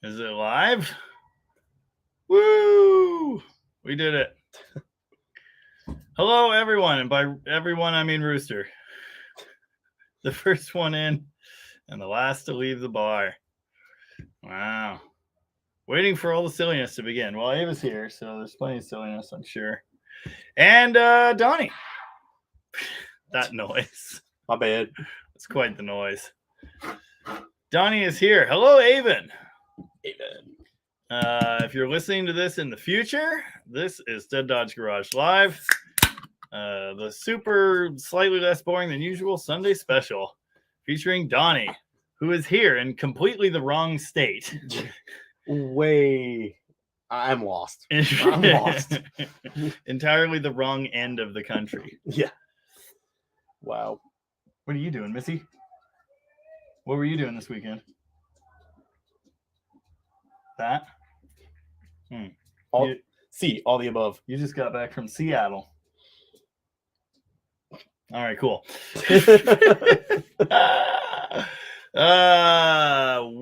Is it live? Woo! We did it. Hello, everyone. And by everyone, I mean Rooster. The first one in and the last to leave the bar. Wow. Waiting for all the silliness to begin. Well, Ava's here, so there's plenty of silliness, I'm sure. And Donny. That noise. My bad. It's quite the noise. Donny is here. Hello, Avon. If you're listening to this in the future, this is Dead Dodge Garage Live. The super, slightly less boring than usual Sunday special featuring Donny, who is here in completely the wrong state. I'm lost. I'm lost. Entirely the wrong end of the country. Yeah. Wow. What are you doing, Missy? What were you doing this weekend? That? All the above. You just got back from Seattle. All right, cool.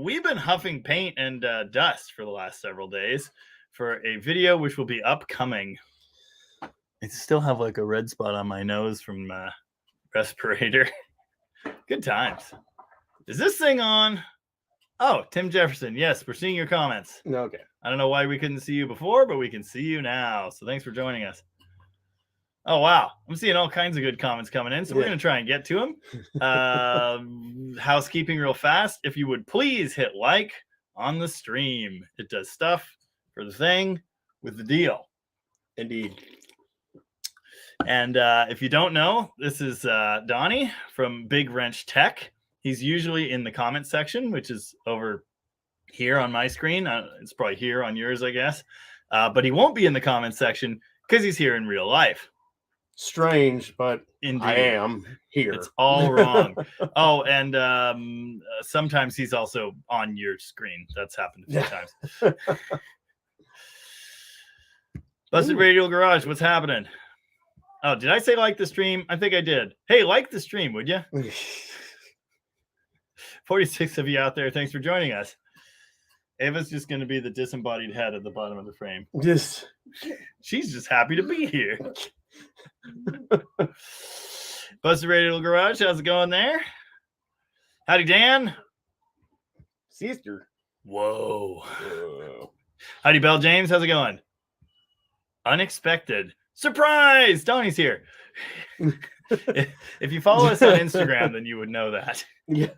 We've been huffing paint and dust for the last several days for a video which will be upcoming. I still have like a red spot on my nose from respirator. Good times. Is this thing on? Oh, Tim Jefferson. Yes, we're seeing your comments. Okay. I don't know why we couldn't see you before, but we can see you now. So thanks for joining us. Oh, wow. I'm seeing all kinds of good comments coming in, so we're going to try and get to them. Housekeeping real fast. If you would please hit like on the stream. It does stuff for the thing with the deal. Indeed. And if you don't know, this is Donny from Big Wrench Tech. He's usually in the comment section, which is over here on my screen. It's probably here on yours, I guess. But he won't be in the comment section because he's here in real life. Strange, but indeed. I am here. It's all wrong. Oh, and sometimes he's also on your screen. That's happened a few times. Busted Radio Garage, what's happening? Oh, did I say like the stream? I think I did. Hey, like the stream, would you? 46 of you out there. Thanks for joining us. Ava's just going to be the disembodied head at the bottom of the frame. She's just happy to be here. Busted Radio Garage, how's it going there? Howdy, Dan. Sister. Whoa. Howdy, Bell James, how's it going? Unexpected. Surprise! Donny's here. If you follow us on Instagram, then you would know that. Yeah.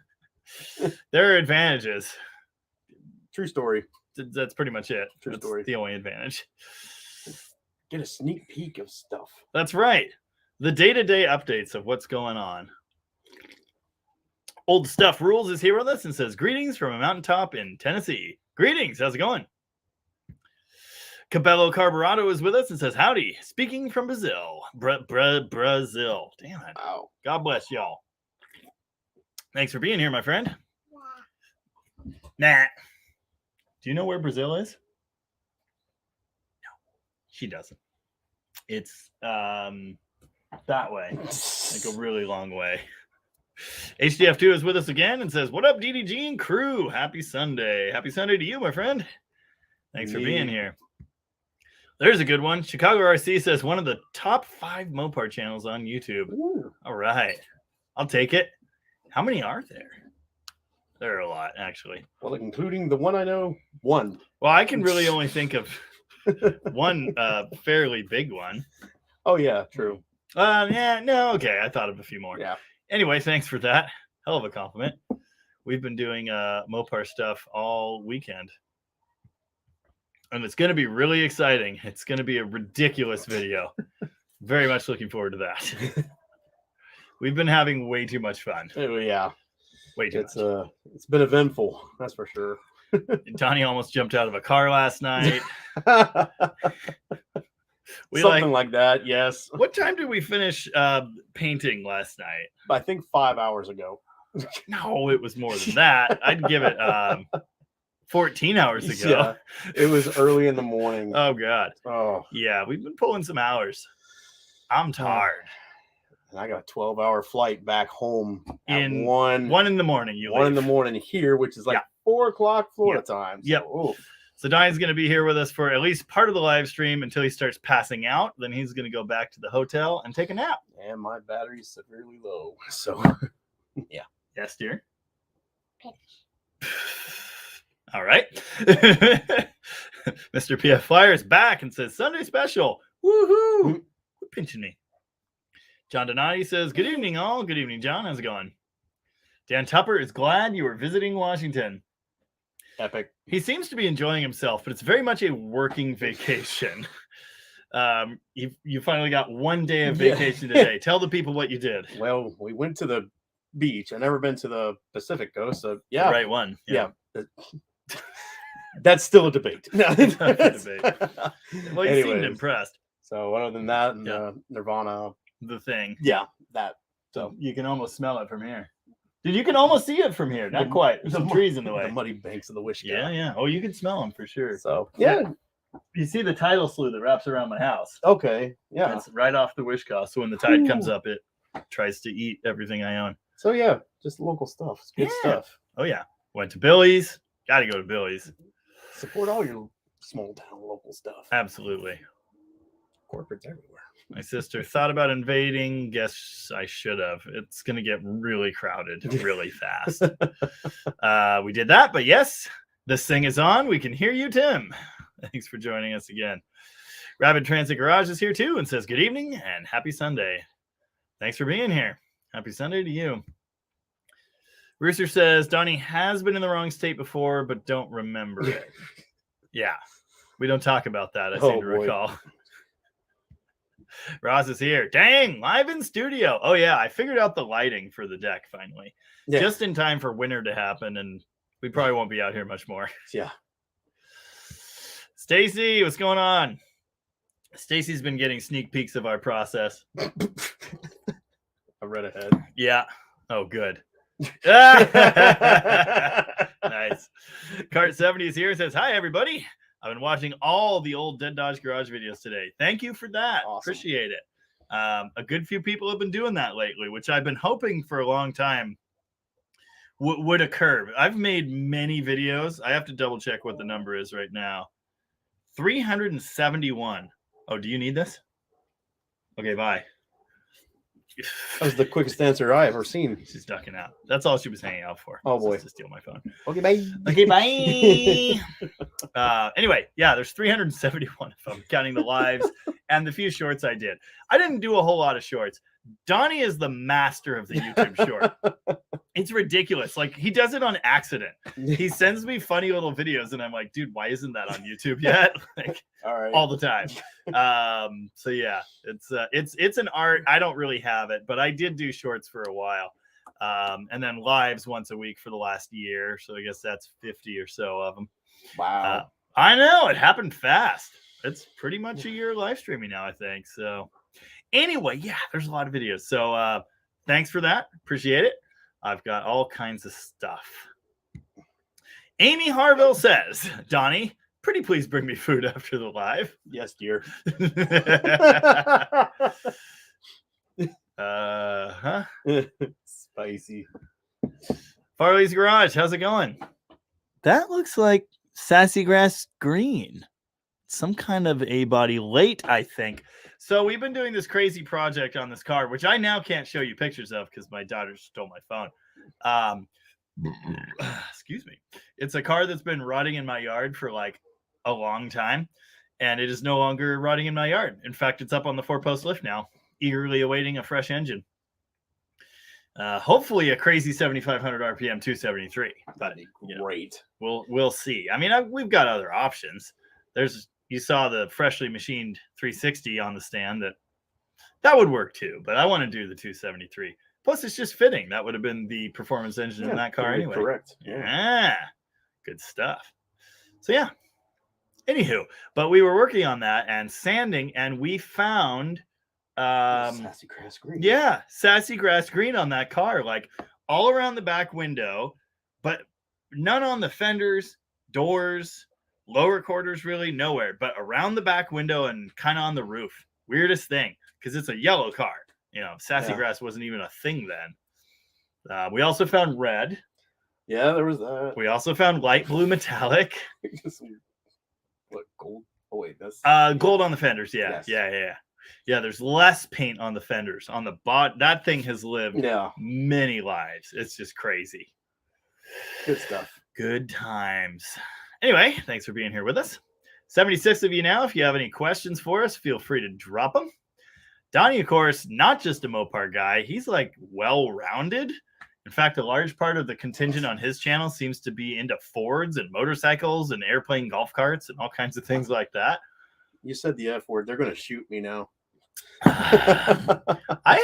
There are advantages. True story. That's pretty much it. True That's story. The only advantage. Get a sneak peek of stuff. That's right. The day-to-day updates of what's going on. Old Stuff Rules is here with us and says, greetings from a mountaintop in Tennessee. Greetings. How's it going? Cabello Carburado is with us and says, howdy. Speaking from Brazil. Brazil. Damn it. Wow. God bless y'all. Thanks for being here, my friend. Nah. Do you know where Brazil is? No, she doesn't. It's that way. Like a really long way. HDF2 is with us again and says, what up, DDG and crew? Happy Sunday. Happy Sunday to you, my friend. Thanks for being here. There's a good one. Chicago RC says, one of the top 5 Mopar channels on YouTube. Ooh. All right. I'll take it. How many are there? There are a lot, actually. Well, including the one I know, one. Well, I can really only think of one fairly big one. Oh, yeah, true. Okay. I thought of a few more. Yeah. Anyway, thanks for that. Hell of a compliment. We've been doing Mopar stuff all weekend. And it's going to be really exciting. It's going to be a ridiculous video. Very much looking forward to that. We've been having way too much fun. Oh, yeah. Way too much. It's been eventful, that's for sure. Donny almost jumped out of a car last night. Something like that, yes. What time did we finish painting last night? I think 5 hours ago. No, it was more than that. I'd give it 14 hours ago. Yeah, it was early in the morning. Oh, God. Oh. Yeah, we've been pulling some hours. I'm tired. And I got a 12-hour flight back home at in 1 in the morning. You 1 in the morning here, which is like 4 o'clock Florida time. So, Yep. So Donnie's going to be here with us for at least part of the live stream until he starts passing out. Then he's going to go back to the hotel and take a nap. And my battery's severely low. So, yeah. Yes, dear. Finish. All right. Mr. PF Flyer is back and says, Sunday special. Woohoo. Quit pinching me. John Donati says, good evening, all. Good evening, John. How's it going? Dan Tupper is glad you were visiting Washington. Epic. He seems to be enjoying himself, but it's very much a working vacation. You finally got 1 day of vacation today. Tell the people what you did. Well, we went to the beach. I've never been to the Pacific coast. So, yeah. The right one. Yeah. That's still a debate. Well, you seemed impressed. So, other than that, and Nirvana. The thing. Yeah, that. So, you can almost smell it from here. Dude, you can almost see it from here. Not quite. There's some trees in the way. The muddy banks of the Wish. Yeah. Oh, you can smell them for sure. So, yeah. You see the tidal slough that wraps around my house. Okay. Yeah. It's right off the Wishkah. So when the tide comes up, it tries to eat everything I own. So, yeah, just local stuff. It's good stuff. Oh, yeah. Went to Billy's. Got to go to Billy's. Support all your small town local stuff. Absolutely. Corporate's everywhere. My sister thought about invading. Guess I should have. It's going to get really crowded really fast. We did that, but yes, this thing is on. We can hear you, Tim. Thanks for joining us again. Rapid Transit Garage is here too and says good evening and happy Sunday. Thanks for being here. Happy Sunday to you. Rooster says Donnie has been in the wrong state before, but don't remember it. Yeah, we don't talk about that. I seem to recall. Ross is here. Dang, live in studio. Oh, yeah. I figured out the lighting for the deck finally. Yeah. Just in time for winter to happen, and we probably won't be out here much more. Yeah. Stacy, what's going on? Stacy's been getting sneak peeks of our process. I read ahead. Yeah. Oh, good. Nice. Cart 70 is here and says, hi, everybody. I've been watching all the old Dead Dodge Garage videos today. Thank you for that. Awesome. Appreciate it. A good few people have been doing that lately, which I've been hoping for a long time would occur. I've made many videos. I have to double check what the number is right now. 371. Oh, do you need this? Okay, bye. That was the quickest answer I ever seen. She's ducking out. That's all she was hanging out for. Oh boy, to steal my phone. Okay, bye. Okay, bye. Anyway, yeah, there's 371 if I'm counting the lives and the few shorts I did. I didn't do a whole lot of shorts. Donnie is the master of the YouTube short. It's ridiculous. Like, he does it on accident. He sends me funny little videos, and I'm like, dude, why isn't that on YouTube yet? Like, all the time. So yeah, it's an art. I don't really have it, but I did do shorts for a while. And then lives once a week for the last year. So I guess that's 50 or so of them. Wow. I know, it happened fast. It's pretty much a year live streaming now, I think. So anyway, yeah, there's a lot of videos. So thanks for that. Appreciate it. I've got all kinds of stuff. Amy Harville says, Donnie, pretty please bring me food after the live. Yes, dear. Spicy. Farley's Garage, how's it going? That looks like Sassy Grass Green. Some kind of A-body late, I think. So we've been doing this crazy project on this car, which I now can't show you pictures of because my daughter stole my phone. Excuse me. It's a car that's been rotting in my yard for like a long time, and it is no longer rotting in my yard. In fact, it's up on the 4-post lift now, eagerly awaiting a fresh engine. Hopefully a crazy 7,500 RPM 273. But great. We'll see. I mean, we've got other options. You saw the freshly machined 360 on the stand. That would work too, but I want to do the 273. Plus, it's just fitting. That would have been the performance engine in that car anyway. Correct. Yeah. Good stuff. So yeah. Anywho, but we were working on that and sanding, and we found Sassy Grass Green. Yeah, Sassy Grass Green on that car, like all around the back window, but none on the fenders, doors, lower quarters, really nowhere, but around the back window and kind of on the roof. Weirdest thing, because it's a yellow car. You know, Sassy Grass wasn't even a thing then. We also found red. Yeah, there was that. We also found light blue metallic. What, gold? Oh, wait, that's... Gold on the fenders. Yeah. Yes. Yeah, there's less paint on the fenders. On the bot, that thing has lived many lives. It's just crazy. Good stuff. Good times. Anyway, thanks for being here with us. 76 of you now. If you have any questions for us, feel free to drop them. Donny, of course, not just a Mopar guy. He's like well-rounded. In fact, a large part of the contingent on his channel seems to be into Fords and motorcycles and airplane golf carts and all kinds of things like that. You said the F word. They're going to shoot me now. I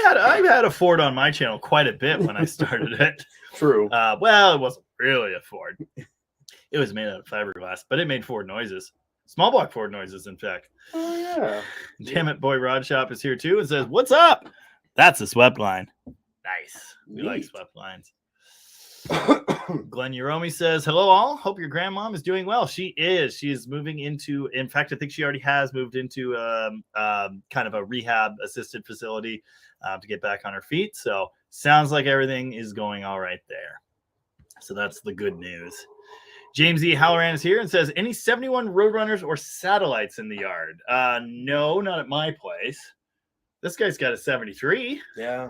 had a Ford on my channel quite a bit when I started it. True. Well, it wasn't really a Ford. It was made out of fiberglass, but it made Ford noises. Small block Ford noises, in fact. Oh, yeah. Damn it, Boy Rod Shop is here too and says, "What's up?" That's a swept line. Nice. We like swept lines. Glenn Uromi says, "Hello all. Hope your grandmom is doing well." She is. She is moving into, in fact, I think she already has moved into kind of a rehab assisted facility to get back on her feet. So sounds like everything is going all right there. So that's the good news. James E. Halloran is here and says, "Any 71 Roadrunners or satellites in the yard?" No, not at my place. This guy's got a 73. Yeah.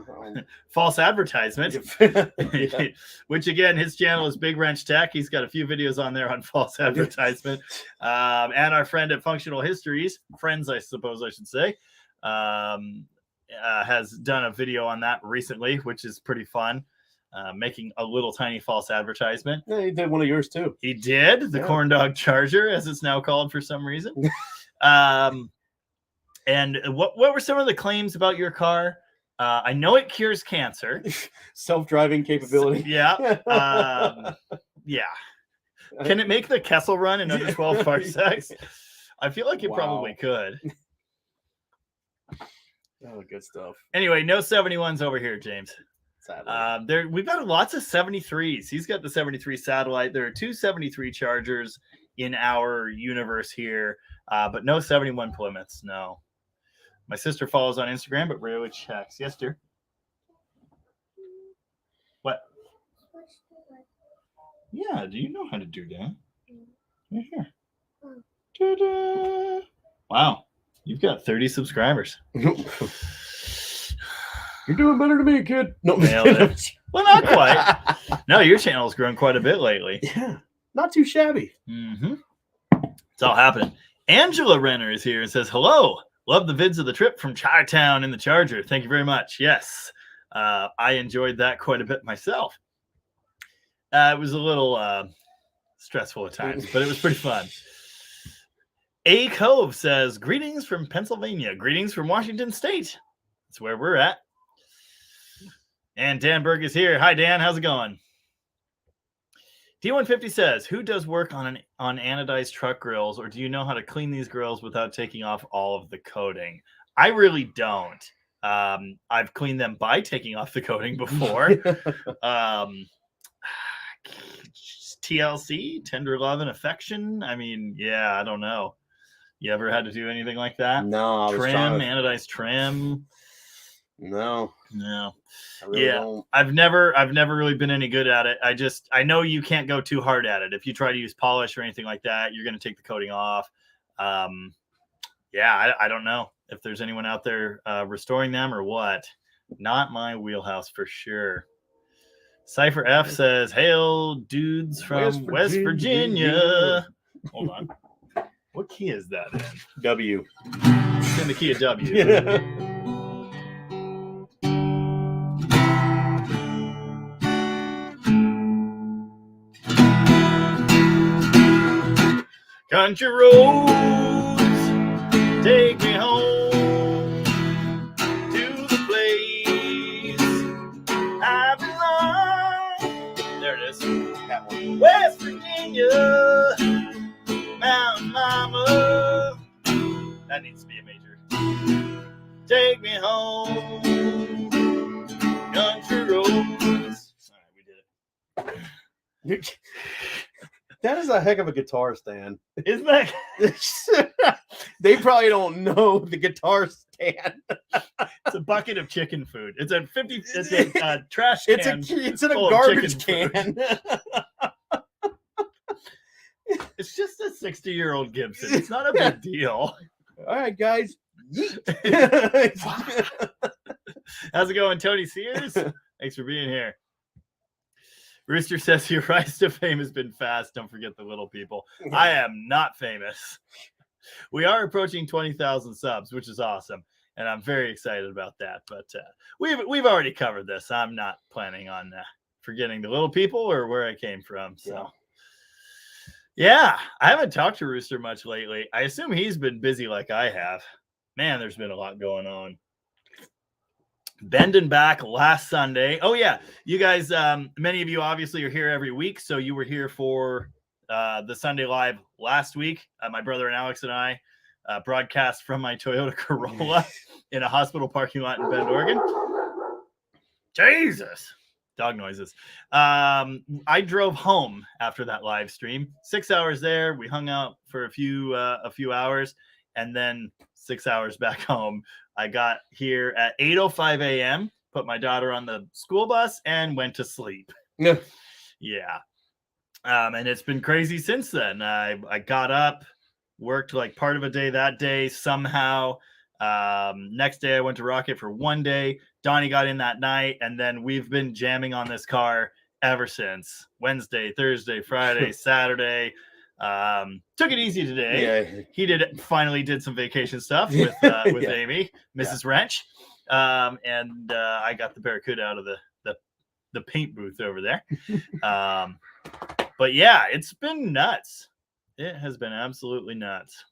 False advertisement. Yeah. Which, again, his channel is Big Wrench Tech. He's got a few videos on there on false advertisement. And our friend at Functional Histories, friends, I suppose I should say, has done a video on that recently, which is pretty fun. Making a little tiny false advertisement. Yeah, he did one of yours too. He did. The Corn Dog Charger, as it's now called for some reason. And what were some of the claims about your car? I know it cures cancer. Self-driving capability. Yeah. Yeah. Can it make the Kessel run in under 12 parsecs? I feel like it probably could. Oh, good stuff. Anyway, no 71s over here, James. Sadly. We've got lots of 73s. He's got the 73 satellite. There are two 73 Chargers in our universe here, but no 71 Plymouths. No. My sister follows on Instagram, but rarely checks. Yes, dear. What? Yeah, do you know how to do that? Right here. Ta-da! Wow, you've got 30 subscribers. You're doing better than me, kid. No, well, not quite. No, your channel's grown quite a bit lately. Yeah, not too shabby. Mm-hmm. It's all happening. Angela Renner is here and says, "Hello. Love the vids of the trip from Chi-Town in the Charger. Thank you very much." Yes, I enjoyed that quite a bit myself. It was a little stressful at times, but it was pretty fun. A Cove says, "Greetings from Pennsylvania. Greetings from Washington State." That's where we're at. And Dan Berg is here. Hi, Dan. How's it going? D150 says, "Who does work on anodized truck grills, or do you know how to clean these grills without taking off all of the coating?" I really don't. I've cleaned them by taking off the coating before. TLC, tender love and affection. I mean, yeah, I don't know. You ever had to do anything like that? No. Anodized trim. No. I really don't. I've never really been any good at it. I know you can't go too hard at it. If you try to use polish or anything like that, you're going to take the coating off. I don't know if there's anyone out there restoring them or what. Not my wheelhouse for sure. CypherF says, "Hail, dudes from West Virginia." Hold on. What key is that in? W. It's in the key of W. Yeah. Country roads, take me home to the place I belong. There it is. That one. West Virginia, Mountain Mama. That needs to be a major. Take me home, country roads. All right, we did it. That is a heck of a guitar stand. Isn't that? They probably don't know the guitar stand. It's a bucket of chicken food. It's a 50. It's a trash can. It's in a full of garbage chicken can. It's just a 60-year-old Gibson. It's not a big deal. All right, guys. How's it going, Tony Sears? Thanks for being here. Rooster says your rise to fame has been fast. Don't forget the little people. I am not famous. We are approaching 20,000 subs, which is awesome, and I'm very excited about that. But we've already covered this. I'm not planning on forgetting the little people or where I came from. So, yeah, I haven't talked to Rooster much lately. I assume he's been busy like I have. Man, there's been a lot going on. Bending back last Sunday. Oh yeah, you guys, many of you obviously are here every week, so you were here for the Sunday live last week. My brother and Alex and I broadcast from my Toyota Corolla in a hospital parking lot in Bend, Oregon. Jesus, dog noises. I drove home after that live stream. 6 hours there. We hung out for a few hours, and then 6 hours back home. I got here at 8:05 a.m., put my daughter on the school bus, and went to sleep. Yeah. And it's been crazy since then. I got up, worked like part of a day that day somehow. Next day, I went to Rocket for one day. Donny got in that night, and then we've been jamming on this car ever since. Wednesday, Thursday, Friday, Saturday. Took it easy today. He finally did some vacation stuff with Amy, Mrs. Wrench, and I got the Barracuda out of the paint booth over there. But yeah, it's been nuts. It has been absolutely nuts.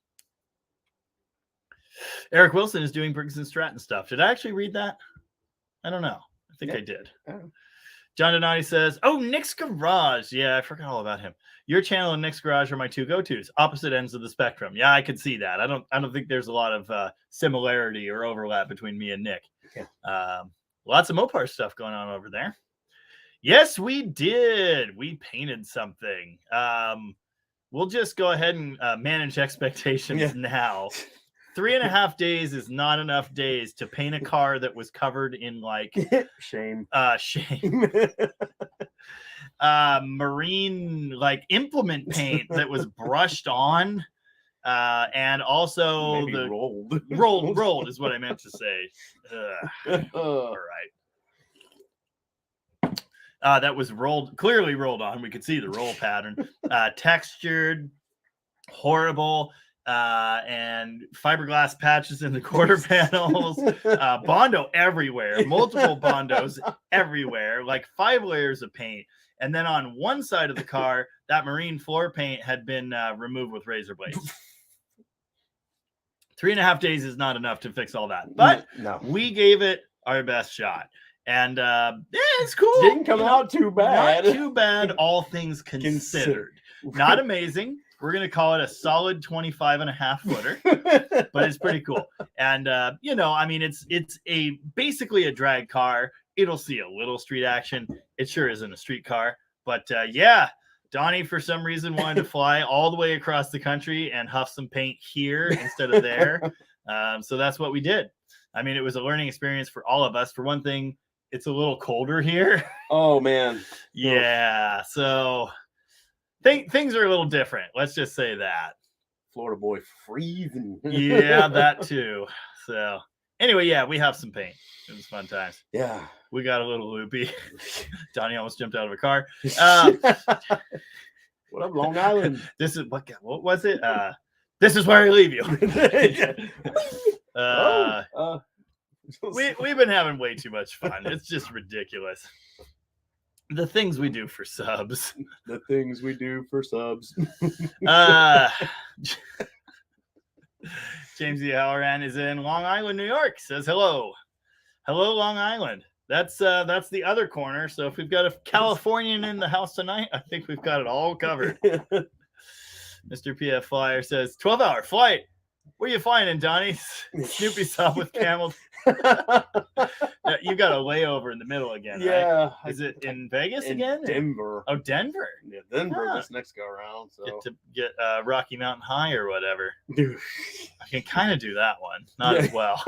Eric Wilson is doing Briggs and Stratton stuff. Did I actually read that? I don't know. I think I did. John Donati says, "Oh, Nick's Garage. Yeah, I forgot all about him. Your channel and Nick's Garage are my two go-tos, opposite ends of the spectrum." Yeah, I could see that. I don't think there's a lot of similarity or overlap between me and Nick. Lots of Mopar stuff going on over there. Yes, we did. We painted something. We'll just go ahead and manage expectations now. 3.5 days is not enough days to paint a car that was covered in like shame. Marine like implement paint that was brushed on, and also maybe rolled is what I meant to say. All right. That was clearly rolled on. We could see the roll pattern. Textured, horrible. And fiberglass patches in the quarter panels, Bondo everywhere, multiple Bondos everywhere, like 5 layers of paint. And then on one side of the car, that marine floor paint had been removed with razor blades. 3.5 days is not enough to fix all that, but we gave it our best shot. And it's cool. Didn't come out too bad. Not too bad, all things considered. Not amazing. We're going to call it a solid 25.5 footer, but it's pretty cool. And, I mean, it's basically a drag car. It'll see a little street action. It sure isn't a street car. But, Donnie, for some reason, wanted to fly all the way across the country and huff some paint here instead of there. So that's what we did. I mean, it was a learning experience for all of us. For one thing, it's a little colder here. Oh, man. Yeah, so... Things are a little different. Let's just say that. Florida boy freezing. Yeah, that too. So anyway, we have some paint. It was fun times. Yeah. We got a little loopy. Donnie almost jumped out of a car. What up, Long Island? This is what was it? This is where I leave you. We've been having way too much fun. It's just ridiculous. The things we do for subs. The things we do for subs. James E Howan is in Long Island, New York. Says hello. Hello, Long Island. That's the other corner. So if we've got a Californian in the house tonight, I think we've got it all covered. Mr. PF Flyer says 12-hour flight. Where you flying in, Donnie? Snoopy saw with camels. You got a layover in the middle again, right? Is it in Vegas again? Denver. Oh, Denver. Yeah, Denver this next go around. So get Rocky Mountain High or whatever. Dude, I can kind of do that one. Not as well.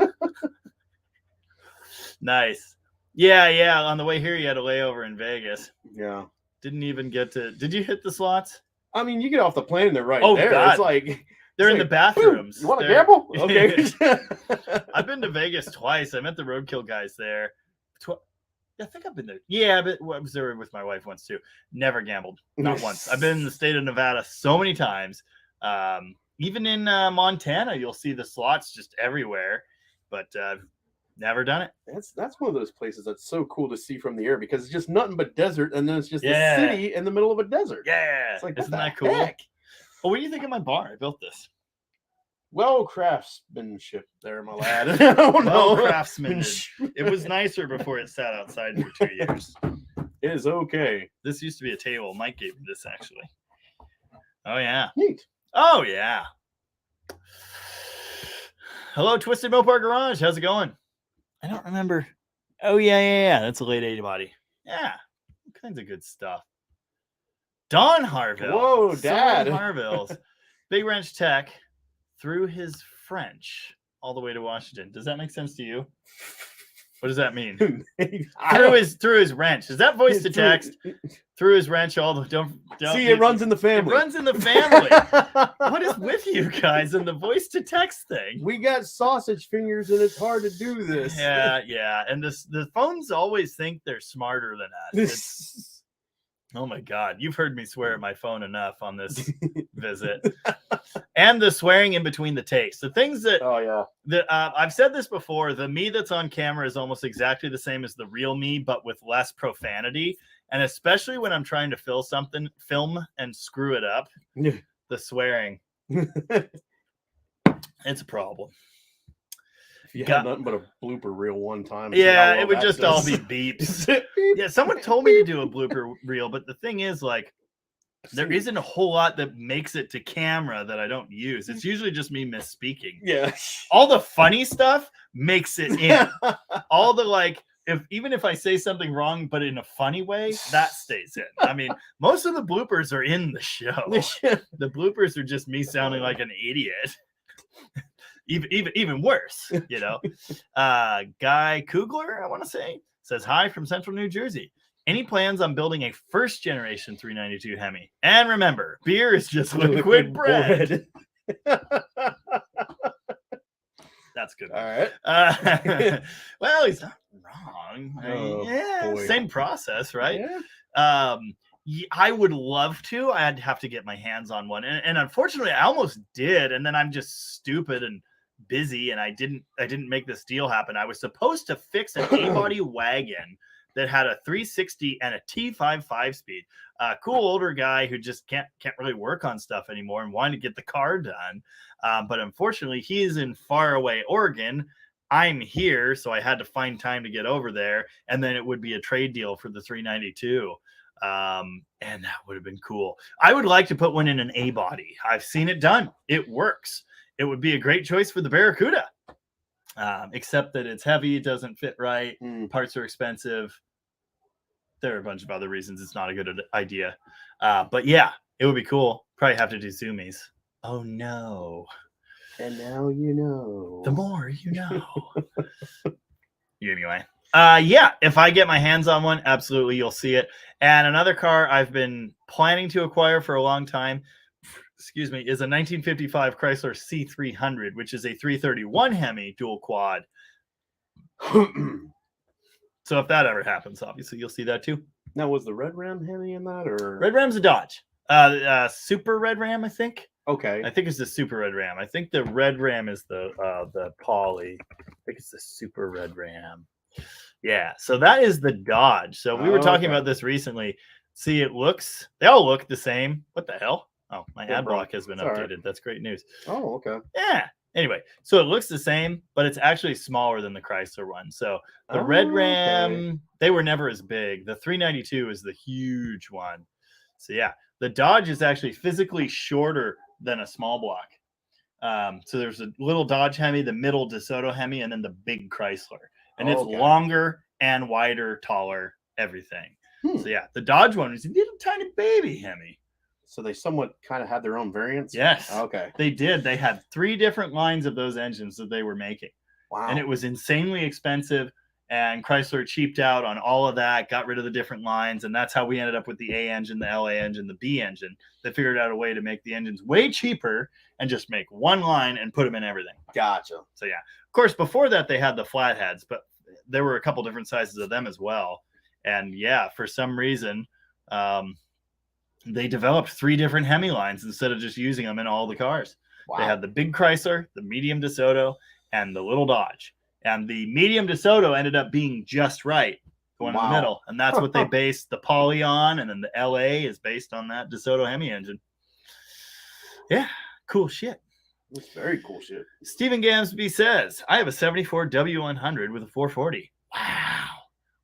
Nice. Yeah. On the way here, you had a layover in Vegas. Yeah. Didn't even get to. Did you hit the slots? I mean, you get off the plane and they're right Oh, there. God. It's like They're in the bathrooms. You want to They're- gamble? Okay. I've been to Vegas twice. I met the roadkill guys there. I think I've been there. Yeah, but I was there with my wife once too. Never gambled, not once. I've been in the state of Nevada so many times. Even in Montana, you'll see the slots just everywhere, but never done it. That's one of those places that's so cool to see from the air because it's just nothing but desert, and then it's just Yeah. a city in the middle of a desert. Yeah, It's like, what isn't the that cool? heck? Oh, what do you think of my bar? I built this. Well, craftsmanship there, my lad. I don't Well, know. craftsman. It was nicer before it sat outside for 2 years. It is okay. This used to be a table. Mike gave me this actually. Oh yeah. Neat. Oh yeah. Hello, Twisted Mopar Garage. How's it going? I don't remember. Oh yeah. That's a late 80 body. Yeah. All kinds of good stuff. Don Harville. Whoa, Son Dad. Harville's Big Wrench Tech through his French all the way to Washington. Does that make sense to you? What does that mean? Through his wrench. Is that voice to text? Through his wrench all the don't See, it runs in the It family. runs in the family. What is with you guys and the voice to text thing? We got sausage fingers, and it's hard to do this. Yeah. And the phones always think they're smarter than us. It's- oh my God, you've heard me swear at my phone enough on this visit, and the swearing in between the takes. The things that Oh yeah. I've said this before. The me that's on camera is almost exactly the same as the real me, but with less profanity. And especially when I'm trying to film and screw it up, the swearing, it's a problem. If you Got- had nothing but a blooper reel one time. Yeah, it would just all be beeps. Yeah, someone told me to do a blooper reel, but the thing is, like, there isn't a whole lot that makes it to camera that I don't use. It's usually just me misspeaking. Yeah. All the funny stuff makes it in. All the like, even if I say something wrong, but in a funny way, that stays in. I mean, most of the bloopers are in the show. The bloopers are just me sounding like an idiot. Even worse, you know. Guy Kugler, I want to say, says hi from Central New Jersey. Any plans on building a first generation 392 Hemi? And remember, beer is just liquid bread. That's good. All right. Well, he's not wrong. I mean, Oh, yeah, boy. same process, right? Yeah. I would love to. I'd have to get my hands on one, and unfortunately, I almost did, and then I'm just stupid and busy, and I didn't make this deal happen. I was supposed to fix an A-body wagon that had a 360 and a T5 5-speed. Cool older guy who just can't really work on stuff anymore and wanted to get the car done. But unfortunately, he's in faraway Oregon. I'm here, so I had to find time to get over there, and then it would be a trade deal for the 392. And that would have been cool. I would like to put one in an A body. I've seen it done. It works. It would be a great choice for the Barracuda. Except that it's heavy, it doesn't fit right, parts are expensive. There are a bunch of other reasons it's not a good idea. But yeah, it would be cool. Probably have to do zoomies. Oh no. And now you know. The more you know. Anyway. Yeah, if I get my hands on one, absolutely you'll see it. And another car I've been planning to acquire for a long time, is a 1955 Chrysler C300, which is a 331 Hemi dual quad. So if that ever happens, obviously you'll see that too. Now, was the Red Ram Hemi in that, or Red Ram's a Dodge. Super Red Ram, I think. okay? I think it's the Super Red Ram. I think the Red Ram is the Poly. I think it's the Super Red Ram. Yeah, so that is the Dodge. So we were talking Okay. about this recently. See, they all look the same. What the hell? Oh, my Yeah, ad bro. block has been It's all updated. right. That's great news. Oh, okay. Yeah. Anyway, so it looks the same, but it's actually smaller than the Chrysler one. So the Red Oh, Ram, okay. they were never as big. The 392 is the huge one. So yeah, the Dodge is actually physically shorter than a small block. So there's a little Dodge Hemi, the middle DeSoto Hemi, and then the big Chrysler. And it's Okay. longer and wider, taller, everything. Hmm. So yeah, the Dodge one is a little tiny baby Hemi. So they somewhat kind of had their own variants. Yes. Okay. They did. They had 3 different lines of those engines that they were making. Wow. And it was insanely expensive and Chrysler cheaped out on all of that, got rid of the different lines, and that's how we ended up with the A engine, the LA engine, the B engine. They figured out a way to make the engines way cheaper and just make one line and put them in everything. Gotcha. So yeah, of course, before that they had the flatheads, but there were a couple different sizes of them as well. And yeah, for some reason, they developed 3 different Hemi lines instead of just using them in all the cars. Wow. They had the big Chrysler, the medium DeSoto, and the little Dodge. And the medium DeSoto ended up being just right, going in the middle. And that's what they based the Poly on. And then the LA is based on that DeSoto Hemi engine. Yeah, cool shit. That's very cool shit. Stephen Gamsby says, I have a 74 W100 with a 440. Wow.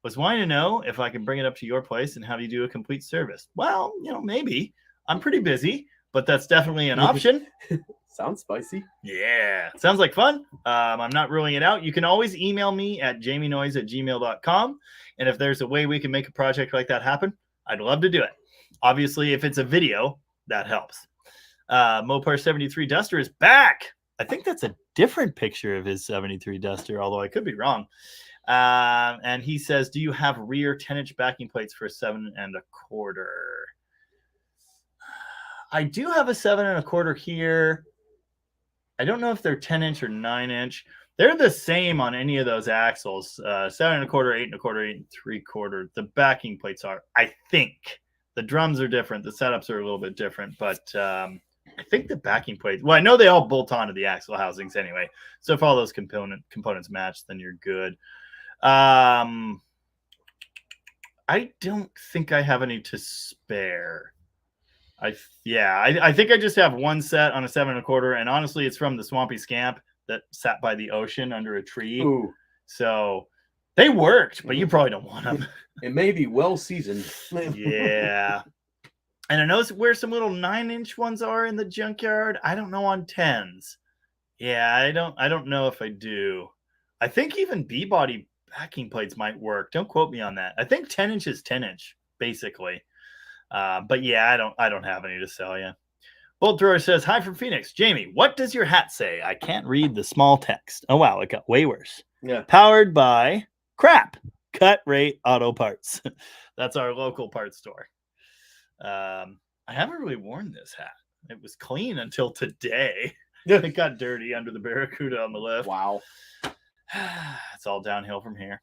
Was wanting to know if I can bring it up to your place and have you do a complete service. Well, maybe. I'm pretty busy, but that's definitely an option. Sounds spicy. Yeah. Sounds like fun. I'm not ruling it out. You can always email me at jamienois@gmail.com. And if there's a way we can make a project like that happen, I'd love to do it. Obviously, if it's a video, that helps. Mopar 73 Duster is back. I think that's a different picture of his 73 Duster, although I could be wrong. And he says, do you have rear 10-inch backing plates for a 7 1/4? I do have a 7 1/4 here. I don't know if they're 10-inch or 9-inch. They're the same on any of those axles. 7 1/4, 8 1/4, 8 3/4. The backing plates are, I think. The drums are different. The setups are a little bit different, but I think the backing plates, well, I know they all bolt onto the axle housings anyway. So if all those components match, then you're good. I don't think I have any to spare. I think I just have one set on a 7 1/4, and honestly, it's from the Swampy Scamp that sat by the ocean under a tree. Ooh. So they worked, but you probably don't want them. It may be well seasoned. Yeah. And I know where some little 9-inch ones are in the junkyard. I don't know on 10s. Yeah, I don't know if I do. I think even B-body backing plates might work. Don't quote me on that. I think 10-inch is 10-inch, basically. But yeah, I don't have any to sell you. Bolt Thrower says, hi from Phoenix. Jamie, what does your hat say? I can't read the small text. Oh, wow, it got way worse. Yeah. Powered by crap. Cut Rate Auto Parts. That's our local parts store. I haven't really worn this hat. It was clean until today. It got dirty under the Barracuda on the left. Wow. It's all downhill from here.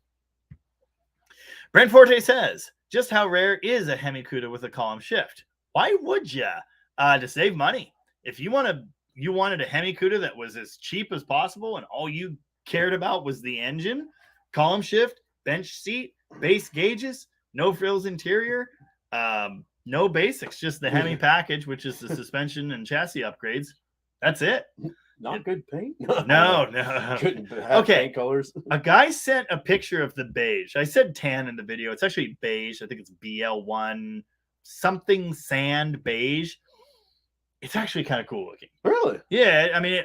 Brent Forte says, just how rare is a Hemi Cuda with a column shift? Why would ya? To save money. If you wanted a Hemi Cuda that was as cheap as possible and all you cared about was the engine, column shift, bench seat, base gauges, no frills interior, no basics, just the Hemi package, which is the suspension and chassis upgrades. That's it. Not good paint? No. Couldn't have paint colors. A guy sent a picture of the beige. I said tan in the video. It's actually beige. I think it's BL1 something sand beige. It's actually kind of cool looking. Really? Yeah. I mean,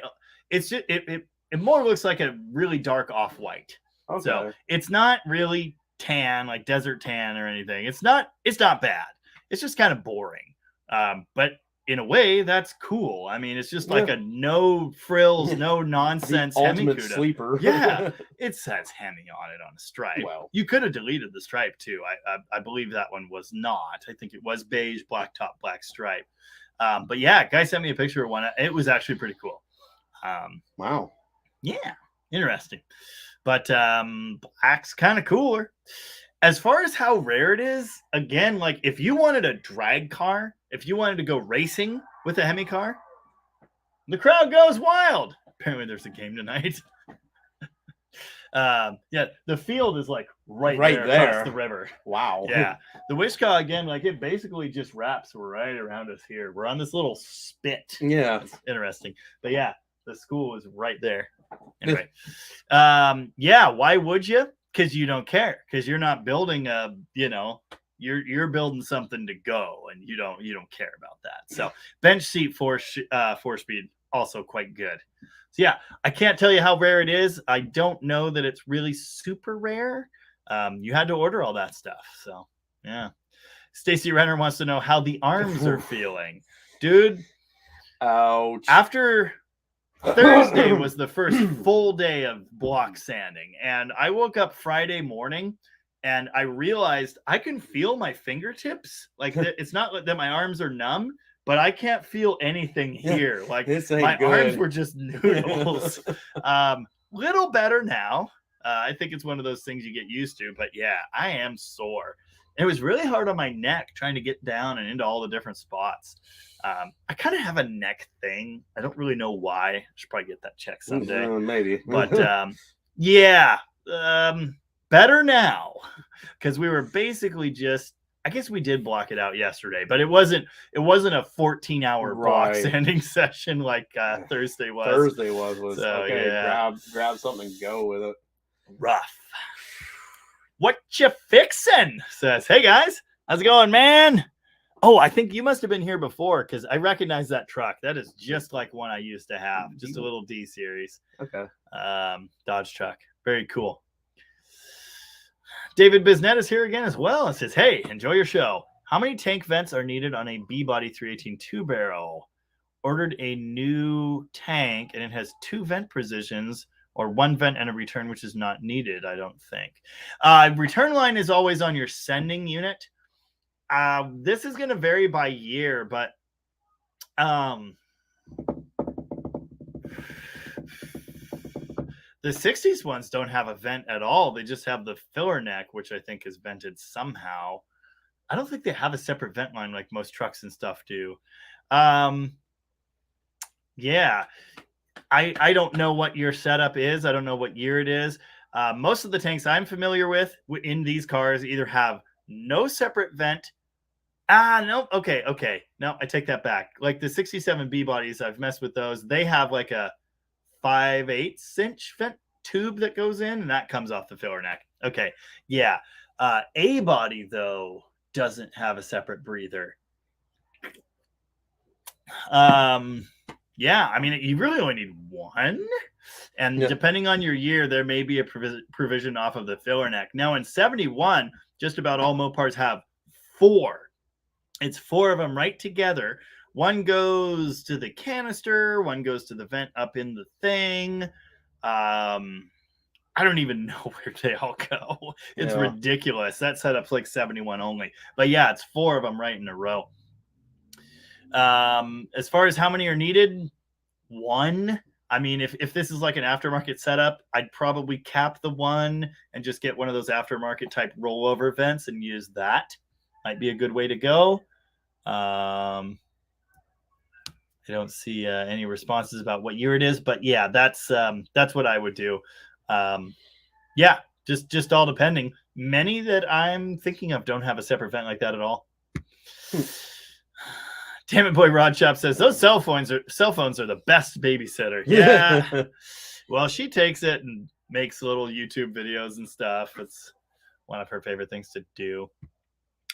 it's just, it more looks like a really dark off-white. Okay. So it's not really tan, like desert tan or anything. It's not bad. It's just kind of boring. But in a way, that's cool. I mean, it's just like a no frills, no nonsense Hemi ultimate Cuda. sleeper. Yeah, it says Hemi on it on a stripe. Well, you could have deleted the stripe too. I believe that one was not. I think it was beige, black top, black stripe. But yeah, guy sent me a picture of one. It was actually pretty cool. Wow. Yeah, interesting. But black's kind of cooler. As far as how rare it is, again, like if you wanted a drag car, if you wanted to go racing with a Hemi car, the crowd goes wild. Apparently there's a game tonight. Yeah, the field is like right there across the river. Wow. Yeah. The Wishkah, again, like it basically just wraps right around us here. We're on this little spit. Yeah. It's interesting. But yeah, the school is right there. Anyway. Yeah, why would you? Because you don't care. Because you're not building you're building something to go, and you don't care about that. So bench seat four speed also quite good. So yeah, I can't tell you how rare it is. I don't know that it's really super rare. You had to order all that stuff. So yeah. Stacy Renner wants to know how the arms are feeling. Dude. Ouch. After Thursday was the first full day of block sanding, and I woke up Friday morning and I realized I can feel my fingertips. Like it's not that my arms are numb, but I can't feel anything here. Like This ain't my arms good. were just noodles. Little better now. I think it's one of those things you get used to, but yeah, I am sore. And it was really hard on my neck trying to get down and into all the different spots. I kind of have a neck thing. I don't really know why. I should probably get that checked someday. Maybe. But yeah, better now because we were basically just. I guess we did block it out yesterday, but it wasn't a 14-hour block Right. sanding session like Thursday was. Thursday was So, okay. yeah. Grab something and go with it. Rough. What you fixin'? Says, hey guys, how's it going, man? Oh, I think you must have been here before because I recognize that truck. That is just like one I used to have, just a little D series. Okay. Dodge truck. Very cool. David Bisett is here again as well. It says, hey, enjoy your show. How many tank vents are needed on a B-body 318 2-barrel? Ordered a new tank and it has 2 vent positions or 1 vent and a return, which is not needed, I don't think. Return line is always on your sending unit. This is going to vary by year, but the 60s ones don't have a vent at all. They just have the filler neck, which I think is vented somehow. I don't think they have a separate vent line like most trucks and stuff do. Yeah. I don't know what your setup is. I don't know what year it is. Most of the tanks I'm familiar with in these cars either have no separate vent. No. Okay. No, I take that back. Like the 67 B bodies, I've messed with those. They have like a 5/8 inch vent tube that goes in and that comes off the filler neck. Okay. Yeah. A body though doesn't have a separate breather. Yeah, I mean, you really only need one. And depending on your year, there may be a provision off of the filler neck. Now in 71, just about all Mopars have 4. It's 4 of them right together. One goes to the canister, one goes to the vent up in the thing. I don't even know where they all go. It's ridiculous. That setup's like 71 only. But yeah, it's 4 of them right in a row. As far as how many are needed, 1. I mean, if this is like an aftermarket setup, I'd probably cap the 1 and just get one of those aftermarket type rollover vents and use that. Might be a good way to go. I don't see any responses about what year it is, but yeah, that's what I would do. Yeah, just all depending. Many that I'm thinking of don't have a separate vent like that at all. Damn it, boy, Rod Shop says those cell phones are the best babysitter. Yeah. Well, she takes it and makes little YouTube videos and stuff. It's one of her favorite things to do.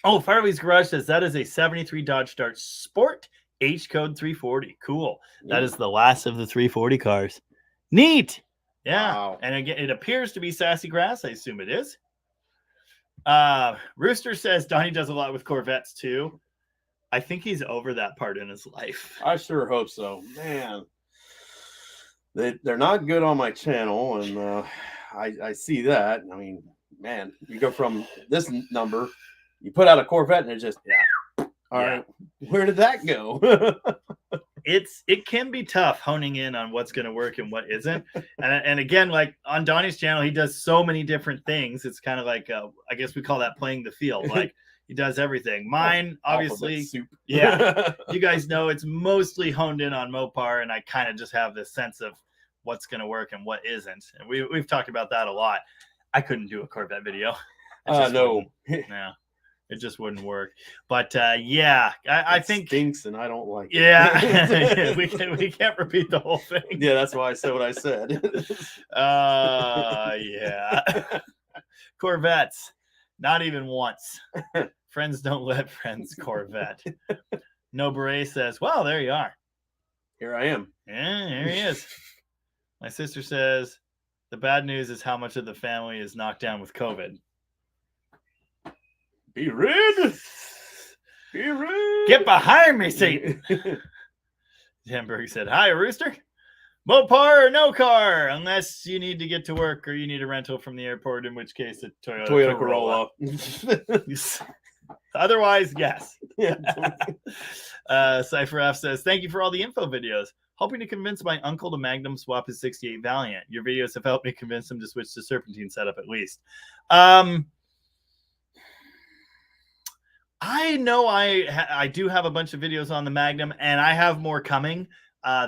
Oh, Farley's Garage says that is a 73 Dodge Dart Sport H code 340. Cool. That is the last of the 340 cars. Neat. Yeah. Wow. And again, it appears to be Sassy Grass. I assume it is. Rooster says Donnie does a lot with Corvettes too. I think he's over that part in his life. I sure hope so. Man, they're not good on my channel, and I see that. I mean, man, you go from this number, you put out a Corvette, and it's just, all right, where did that go? It can be tough honing in on what's going to work and what isn't. And again, like on Donnie's channel, he does so many different things. It's kind of like, I guess we call that playing the field. Like, he does everything. Mine, obviously, yeah. You guys know it's mostly honed in on Mopar, and I kind of just have this sense of what's going to work and what isn't. And we've talked about that a lot. I couldn't do a Corvette video. No. Yeah, it just wouldn't work. But yeah, I think stinks, and I don't like it. Yeah, we can't repeat the whole thing. Yeah, that's why I said what I said. Yeah. Corvettes. Not even once. Friends don't let friends Corvette. No Beret says, well, there you are. Here I am. Yeah, here he is. My sister says, the bad news is how much of the family is knocked down with COVID. Be rid. Be rid. Get behind me, Satan. Berg said, hi, Rooster. Mopar or no car, unless you need to get to work or you need a rental from the airport, in which case a Toyota Corolla. Otherwise, yes. CypherF says, thank you for all the info videos. Hoping to convince my uncle to Magnum swap his 68 Valiant. Your videos have helped me convince him to switch to Serpentine setup at least. I know I do have a bunch of videos on the Magnum, and I have more coming.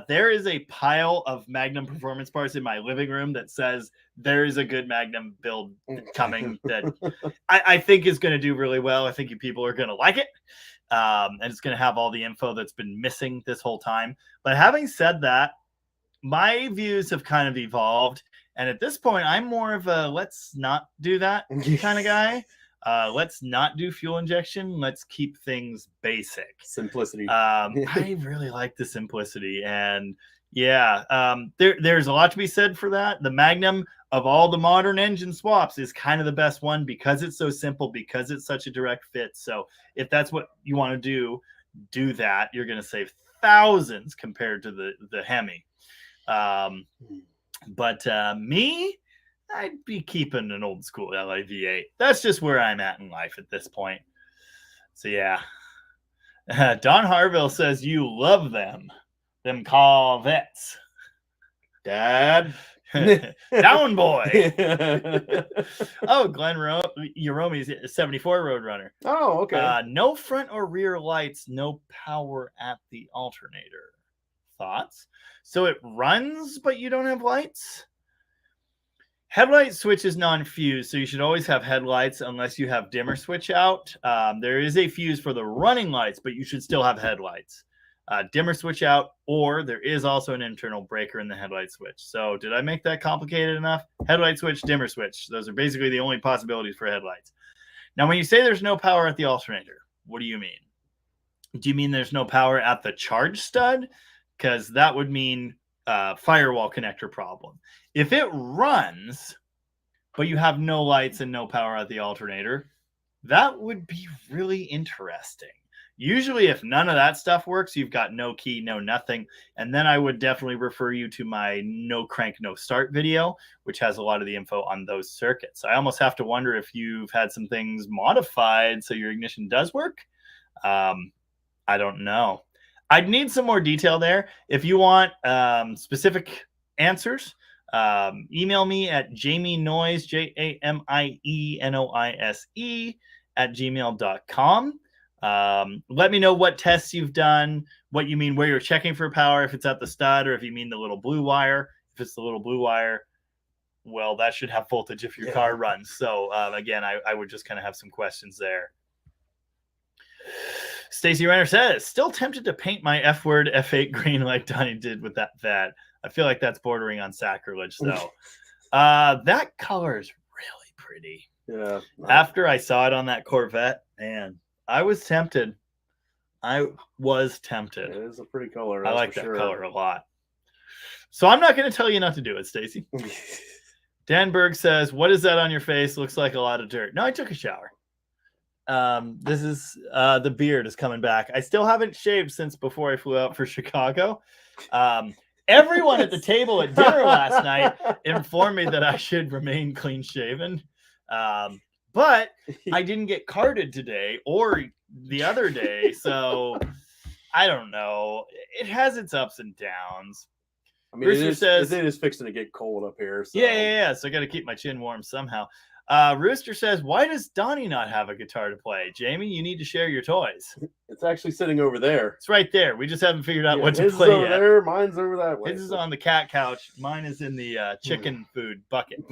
There is a pile of Magnum performance parts in my living room that says there is a good Magnum build coming that I think is going to do really well. I think you people are going to like it. And it's going to have all the info that's been missing this whole time. But having said that, my views have kind of evolved. And at this point, I'm more of a let's not do that kind of guy. Let's not do fuel injection. Let's keep things basic. Simplicity. I really like the simplicity. And yeah, there's a lot to be said for that. The Magnum of all the modern engine swaps is kind of the best one because it's so simple, because it's such a direct fit. So if that's what you want to do that. You're going to save thousands compared to the Hemi. But me, I'd be keeping an old school LA V8. That's just where I'm at in life at this point. So yeah. Don Harville says you love them Corvettes. Dad. Down boy. Oh, Glenn Yeromi's 74 Roadrunner. Oh, okay. No front or rear lights, no power at the alternator. Thoughts? So it runs, but you don't have lights? Headlight switch is non-fused, so you should always have headlights unless you have dimmer switch out. There is a fuse for the running lights, but you should still have headlights. Dimmer switch out, or there is also an internal breaker in the headlight switch. So did I make that complicated enough? Headlight switch, dimmer switch. Those are basically the only possibilities for headlights. Now, when you say there's no power at the alternator, what do you mean? Do you mean there's no power at the charge stud? Because that would mean firewall connector problem. If it runs, but you have no lights and no power at the alternator, that would be really interesting. Usually, if none of that stuff works, you've got no key, no nothing. And then I would definitely refer you to my no crank, no start video, which has a lot of the info on those circuits. I almost have to wonder if you've had some things modified so your ignition does work. I don't know. I'd need some more detail there. If you want specific answers, email me at jamienoise, JAMIENOISE @gmail.com. Let me know what tests you've done, what you mean, where you're checking for power, if it's at the stud or if you mean the little blue wire. If it's the little blue wire, well, that should have voltage if your car runs. So again, I would just kind of have some questions there. Stacy Renner says, still tempted to paint my F-word F8 green like Donny did with that VAT. I feel like that's bordering on sacrilege, though. That color is really pretty. Yeah. After I saw it on that Corvette, man, I was tempted. It is a pretty color. I like that color a lot. So I'm not going to tell you not to do it, Stacy. Dan Berg says, what is that on your face? Looks like a lot of dirt. No, I took a shower. This is the beard is coming back. I still haven't shaved since before I flew out for Chicago. Everyone at the table at dinner last night informed me that I should remain clean shaven. But I didn't get carded today or the other day, so I don't know. It has its ups and downs. I mean, it is fixing to get cold up here. So. Yeah. So I got to keep my chin warm somehow. Rooster says, why does Donny not have a guitar to play? Jamie, you need to share your toys. It's actually sitting over there. It's right there. We just haven't figured out what to play over yet. There. Mine's over that way. His is on the cat couch. Mine is in the chicken food bucket.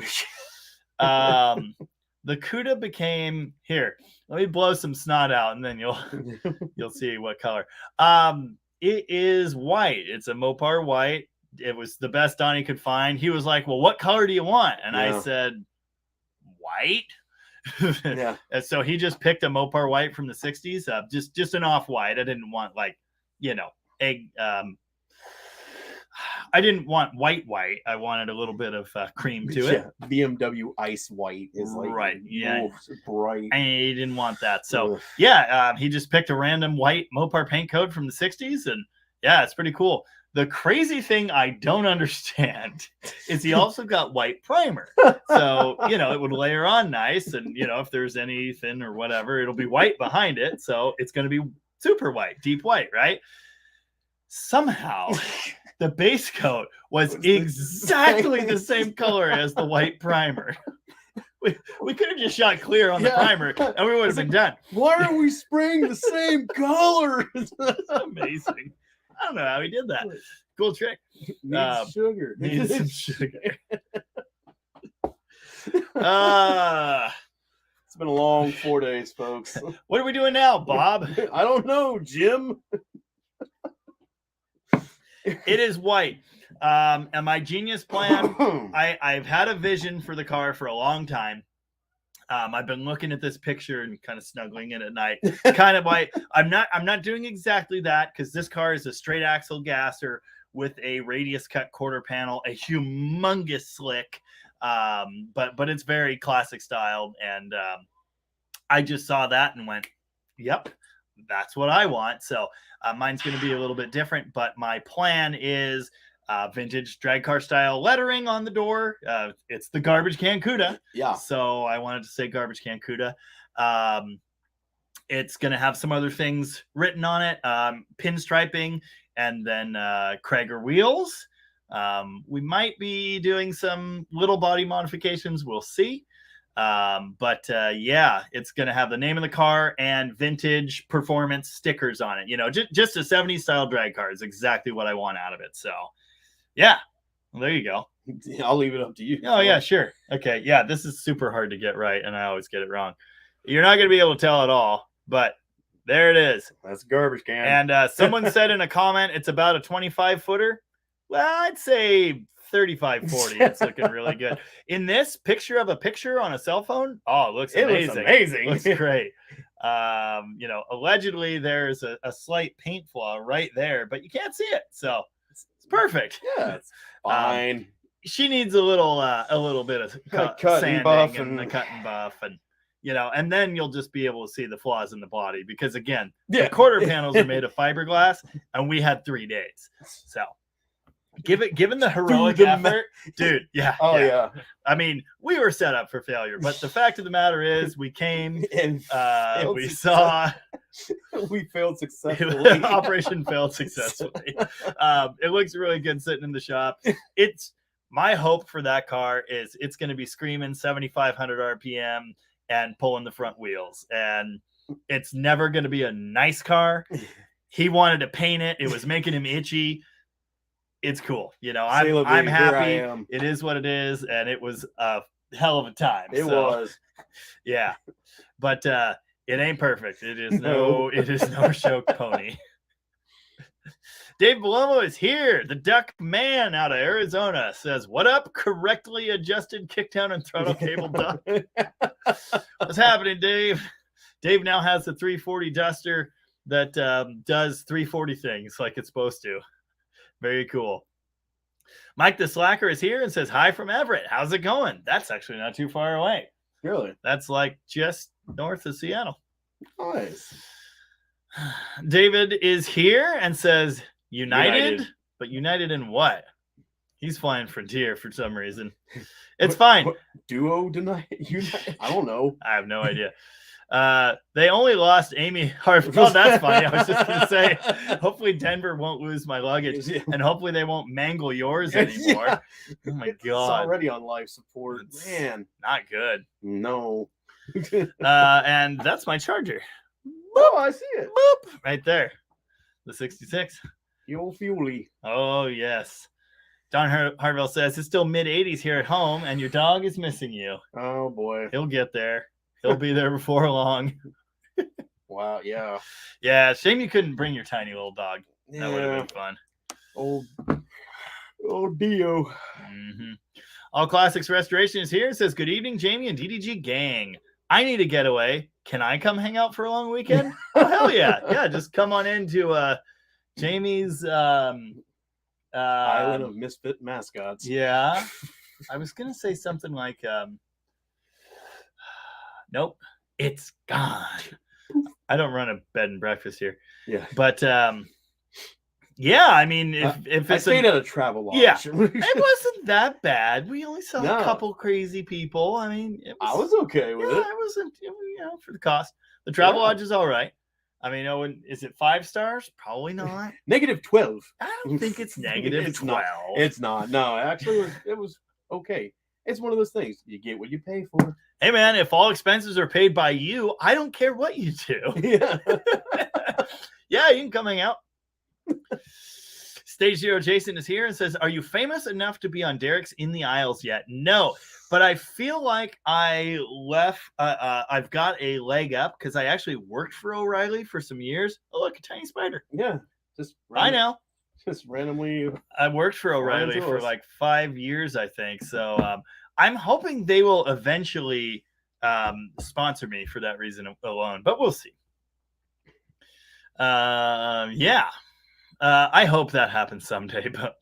The Cuda became here. Let me blow some snot out, and then you'll see what color. It is white. It's a Mopar white. It was the best Donny could find. He was like, "Well, what color do you want?" And I said, "White." Yeah. And so he just picked a Mopar white from the 60s. Just an off white. I didn't want egg. I didn't want white. I wanted a little bit of cream to it. BMW ice white is like right. Yeah, bright. I didn't want that. So Ugh. he just picked a random white Mopar paint code from the 60s, and Yeah, it's pretty cool. The crazy thing I don't understand is he also got white primer. So, it would layer on nice. And, if there's anything or whatever, it'll be white behind it. So it's going to be super white, deep white, right? Somehow the base coat was exactly the same color as the white primer. We could have just shot clear on the primer and we would have been done. Why are we spraying the same color? That's amazing. I don't know how he did that. Cool trick. Needs sugar. Needs some sugar. It's been a long 4 days, folks. What are we doing now, Bob? I don't know, Jim. It is white. And my genius plan, I've had a vision for the car for a long time. I've been looking at this picture and kind of snuggling in at night. Kind of white. I'm not doing exactly that because this car is a straight axle gasser with a radius cut quarter panel, a humongous slick. But it's very classic style. And I just saw that and went, yep, that's what I want. So mine's going to be a little bit different, but my plan is vintage drag car style lettering on the door. It's the garbage can Cuda. Yeah. So I wanted to say garbage can Cuda. It's going to have some other things written on it, pinstriping, and then Krager wheels. We might be doing some little body modifications. We'll see. But it's going to have the name of the car and vintage performance stickers on it. Just a 70s style drag car is exactly what I want out of it. So yeah, well, there you go. I'll leave it up to you. Oh yeah, sure. Okay. Yeah. This is super hard to get right. And I always get it wrong. You're not going to be able to tell at all, but there it is. That's a garbage can. And someone said in a comment, it's about a 25 footer. Well, I'd say 35, 40. It's looking really good. In this picture of a picture on a cell phone, it looks amazing. Looks amazing. It looks great. Allegedly there's a slight paint flaw right there, but you can't see it. So it's perfect. Yeah, it's fine. She needs a little bit of cut sanding and buff and the cut and buff and then you'll just be able to see the flaws in the body because again, the quarter panels are made of fiberglass and we had 3 days. So given the heroic effort, dude. Yeah. Oh yeah. I mean, we were set up for failure, but the fact of the matter is we came and we saw we failed successfully. Operation failed successfully. It looks really good sitting in the shop. It's my hope for that car is it's going to be screaming 7,500 RPM and pulling the front wheels. And it's never going to be a nice car. He wanted to paint it. It was making him itchy. It's cool. I'm happy. It is what it is. And it was a hell of a time. It was. Yeah. But it ain't perfect. It is no show pony. Dave Balomo is here. The Duck Man out of Arizona says, "What up, correctly adjusted kickdown and throttle cable duck?" What's happening, Dave? Dave now has the 340 Duster that does 340 things like it's supposed to. Very cool. Mike the Slacker is here and says, "Hi from Everett. How's it going?" That's actually not too far away. Really? That's like just north of Seattle. Nice. David is here and says, United? But United in what? He's flying Frontier for some reason. It's fine. What, Duo tonight? United? I don't know. I have no idea. They only lost Amy Harvey. Oh, that's funny. I was just going to say, hopefully Denver won't lose my luggage, and hopefully they won't mangle yours anymore. Yeah. Oh, my It's God. already on life support. It's Man. not good. No. And that's my charger. Oh, I see it. Boop. Right there. The 66. The old fuely. Oh, yes. Don Harville says, it's still mid-80s here at home, and your dog is missing you. Oh, boy. He'll get there. He'll be there before long. Wow, yeah. Yeah, shame you couldn't bring your tiny little dog. That would have been fun. Old Dio. Mm-hmm. All Classics Restoration is here. It says, good evening, Jamie and DDG gang. I need a getaway. Can I come hang out for a long weekend? Oh, hell yeah. Yeah, just come on into Jamie's Island of Misfit Mascots. Yeah. I was going to say something like, nope, it's gone. I don't run a bed and breakfast here. Yeah. But Yeah, I mean, if I it's stayed at a travel lodge. Yeah. it wasn't that bad. We only saw No. a couple crazy people. I mean, I was okay with yeah, it. it wasn't, for the cost. The travel Yeah. lodge is all right. I mean, is it 5 stars? Probably not. -12. I don't think it's negative It's 12. not. It's not. No, actually, it was okay. It's one of those things. You get what you pay for. Hey, man, if all expenses are paid by you, I don't care what you do. Yeah. Yeah, you can come hang out. Stage Zero Jason is here and says, are you famous enough to be on Derek's In the Aisles yet? No, but I feel like I've got a leg up because I actually worked for O'Reilly for some years. Oh, look, a tiny spider. Yeah. Just I know. Just randomly. I worked for O'Reilly into for us. like 5 years, I think. So I'm hoping they will eventually sponsor me for that reason alone, but we'll see. Yeah. I hope that happens someday, but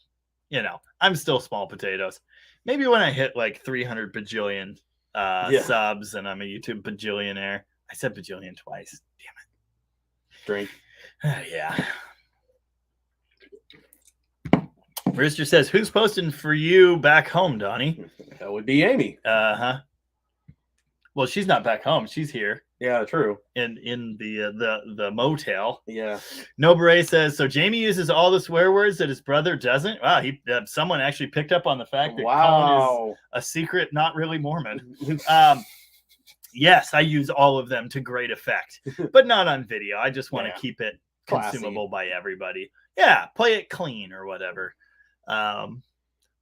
I'm still small potatoes. Maybe when I hit like 300 bajillion subs and I'm a YouTube bajillionaire. I said bajillion twice. Drink. Damn it. Yeah. Rooster says, who's posting for you back home, Donny? That would be Amy. Uh-huh. Well, she's not back home. She's here. Yeah, true. In the motel. Yeah. No Beret says, so Jamie uses all the swear words that his brother doesn't. Wow, someone actually picked up on the fact that Colin is a secret, not really Mormon. Yes, I use all of them to great effect, but not on video. I just want to keep it consumable by everybody. Yeah, play it clean or whatever.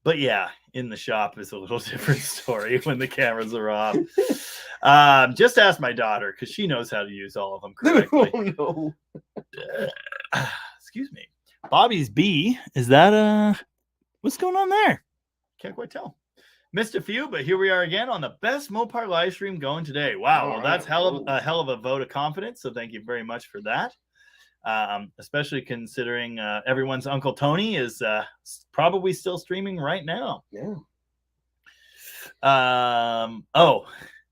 But yeah, in the shop is a little different story when the cameras are off. Just ask my daughter because she knows how to use all of them correctly. Oh, no. Excuse me. Bobby's B. Is that what's going on there? Can't quite tell. Missed a few, but here we are again on the best Mopar live stream going today. Wow, well, that's a hell of a vote of confidence. So thank you very much for that. Especially considering everyone's Uncle Tony is probably still streaming right now. Yeah. Oh,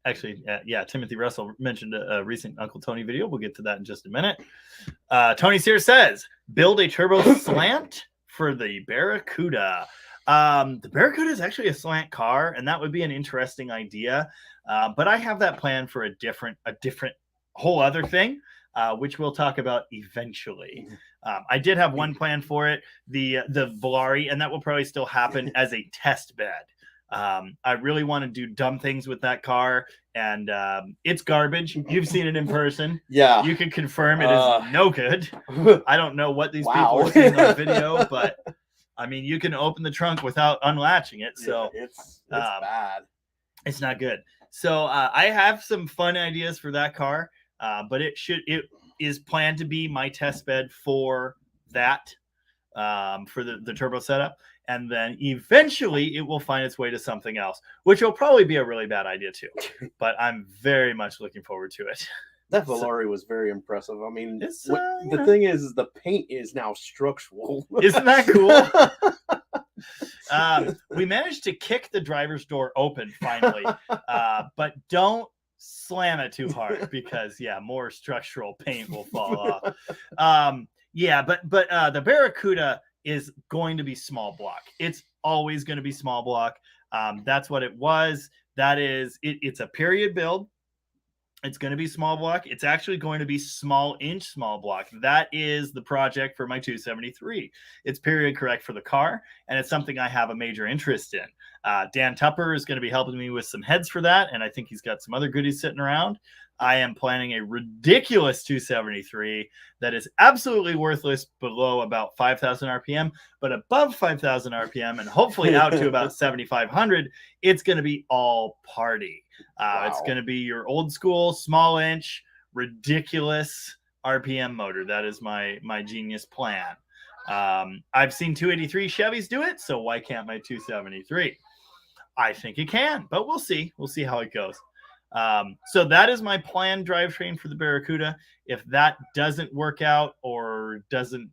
actually, yeah, Timothy Russell mentioned a recent Uncle Tony video. We'll get to that in just a minute. Tony Sears says, build a turbo slant for the Barracuda. The Barracuda is actually a slant car, and that would be an interesting idea. But I have that plan for a different whole other thing. Which we'll talk about eventually. I did have one plan for it, the Volare, and that will probably still happen as a test bed. I really want to do dumb things with that car, and it's garbage. You've seen it in person. Yeah. You can confirm it is no good. I don't know what these people are seeing on video, but I mean, you can open the trunk without unlatching it. So it's bad. It's not good. So I have some fun ideas for that car. But it is planned to be my test bed for that, for the turbo setup. And then eventually it will find its way to something else, which will probably be a really bad idea too. But I'm very much looking forward to it. That Volare was very impressive. I mean, the thing is the paint is now structural. Isn't that cool? We managed to kick the driver's door open finally, but don't slam it too hard because more structural paint will fall off. But the Barracuda is going to be small block. It's always going to be small block. That's what it was. That is it's a period build. It's going to be small block. It's actually going to be small block. That is the project for my 273. It's period correct for the car, and it's something I have a major interest in. Dan Tupper is going to be helping me with some heads for that, and I think he's got some other goodies sitting around. I am planning a ridiculous 273 that is absolutely worthless below about 5,000 RPM, but above 5,000 RPM and hopefully out to about 7,500, it's going to be all party. It's going to be your old school, small inch, ridiculous RPM motor. That is my genius plan. I've seen 283 Chevys do it, so why can't my 273? I think it can, but we'll see. We'll see how it goes. So that is my planned drivetrain for the Barracuda. If that doesn't work out or doesn't,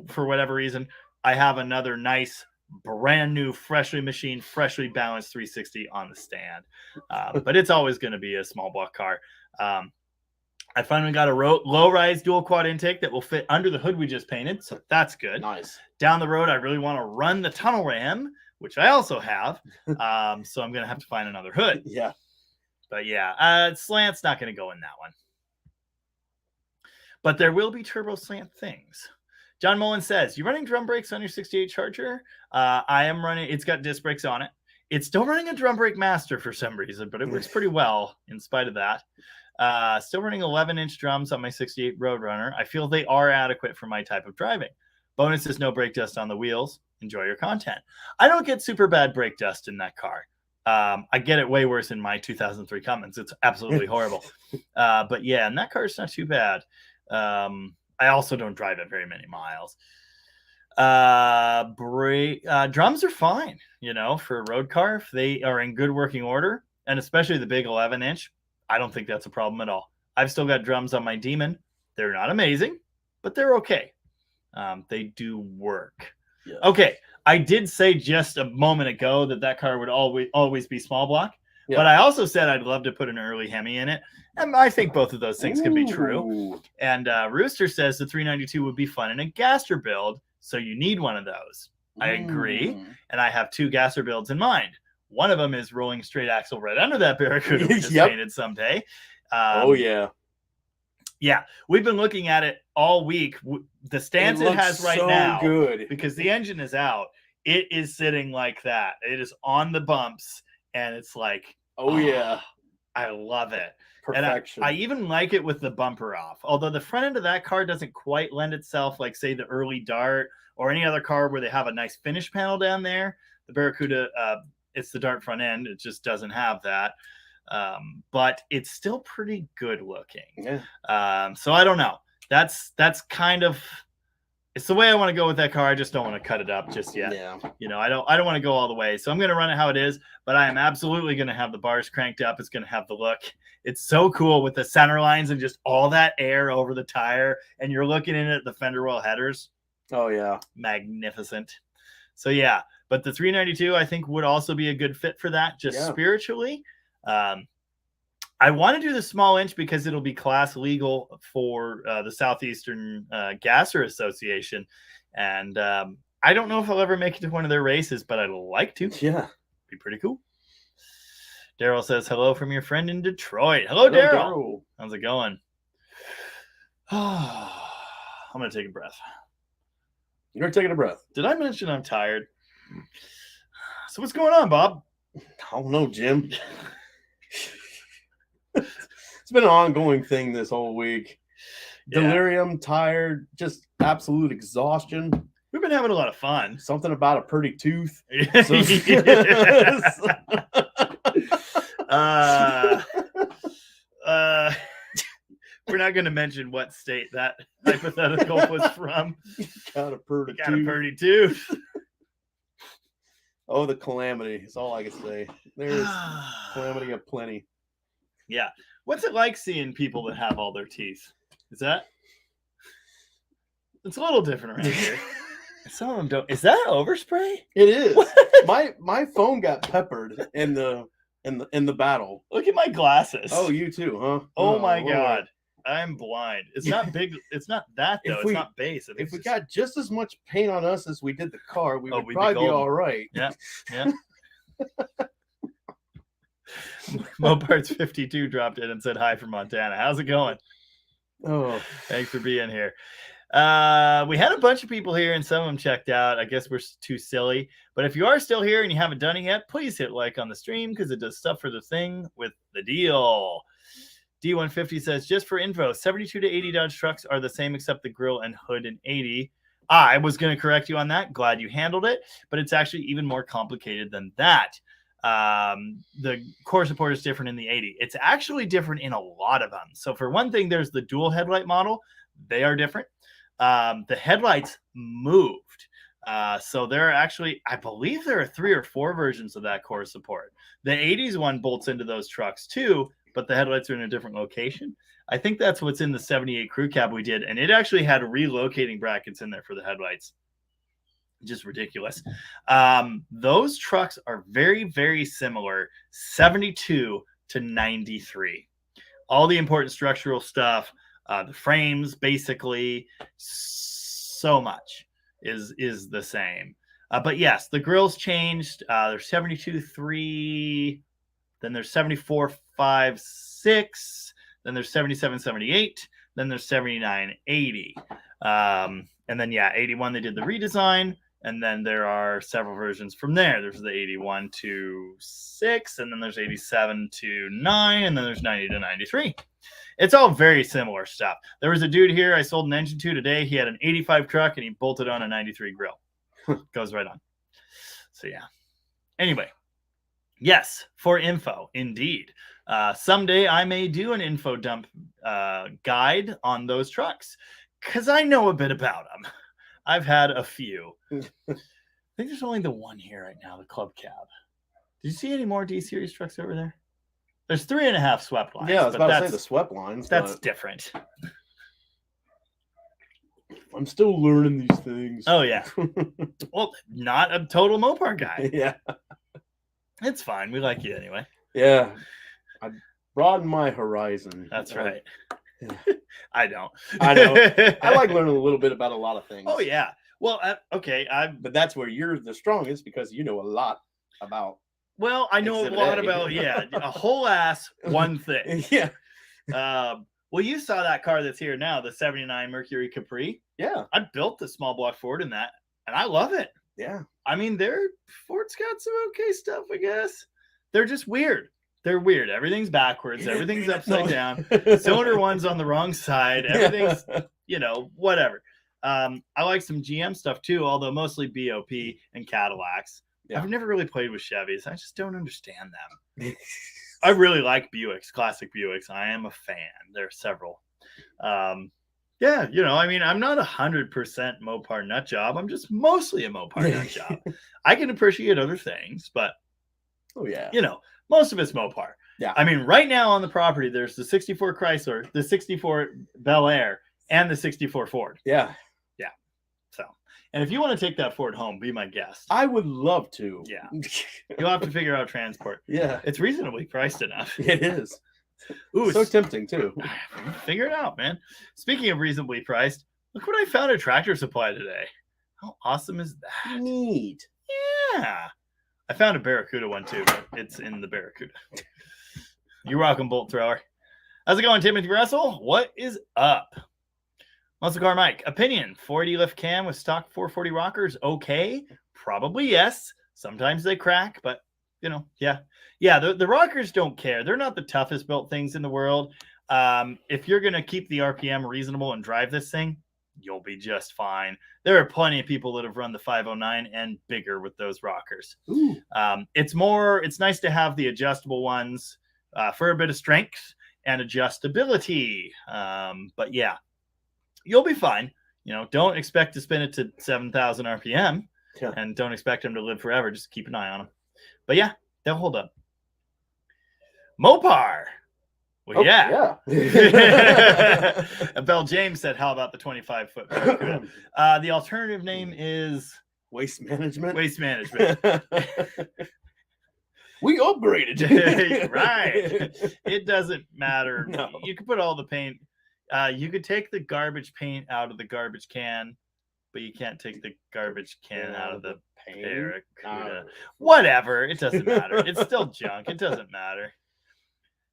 for whatever reason, I have another nice, brand new, freshly machined, freshly balanced 360 on the stand. But it's always going to be a small block car. I finally got a low-rise dual quad intake that will fit under the hood we just painted, so that's good. Nice. Down the road, I really want to run the tunnel ram, which I also have, so I'm going to have to find another hood. Yeah. But yeah, slant's not going to go in that one. But there will be turbo slant things. John Mullen says, you running drum brakes on your 68 Charger? I am running. It's got disc brakes on it. It's still running a drum brake master for some reason, but it works pretty well in spite of that. Still running 11-inch drums on my 68 Roadrunner. I feel they are adequate for my type of driving. Bonus is no brake dust on the wheels. Enjoy your content. I don't get super bad brake dust in that car. I get it way worse in my 2003 Cummins. It's absolutely horrible. But yeah, and that car is not too bad. I also don't drive it very many miles. Drums are fine, for a road car. If they are in good working order, and especially the big 11-inch, I don't think that's a problem at all. I've still got drums on my Demon. They're not amazing, but they're okay. They do work. Yeah. Okay, I did say just a moment ago that car would always be small block, but I also said I'd love to put an early Hemi in it, and I think both of those things can be true. And Rooster says the 392 would be fun in a Gaster build, so you need one of those. I agree, and I have 2 Gaster builds in mind. One of them is rolling straight axle right under that Barracuda we just painted someday. Yeah, we've been looking at it all week. The stance it has right now, good because the engine is out. It is sitting like that. It is on the bumps, and it's like, I love it. Perfection. And I even like it with the bumper off. Although the front end of that car doesn't quite lend itself, like say the early Dart or any other car where they have a nice finish panel down there. The Barracuda, it's the Dart front end. It just doesn't have that. But it's still pretty good looking. Yeah. So I don't know. That's kind of, it's the way I want to go with that car. I just don't want to cut it up just yet. Yeah. I don't want to go all the way. So I'm going to run it how it is, but I am absolutely going to have the bars cranked up. It's going to have the look. It's so cool with the center lines and just all that air over the tire. And you're looking in at the fender well headers. Oh yeah. Magnificent. So yeah, but the 392 I think would also be a good fit for that, just spiritually. I want to do the small inch because it'll be class legal for the Southeastern Gasser Association. And I don't know if I'll ever make it to one of their races, but I'd like to. Yeah. Be pretty cool. Daryl says, hello from your friend in Detroit. Hello, Daryl. How's it going? I'm going to take a breath. You're taking a breath. Did I mention I'm tired? So what's going on, Bob? I don't know, Jim. It's been an ongoing thing this whole week. Delirium, tired, just absolute exhaustion. We've been having a lot of fun. Something about a pretty tooth. We're not going to mention what state that hypothetical was from. Got a pretty tooth. Oh, the calamity is all I can say. There's calamity aplenty. Yeah. What's it like seeing people that have all their teeth? It's a little different around here. Some of them don't. Is that overspray? It is. My phone got peppered in the battle. Look at my glasses. Oh, you too, huh? Oh my God. I'm blind. It's not big. It's not that though. It's not base. If we got just as much paint on us as we did the car, we'd probably be all right. Yeah. Yeah. Moparts 52 dropped in and said hi from Montana. How's it going? Oh, thanks for being here. We had a bunch of people here and some of them checked out. I guess we're too silly. But if you are still here and you haven't done it yet, please hit like on the stream because it does stuff for the thing with the deal. D150 says, just for info, 72 to 80 Dodge trucks are the same except the grill and hood in 80. I was going to correct you on that. Glad you handled it. But it's actually even more complicated than that. The core support is different in the 80. It's actually different in a lot of them. So for one thing, there's the dual headlight model. They are different. The headlights moved. So there are actually, I believe there are 3 or 4 versions of that core support. The 80s one bolts into those trucks too, but the headlights are in a different location. I think that's what's in the 78 crew cab we did. And it actually had relocating brackets in there for the headlights. Just ridiculous. Those trucks are very, very similar, 72 to 93. all the important structural stuff, the frames, basically, so much is the same. But yes, the grills changed. There's 72.3, then there's 74.56, then there's 77.78, then there's 79.80. And then, 81, they did the redesign. And then there are several versions from there. There's the 81-6, and then there's 87-9, and then there's 90-93. It's all very similar stuff. There was a dude here I sold an engine to today. He had an 85 truck, and he bolted on a 93 grill. Goes right on. So, yeah. Anyway, yes, for info, indeed. Someday I may do an info dump guide on those trucks because I know a bit about them. I've had a few. I think there's only the one here right now, the Club Cab. Did you see any more D-Series trucks over there? There's 3.5 swept lines. Yeah, I was about to say the swept lines. That's different. I'm still learning these things. Oh, yeah. Well, not a total Mopar guy. Yeah. It's fine. We like you anyway. Yeah. I broaden my horizon. That's right. Yeah. I don't. I know. I like learning a little bit about a lot of things. Oh, yeah. Well, okay. But that's where you're the strongest because you know a lot about. Well, I know Exhibit a lot A. about, a whole ass one thing. Yeah. Well, you saw that car that's here now, the 79 Mercury Capri. Yeah. I built the small block Ford in that, and I love it. Yeah. I mean, Ford's got some okay stuff, I guess. They're just weird. They're weird. Everything's backwards. Everything's upside down. Cylinder one's on the wrong side. Everything's, whatever. I like some GM stuff too, although mostly BOP and Cadillacs. Yeah. I've never really played with Chevys. I just don't understand them. I really like Buicks, classic Buicks. I am a fan. There are several. I'm not 100% Mopar nut job. I'm just mostly a Mopar nut job. I can appreciate other things, but most of it's Mopar. Yeah. I mean, right now on the property, there's the 64 Chrysler, the 64 Bel Air, and the 64 Ford. Yeah. Yeah. So, and if you want to take that Ford home, be my guest. I would love to. Yeah. You'll have to figure out transport. Yeah. It's reasonably priced enough. It is. Ooh, so tempting too. Figure it out, man. Speaking of reasonably priced, look what I found at Tractor Supply today. How awesome is that? Neat. Yeah. I found a Barracuda one too, but it's in the Barracuda. You're welcome, Bolt Thrower. How's it going, Timothy Russell? What is up? Muscle Car Mike, opinion, 480 lift cam with stock 440 rockers, okay? Probably yes. Sometimes they crack, but, yeah. Yeah, the rockers don't care. They're not the toughest built things in the world. If you're going to keep the RPM reasonable and drive this thing, you'll be just fine. There are plenty of people that have run the 509 and bigger with those rockers. It's nice to have the adjustable ones for a bit of strength and adjustability. But yeah, you'll be fine. Don't expect to spin it to 7,000 RPM and don't expect them to live forever. Just keep an eye on them. But yeah, they'll hold up. Mopar. Well, yeah. Bell James said, how about the 25-foot Barracuda? The alternative name is Waste Management. Waste Management. We upgraded. Right. It doesn't matter. No. You could put all the paint. You could take the garbage paint out of the garbage can, but you can't take the garbage can out of the Barracuda. Whatever. It doesn't matter. It's still junk. It doesn't matter.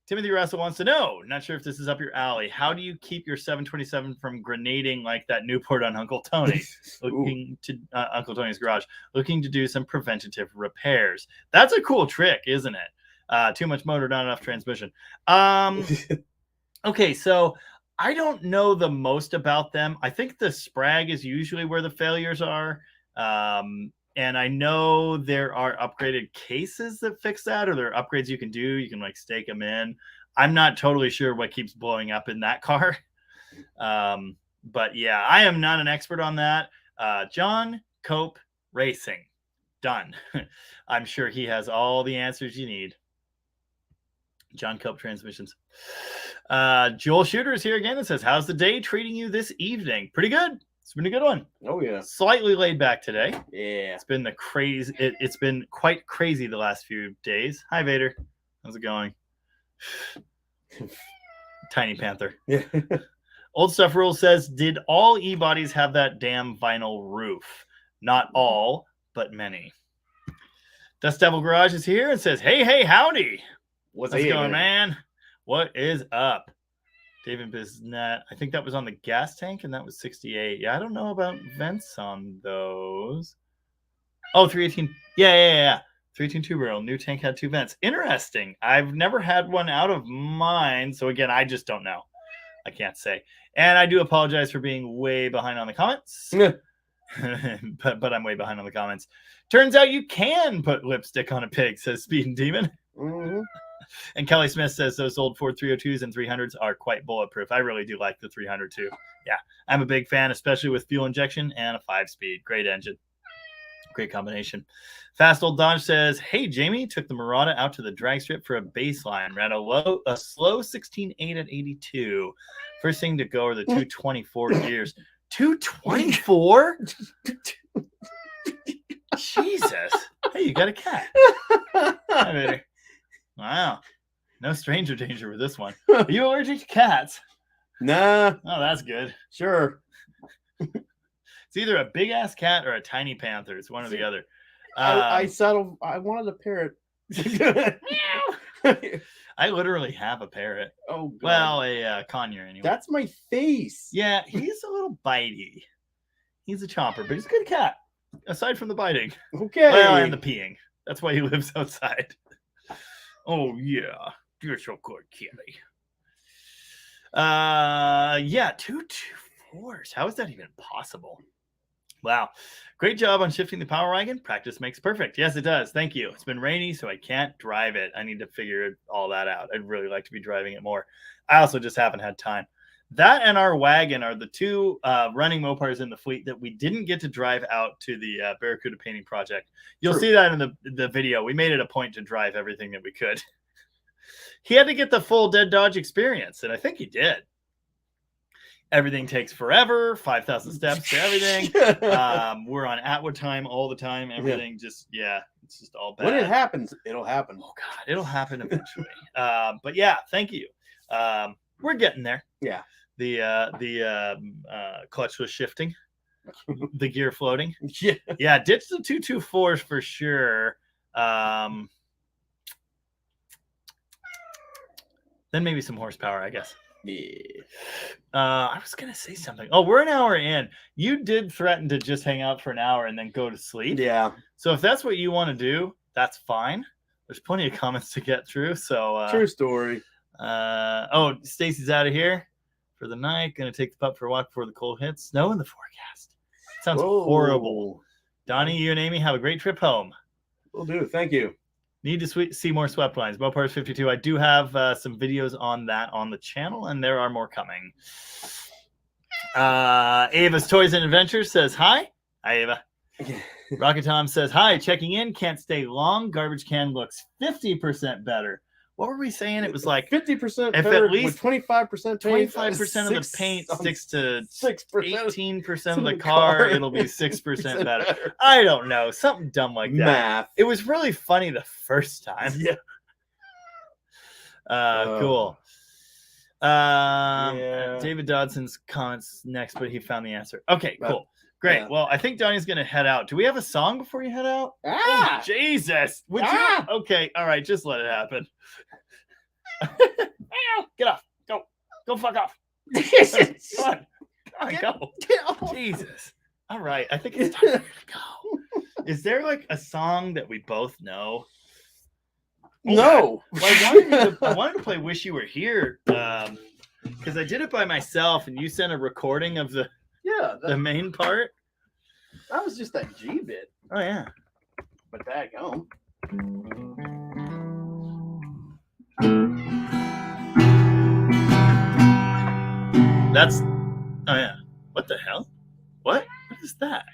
Timothy Russell wants to know, not sure if this is up your alley, how do you keep your 727 from grenading like that Newport on Uncle Tony? Uncle Tony's garage, looking to do some preventative repairs. That's a cool trick, isn't it? Too much motor, not enough transmission. Okay, so I don't know the most about them. I think the Sprag is usually where the failures are. And I know there are upgraded cases that fix that, or there are upgrades you can do. You can stake them in. I'm not totally sure what keeps blowing up in that car. But yeah, I am not an expert on that. John Cope Racing. Done. I'm sure he has all the answers you need. John Cope Transmissions. Joel Shooter is here again and says, how's the day treating you this evening? Pretty good. It's been a good one. Oh yeah. Slightly laid back today. Yeah. It's been it's been quite crazy the last few days. Hi Vader. How's it going? Tiny Panther. Yeah. Old Stuff Rule says, did all E-bodies have that damn vinyl roof? Not all, but many. Dust Devil Garage is here and says, hey, howdy. What's How's it going, man? What is up? David Bisett. I think that was on the gas tank, and that was 68. Yeah, I don't know about vents on those. Oh, 318. Yeah. 318 two barrel. New tank had 2 vents. Interesting. I've never had one out of mine. So again, I just don't know. I can't say. And I do apologize for being way behind on the comments. but I'm way behind on the comments. Turns out you can put lipstick on a pig, says Speed and Demon. Mm-hmm. And Kelly Smith says those old Ford 302s and 300s are quite bulletproof. I really do like the 300 too. Yeah, I'm a big fan, especially with fuel injection and a 5-speed. Great engine. Great combination. Fast Old Dodge says, hey, Jamie, took the Murata out to the drag strip for a baseline. Ran a slow 16.8 at 82. First thing to go are the 224 gears. 224? Jesus. Hey, you got a cat. Hi, baby. Wow. No stranger danger with this one. Are you allergic to cats? Nah. Oh, that's good. Sure. It's either a big ass cat or a tiny panther. It's one or the other. I settled. I wanted a parrot. I literally have a parrot. Oh, God. Well, a conure anyway. That's my face. Yeah, he's a little bitey. He's a chomper, but he's a good cat. Aside from the biting. Okay. Well, and the peeing. That's why he lives outside. Oh, yeah. You're so good, kitty. Yeah, 224s. How is that even possible? Wow. Great job on shifting the power wagon. Practice makes perfect. Yes, it does. Thank you. It's been rainy, so I can't drive it. I need to figure all that out. I'd really like to be driving it more. I also just haven't had time. That and our wagon are the 2 running Mopars in the fleet that we didn't get to drive out to the Barracuda painting project. You'll see that in the video. We made it a point to drive everything that we could. He had to get the full Dead Dodge experience, and I think he did. Everything takes forever, 5,000 steps to everything. We're on Atwood time all the time. Everything it's just all bad. When it happens, it'll happen. Oh, God, it'll happen eventually. But yeah, thank you. We're getting there. Yeah. The clutch was shifting. The gear floating. Yeah. Yeah, ditch the 224s for sure. Then maybe some horsepower, I guess. Yeah. I was gonna say something. Oh, we're an hour in. You did threaten to just hang out for an hour and then go to sleep. Yeah. So if that's what you want to do, that's fine. There's plenty of comments to get through. So true story. Oh, Stacy's out of here for the night. Gonna take the pup for a walk before the cold hits. Snow in the forecast. Sounds horrible. Donnie, you and Amy have a great trip home. Will do. Thank you. Need to see more swept lines. Mopars 52. I do have some videos on that on the channel, and there are more coming. Ava's Toys and Adventures says hi. Hi, Ava. Rocket Tom says hi. Checking in. Can't stay long. Garbage can looks 50% better. What were we saying? It was like 50% if better at least with 25% paint. 25% of the paint sticks to 6%. 18% of the car. It'll be 6% better. I don't know. Something dumb like that. Math. It was really funny the first time. Yeah. Cool. Yeah. David Dodson's comments next, but he found the answer. Okay, cool. Great. Yeah. Well, I think Donnie's going to head out. Do we have a song before you head out? Ah! Oh, Jesus. Would you? Okay. All right. Just let it happen. Get off. Go. Go fuck off. Come on. Go. Get off. Jesus. All right. I think it's time for you to go. Is there like a song that we both know? No. Well, I wanted to play Wish You Were Here because I did it by myself and you sent a recording of the main part. That was just that G bit. Oh, yeah. But back home. That's. Oh, yeah. What the hell? What? What is that?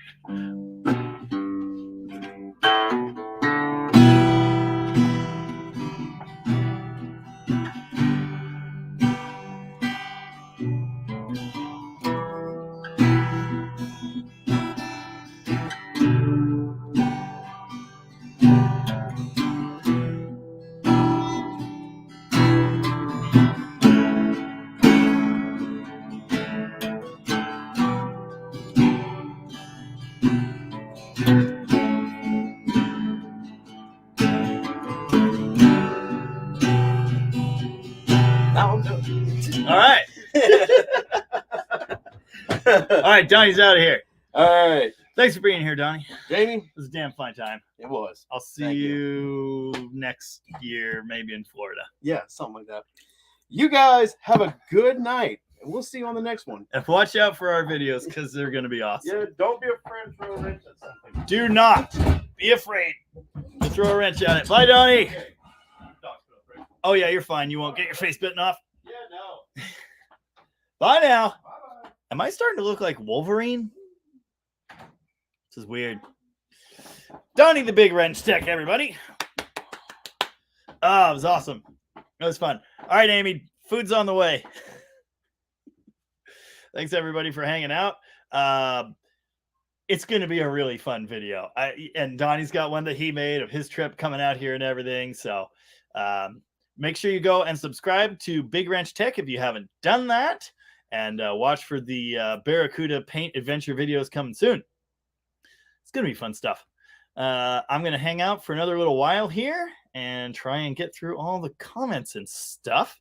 right, Donnie's out of here. All right. Thanks for being here, Donnie. Jamie? It was a damn fun time. It was. I'll see Thank you next year, maybe in Florida. Yeah, something like that. You guys have a good night, and we'll see you on the next one. And watch out for our videos because they're going to be awesome. Yeah, don't be afraid to throw a wrench at something. Do not be afraid to throw a wrench at it. Bye, Donnie. Okay. Oh, yeah, you're fine. You won't get your face bitten off. Yeah, no. Bye now. Bye-bye. Am I starting to look like Wolverine? This is weird. Donnie the Big Wrench Tech, everybody. Oh, it was awesome. It was fun. All right, Amy, food's on the way. Thanks, everybody, for hanging out. It's going to be a really fun video. And Donnie's got one that he made of his trip coming out here and everything. So make sure you go and subscribe to Big Wrench Tech if you haven't done that. And watch for the Barracuda paint adventure videos coming soon. It's going to be fun stuff. I'm going to hang out for another little while here and try and get through all the comments and stuff.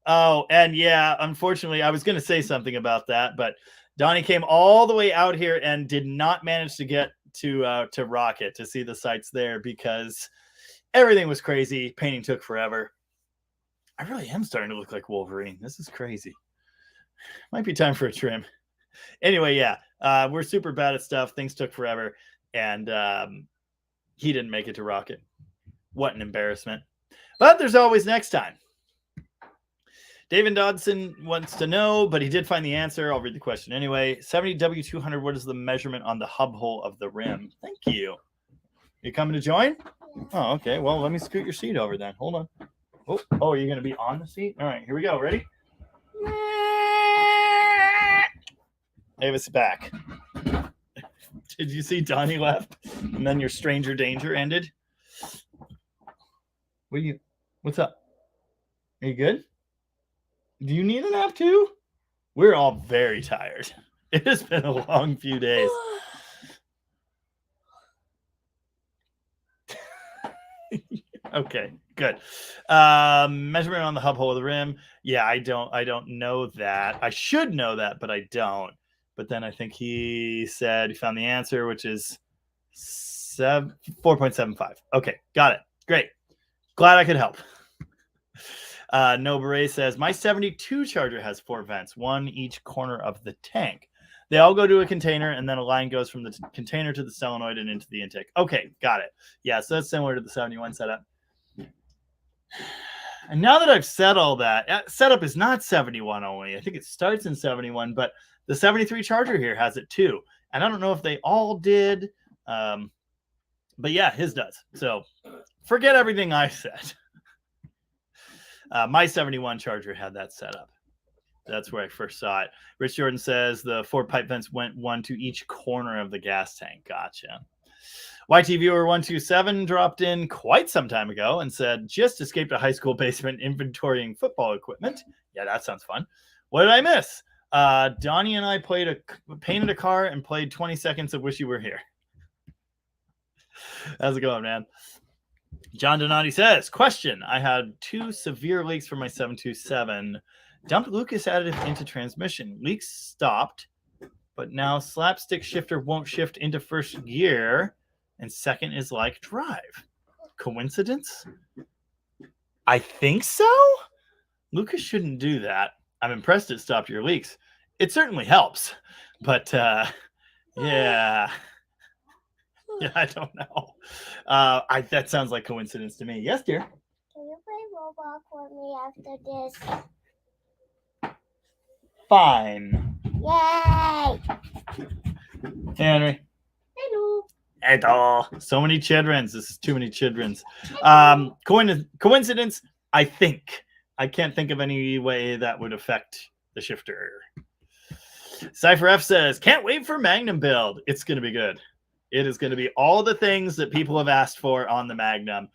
Oh, and yeah, unfortunately, I was going to say something about that, but Donnie came all the way out here and did not manage to get to Rocket to see the sights there because everything was crazy. Painting took forever. I really am starting to look like Wolverine. This is crazy. Might be time for a trim. Anyway, yeah, we're super bad at stuff. Things took forever, and he didn't make it to Rocket. What an embarrassment. But there's always next time. David Dodson wants to know, but he did find the answer. I'll read the question anyway. 70W200, what is the measurement on the hub hole of the rim? Thank you. You coming to join? Oh, okay. Well, let me scoot your seat over then. Hold on. Oh, you're going to be on the seat? All right, here we go. Ready? Davis back. Did you see Donnie left? And then your stranger danger ended? What's up? Are you good? Do you need a nap too? We're all very tired. It has been a long few days. Okay, good. Measurement on the hub hole of the rim. Yeah, I don't know that. I should know that, but I don't. But then I think he said he found the answer, which is 4.75. Okay, got it. Great. Glad I could help. No Beret says, my 72 Charger has 4 vents, one each corner of the tank. They all go to a container, and then a line goes from the container to the solenoid and into the intake. Okay, got it. Yeah, so that's similar to the 71 setup. And now that I've said all that, setup is not 71 only. I think it starts in 71, but the 73 Charger here has it too. And I don't know if they all did, but yeah, his does. So forget everything I said. My 71 Charger had that set up. That's where I first saw it. Rich Jordan says the 4 pipe vents went one to each corner of the gas tank. Gotcha. YT Viewer 127 dropped in quite some time ago and said, just escaped a high school basement inventorying football equipment. Yeah, that sounds fun. What did I miss? Donnie and I painted a car and played 20 seconds of Wish You Were Here. How's it going, man? John Donati says, question. I had 2 severe leaks from my 727. Dumped Lucas additive into transmission. Leaks stopped, but now slapstick shifter won't shift into first gear, and second is like drive. Coincidence? I think so. Lucas shouldn't do that. I'm impressed it stopped your leaks. It certainly helps, but yeah. Yeah, I don't know. That sounds like coincidence to me. Yes, dear. Can you play Roblox with me after this? Fine. Yay! Henry. Hello. Hello. So many childrens. This is too many childrens. Coincidence? I think. I can't think of any way that would affect the shifter. CypherF says, can't wait for Magnum build. It's going to be good. It is going to be all the things that people have asked for on the Magnum.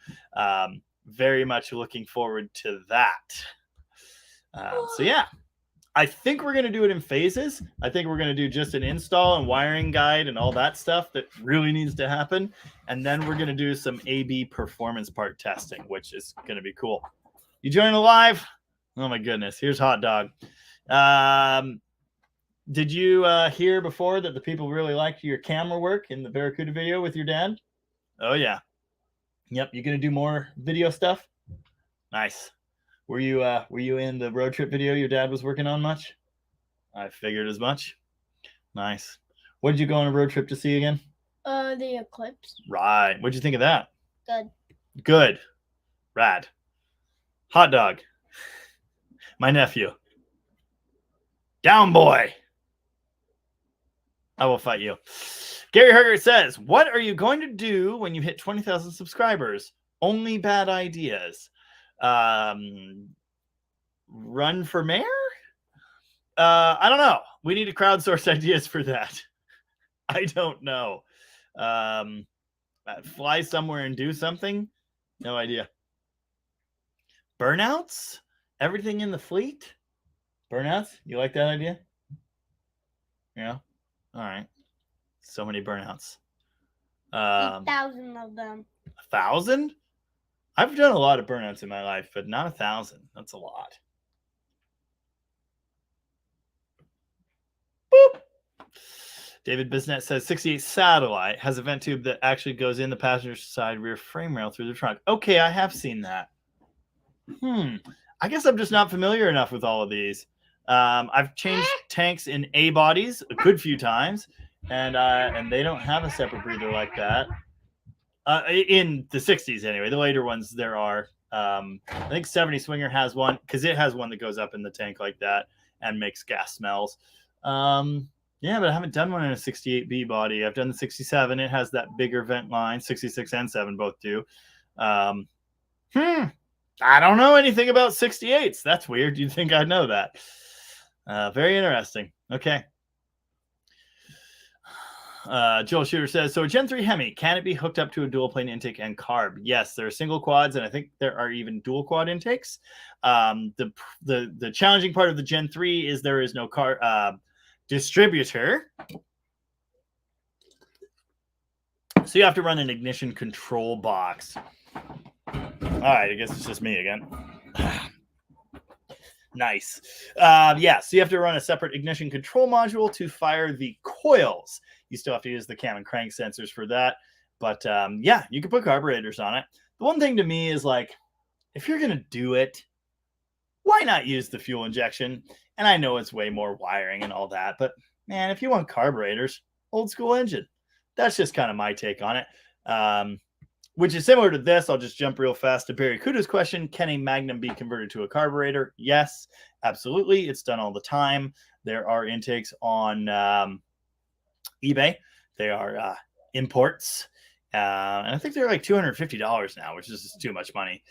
Very much looking forward to that. So yeah, I think we're going to do it in phases. I think we're going to do just an install and wiring guide and all that stuff that really needs to happen. And then we're going to do some AB performance part testing, which is going to be cool. You joining live? Oh my goodness. Here's Hot Dog. Did you hear before that the people really liked your camera work in the Barracuda video with your dad? Oh yeah. Yep. You gonna do more video stuff? Nice. Were you in the road trip video your dad was working on much? I figured as much. Nice. What did you go on a road trip to see again? The eclipse. Right. What'd you think of that? Good. Good. Rad. Hot dog. My nephew. Down, boy. I will fight you. Gary Hergert says, what are you going to do when you hit 20,000 subscribers? Only bad ideas. Run for mayor? I don't know. We need to crowdsource ideas for that. I don't know. Fly somewhere and do something? No idea. Burnouts? Everything in the fleet? Burnouts? You like that idea? Yeah. All right. So many burnouts. 8,000 of them. 1,000? I've done a lot of burnouts in my life, but not 1,000. That's a lot. Boop. David Bisett says 68 Satellite has a vent tube that actually goes in the passenger side rear frame rail through the trunk. Okay, I have seen that. I guess I'm just not familiar enough with all of these. I've changed tanks in A bodies a good few times, and they don't have a separate breather like that. In the 60s anyway. The later ones there are. I think 70 Swinger has one because it has one that goes up in the tank like that and makes gas smells. Yeah, but I haven't done one in a 68B body. I've done the 67. It has that bigger vent line. 66 and 7 both do. I don't know anything about 68s. That's weird. You'd think I'd know that. Very interesting. Okay. Joel Shooter says, so a Gen 3 Hemi, can it be hooked up to a dual plane intake and carb? Yes, there are single quads, and I think there are even dual quad intakes. The challenging part of the Gen 3 is there is no distributor. So you have to run an ignition control box. All right, I guess it's just me again. Nice. Yeah, so you have to run a separate ignition control module to fire the coils. You still have to use the cam and crank sensors for that. But yeah, you can put carburetors on it. The one thing to me is like, if you're going to do it, why not use the fuel injection? And I know it's way more wiring and all that, but man, if you want carburetors, old school engine. That's just kind of my take on it. Which is similar to this. I'll just jump real fast to Barry Cuda's question. Can a Magnum be converted to a carburetor? Yes, absolutely. It's done all the time. There are intakes on eBay. They are imports. And I think they're like $250 now, which is too much money.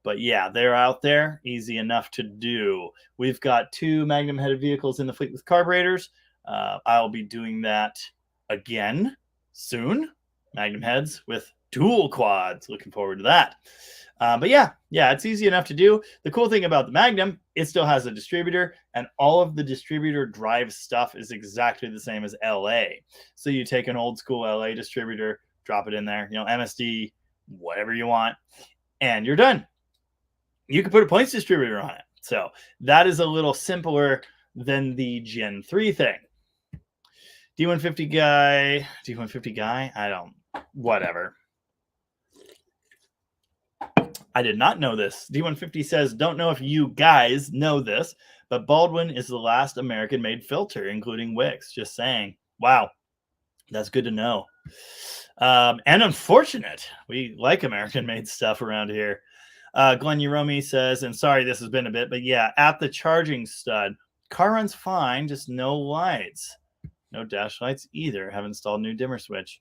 But yeah, they're out there. Easy enough to do. We've got 2 Magnum-headed vehicles in the fleet with carburetors. I'll be doing that again soon. Magnum heads with dual quads. Looking forward to that. But yeah, it's easy enough to do. The cool thing about the Magnum, it still has a distributor, and all of the distributor drive stuff is exactly the same as LA. So you take an old school LA distributor, drop it in there, MSD, whatever you want, and you're done. You can put a points distributor on it. So that is a little simpler than the Gen 3 thing. D150 guy, I don't, whatever. I did not know this. D150 says, don't know if you guys know this, but Baldwin is the last American-made filter, including Wix. Just saying. Wow. That's good to know. And unfortunate. We like American-made stuff around here. Glenn Uromi says, and sorry this has been a bit, but yeah, at the charging stud, car runs fine, just no lights. No dash lights either. Have installed new dimmer switch.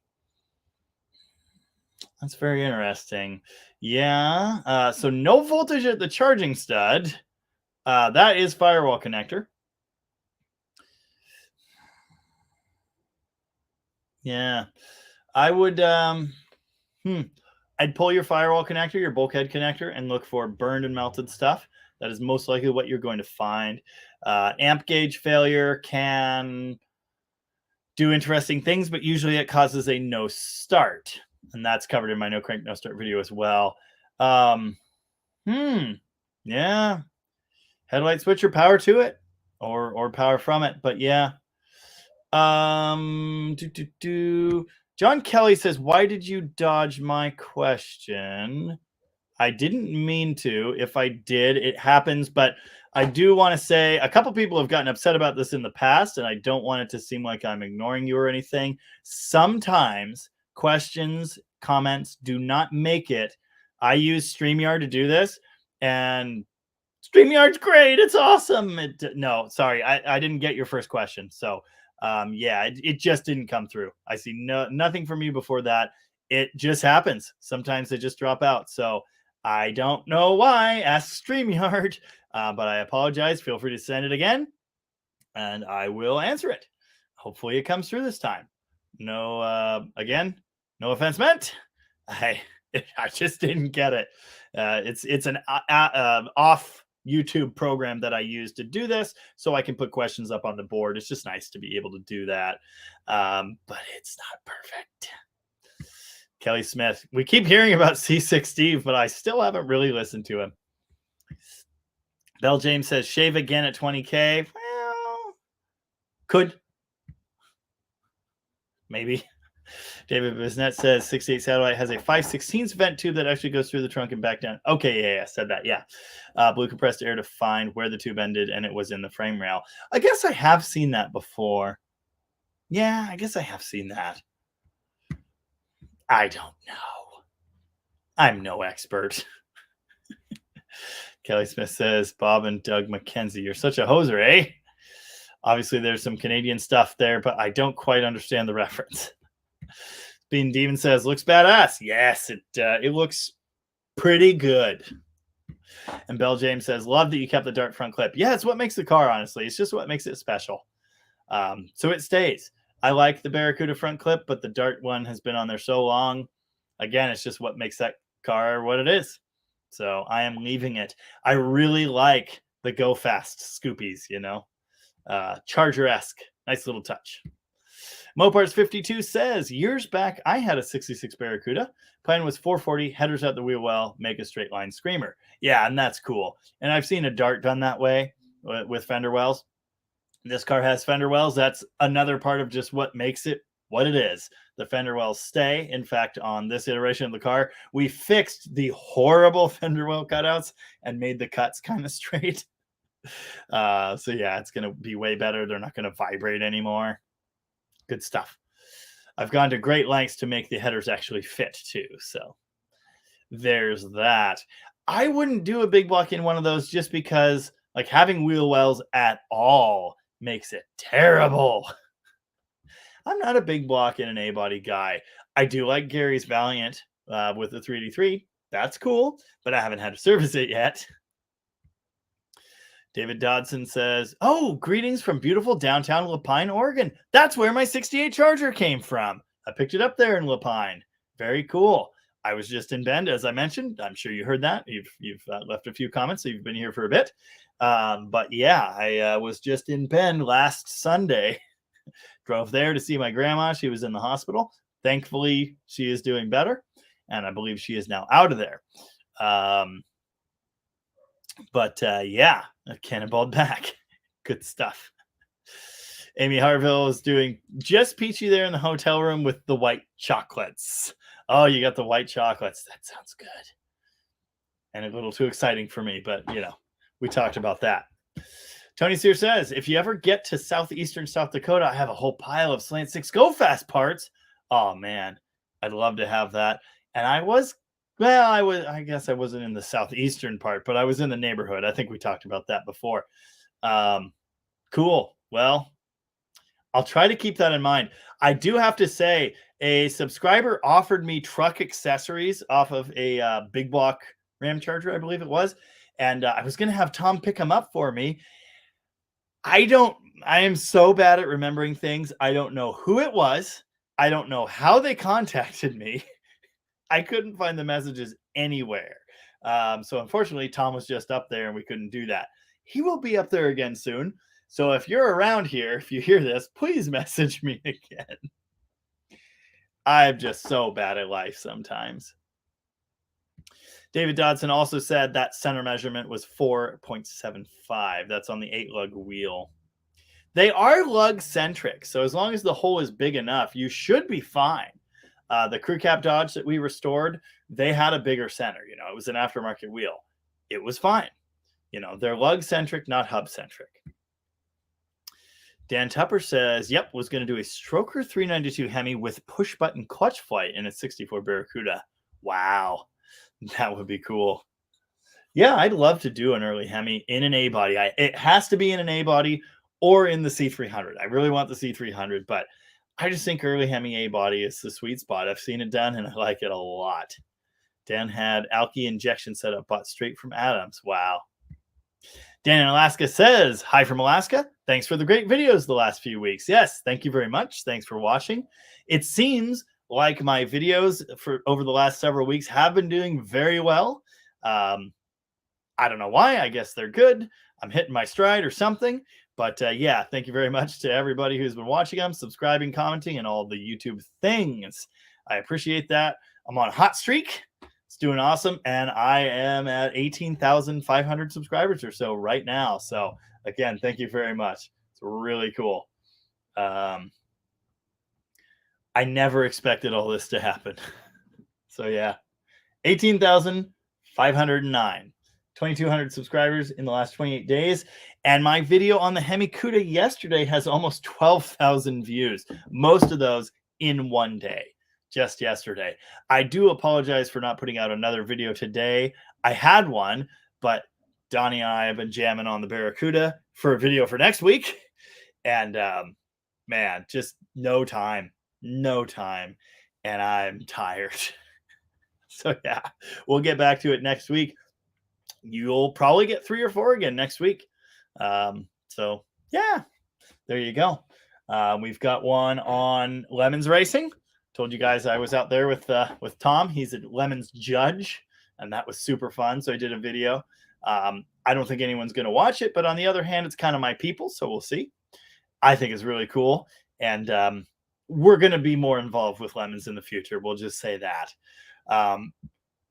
That's very interesting. Yeah. So no voltage at the charging stud. That is firewall connector. Yeah. I would I'd pull your firewall connector, your bulkhead connector, and look for burned and melted stuff. That is most likely what you're going to find. Amp gauge failure can do interesting things, but usually it causes a no start. And that's covered in my no crank, no start video as well. Yeah. Headlight switcher, power to it or power from it. But yeah, John Kelly says, why did you dodge my question? I didn't mean to. If I did, it happens. But I do want to say a couple people have gotten upset about this in the past, and I don't want it to seem like I'm ignoring you or anything. Sometimes questions, comments do not make it. I use StreamYard to do this, and StreamYard's great. It's awesome. No, sorry. I didn't get your first question. So, yeah, it just didn't come through. I see nothing from you before that. It just happens. Sometimes they just drop out. So I don't know why. Ask StreamYard. But I apologize. Feel free to send it again, and I will answer it. Hopefully it comes through this time. No, again, no offense meant. I just didn't get it. It's an off YouTube program that I use to do this, so I can put questions up on the board. It's just nice to be able to do that, but it's not perfect. Kelly Smith, we keep hearing about C6 Steve, but I still haven't really listened to him. Bell James says, shave again at 20K. Well, could. Maybe. David Bisett says 68 Satellite has a 5/16 vent tube that actually goes through the trunk and back down. Okay, yeah, said that. Yeah. Blue compressed air to find where the tube ended, and it was in the frame rail. I guess I have seen that before. Yeah, I guess I have seen that. I don't know. I'm no expert. Kelly Smith says, Bob and Doug McKenzie, you're such a hoser, eh? Obviously, there's some Canadian stuff there, but I don't quite understand the reference. Bean Demon says, looks badass. Yes, it looks pretty good. And Bell James says, love that you kept the dart front clip. Yeah, it's what makes the car, honestly. It's just what makes it special. So it stays. I like the Barracuda front clip, but the dart one has been on there so long. Again, it's just what makes that car what it is. So I am leaving it. I really like the go fast scoopies, you know, Charger-esque. Nice little touch. Mopars 52 says, years back, I had a 66 Barracuda. Plan was 440, headers out the wheel well, make a straight line screamer. Yeah, and that's cool. And I've seen a dart done that way with fender wells. This car has fender wells. That's another part of just what makes it what it is. The fender wells stay. In fact, on this iteration of the car, we fixed the horrible fender well cutouts and made the cuts kind of straight. So yeah, it's going to be way better. They're not going to vibrate anymore. Good stuff. I've gone to great lengths to make the headers actually fit too. So there's that. I wouldn't do a big block in one of those just because like having wheel wells at all makes it terrible. I'm not a big block in an A-body guy. I do like Gary's Valiant with the 3D3. That's cool, but I haven't had to service it yet. David Dodson says, oh, greetings from beautiful downtown Lapine, Oregon. That's where my 68 Charger came from. I picked it up there in Lapine. Very cool. I was just in Bend, as I mentioned. I'm sure you heard that. You've left a few comments, so you've been here for a bit. But yeah, I was just in Bend last Sunday. Drove there to see my grandma. She was in the hospital. Thankfully, she is doing better, and I believe she is now out of there. Yeah, I cannonballed back. Good stuff. Amy Harville is doing just peachy there in the hotel room with the white chocolates. Oh, you got the white chocolates. That sounds good. And a little too exciting for me, but, you know, we talked about that. Tony Sear says, if you ever get to southeastern South Dakota, I have a whole pile of Slant 6 Go Fast parts. Oh, man, I'd love to have that. And I guess I wasn't in the southeastern part, but I was in the neighborhood. I think we talked about that before. Cool. Well, I'll try to keep that in mind. I do have to say, a subscriber offered me truck accessories off of a big block Ram Charger, I believe it was. And I was going to have Tom pick them up for me. I am so bad at remembering things. I don't know who it was. I don't know how they contacted me. I couldn't find the messages anywhere. So unfortunately, Tom was just up there and we couldn't do that. He will be up there again soon. So if you're around here, if you hear this, please message me again. I'm just so bad at life sometimes. David Dodson also said that center measurement was 4.75. That's on the 8-lug wheel. They are lug centric, so as long as the hole is big enough, you should be fine. The crew cab Dodge that we restored, they had a bigger center. You know, it was an aftermarket wheel. It was fine. You know, they're lug centric, not hub centric. Dan Tupper says, yep, was going to do a Stroker 392 Hemi with push button clutch flight in a 64 Barracuda. Wow, that would be cool. Yeah, I'd love to do an early Hemi in an A body. It has to be in an A body or in the C300. I really want the C300, but I just think early Hemi A body is the sweet spot. I've seen it done and I like it a lot. Dan had Alky injection setup bought straight from Adams. Wow. Dan in Alaska says, hi from Alaska. Thanks for the great videos the last few weeks. Yes, thank you very much. Thanks for watching. It seems like my videos for over the last several weeks have been doing very well. I don't know why. I guess they're good. I'm hitting my stride or something. But yeah, thank you very much to everybody who's been watching them, subscribing, commenting, and all the YouTube things. I appreciate that. I'm on a hot streak. It's doing awesome. And I am at 18,500 subscribers or so right now. So again, thank you very much. It's really cool. I never expected all this to happen. So yeah, 18,509. 2,200 subscribers in the last 28 days. And my video on the Hemi Cuda yesterday has almost 12,000 views. Most of those in one day, just yesterday. I do apologize for not putting out another video today. I had one, but Donny and I have been jamming on the Barracuda for a video for next week. And man, just no time. And I'm tired. So yeah, we'll get back to it next week. You'll probably get 3 or 4 again next week. So yeah, there you go. We've got one on Lemons Racing. Told you guys I was out there with Tom. He's a Lemons judge, and that was super fun. So I did a video. I don't think anyone's going to watch it, but on the other hand, it's kind of my people, so we'll see. I think it's really cool, and we're going to be more involved with Lemons in the future. We'll just say that.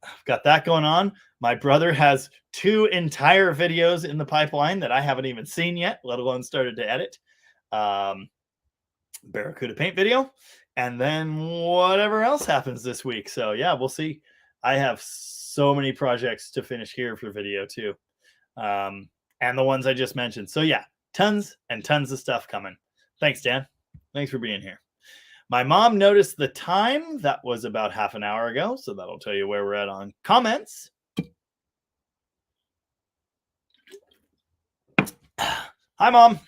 I've got that going on. My brother has 2 entire videos in the pipeline that I haven't even seen yet, let alone started to edit. Barracuda paint video, and then whatever else happens this week. So yeah, we'll see. I have so many projects to finish here for video too. And the ones I just mentioned. So yeah, tons and tons of stuff coming. Thanks, Dan. Thanks for being here. My mom noticed the time. That was about half an hour ago. So that'll tell you where we're at on comments. Hi, Mom.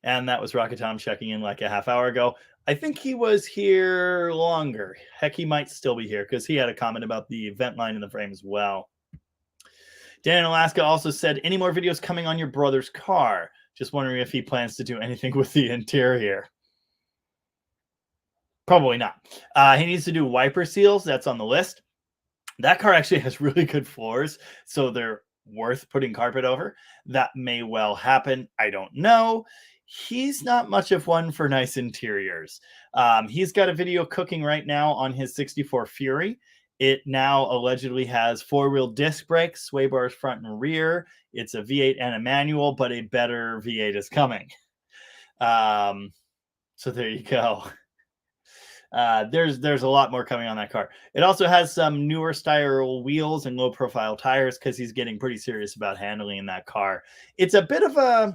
And that was Rocket Tom checking in like a half hour ago. I think he was here longer. Heck, he might still be here because he had a comment about the vent line in the frame as well. Dan in Alaska also said, any more videos coming on your brother's car? Just wondering if he plans to do anything with the interior. Probably not. He needs to do wiper seals. That's on the list. That car actually has really good floors, so they're worth putting carpet over. That may well happen. I don't know. He's not much of one for nice interiors. He's got a video cooking right now on his 64 Fury. It now allegedly has 4-wheel disc brakes, sway bars front and rear. It's a V8 and a manual, but a better V8 is coming. So there you go. There's a lot more coming on that car. It also has some newer style wheels and low profile tires because he's getting pretty serious about handling in that car. It's a bit of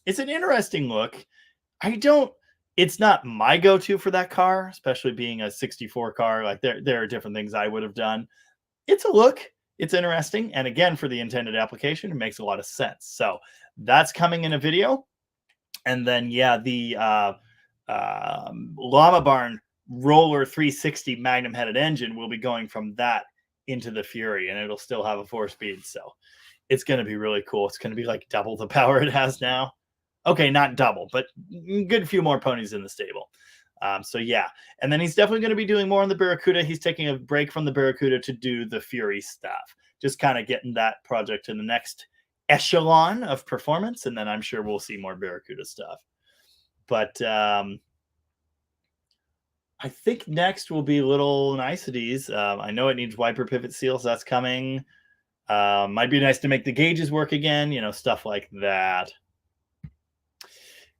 it's an interesting look. It's not my go-to for that car, especially being a 64 car. Like there are different things I would have done. It's a look. It's interesting. And again, for the intended application, it makes a lot of sense. So that's coming in a video. And then, yeah, the Llama Barn Roller 360 Magnum headed engine will be going from that into the Fury, and it'll still have a 4-speed. So it's going to be really cool. It's going to be like double the power it has now. Okay, not double, but good few more ponies in the stable. So yeah, and then he's definitely going to be doing more on the Barracuda. He's taking a break from the Barracuda to do the Fury stuff, just kind of getting that project to the next echelon of performance, and then I'm sure we'll see more Barracuda stuff. But I think next will be little niceties. I know it needs wiper pivot seals. That's coming. Might be nice to make the gauges work again, stuff like that.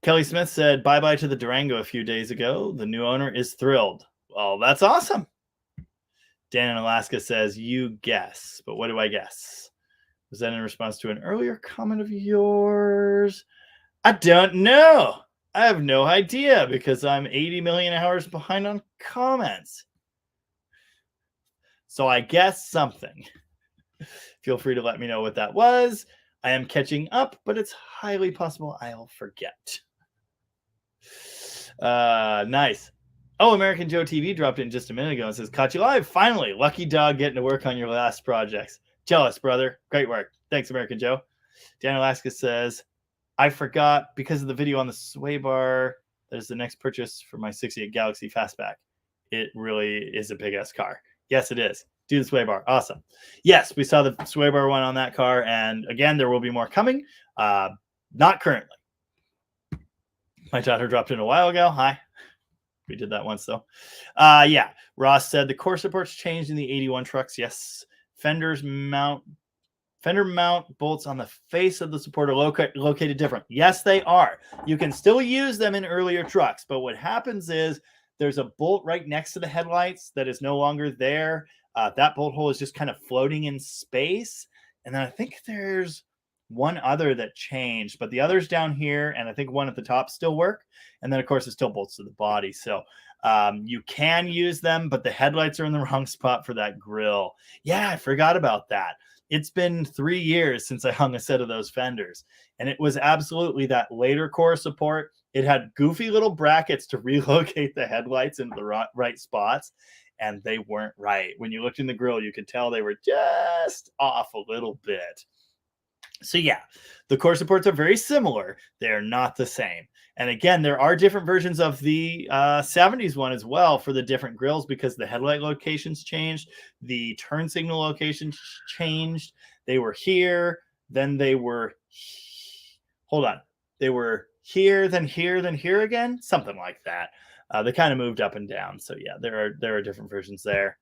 Kelly Smith said bye-bye to the Durango a few days ago. The new owner is thrilled. Well, that's awesome. Dan in Alaska says, you guess. But what do I guess? Was that in response to an earlier comment of yours? I don't know. I have no idea because I'm 80 million hours behind on comments. So I guess something. Feel free to let me know what that was. I am catching up, but it's highly possible I'll forget. Nice. Oh, American Joe TV dropped in just a minute ago and says, caught you live. Finally, lucky dog getting to work on your last projects. Jealous, brother. Great work. Thanks, American Joe. Dan Alaska says, I forgot because of the video on the sway bar. That is the next purchase for my 68 Galaxy Fastback. It really is a big-ass car. Yes, it is. Do the sway bar. Awesome. Yes, we saw the sway bar one on that car. And again, there will be more coming. Not currently. My daughter dropped in a while ago. Hi. We did that once, though. Yeah. Ross said the core support's changed in the 81 trucks. Yes. Fender mount bolts on the face of the support are located different. Yes, they are. You can still use them in earlier trucks. But what happens is there's a bolt right next to the headlights that is no longer there. That bolt hole is just kind of floating in space. And then I think there's one other that changed, but the others down here, and I think one at the top still work. And then, of course, it still bolts to the body. So you can use them, but the headlights are in the wrong spot for that grill. Yeah, I forgot about that. It's been 3 years since I hung a set of those fenders, and it was absolutely that later core support. It had goofy little brackets to relocate the headlights into the right spots, and they weren't right. When you looked in the grill, you could tell they were just off a little bit. So yeah, the core supports are very similar. They're not the same. And again, there are different versions of the 70s one as well for the different grills because the headlight locations changed. The turn signal locations changed. They were here, then they were, hold on. They were here, then here, then here again. Something like that. They kind of moved up and down. So yeah, there are different versions there.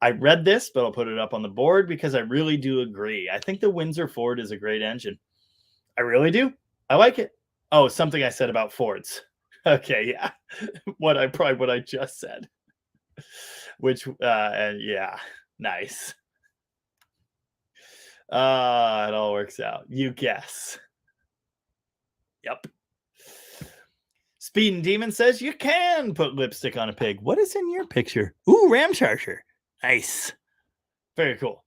I read this, but I'll put it up on the board because I really do agree. I think the Windsor Ford is a great engine. I really do. I like it. Oh, something I said about Fords. Okay, yeah. what I just said. Which, and yeah, nice. It all works out. You guess. Yep. Speed and Demon says you can put lipstick on a pig. What is in your picture? Ooh, Ram Charger. Nice. Very cool.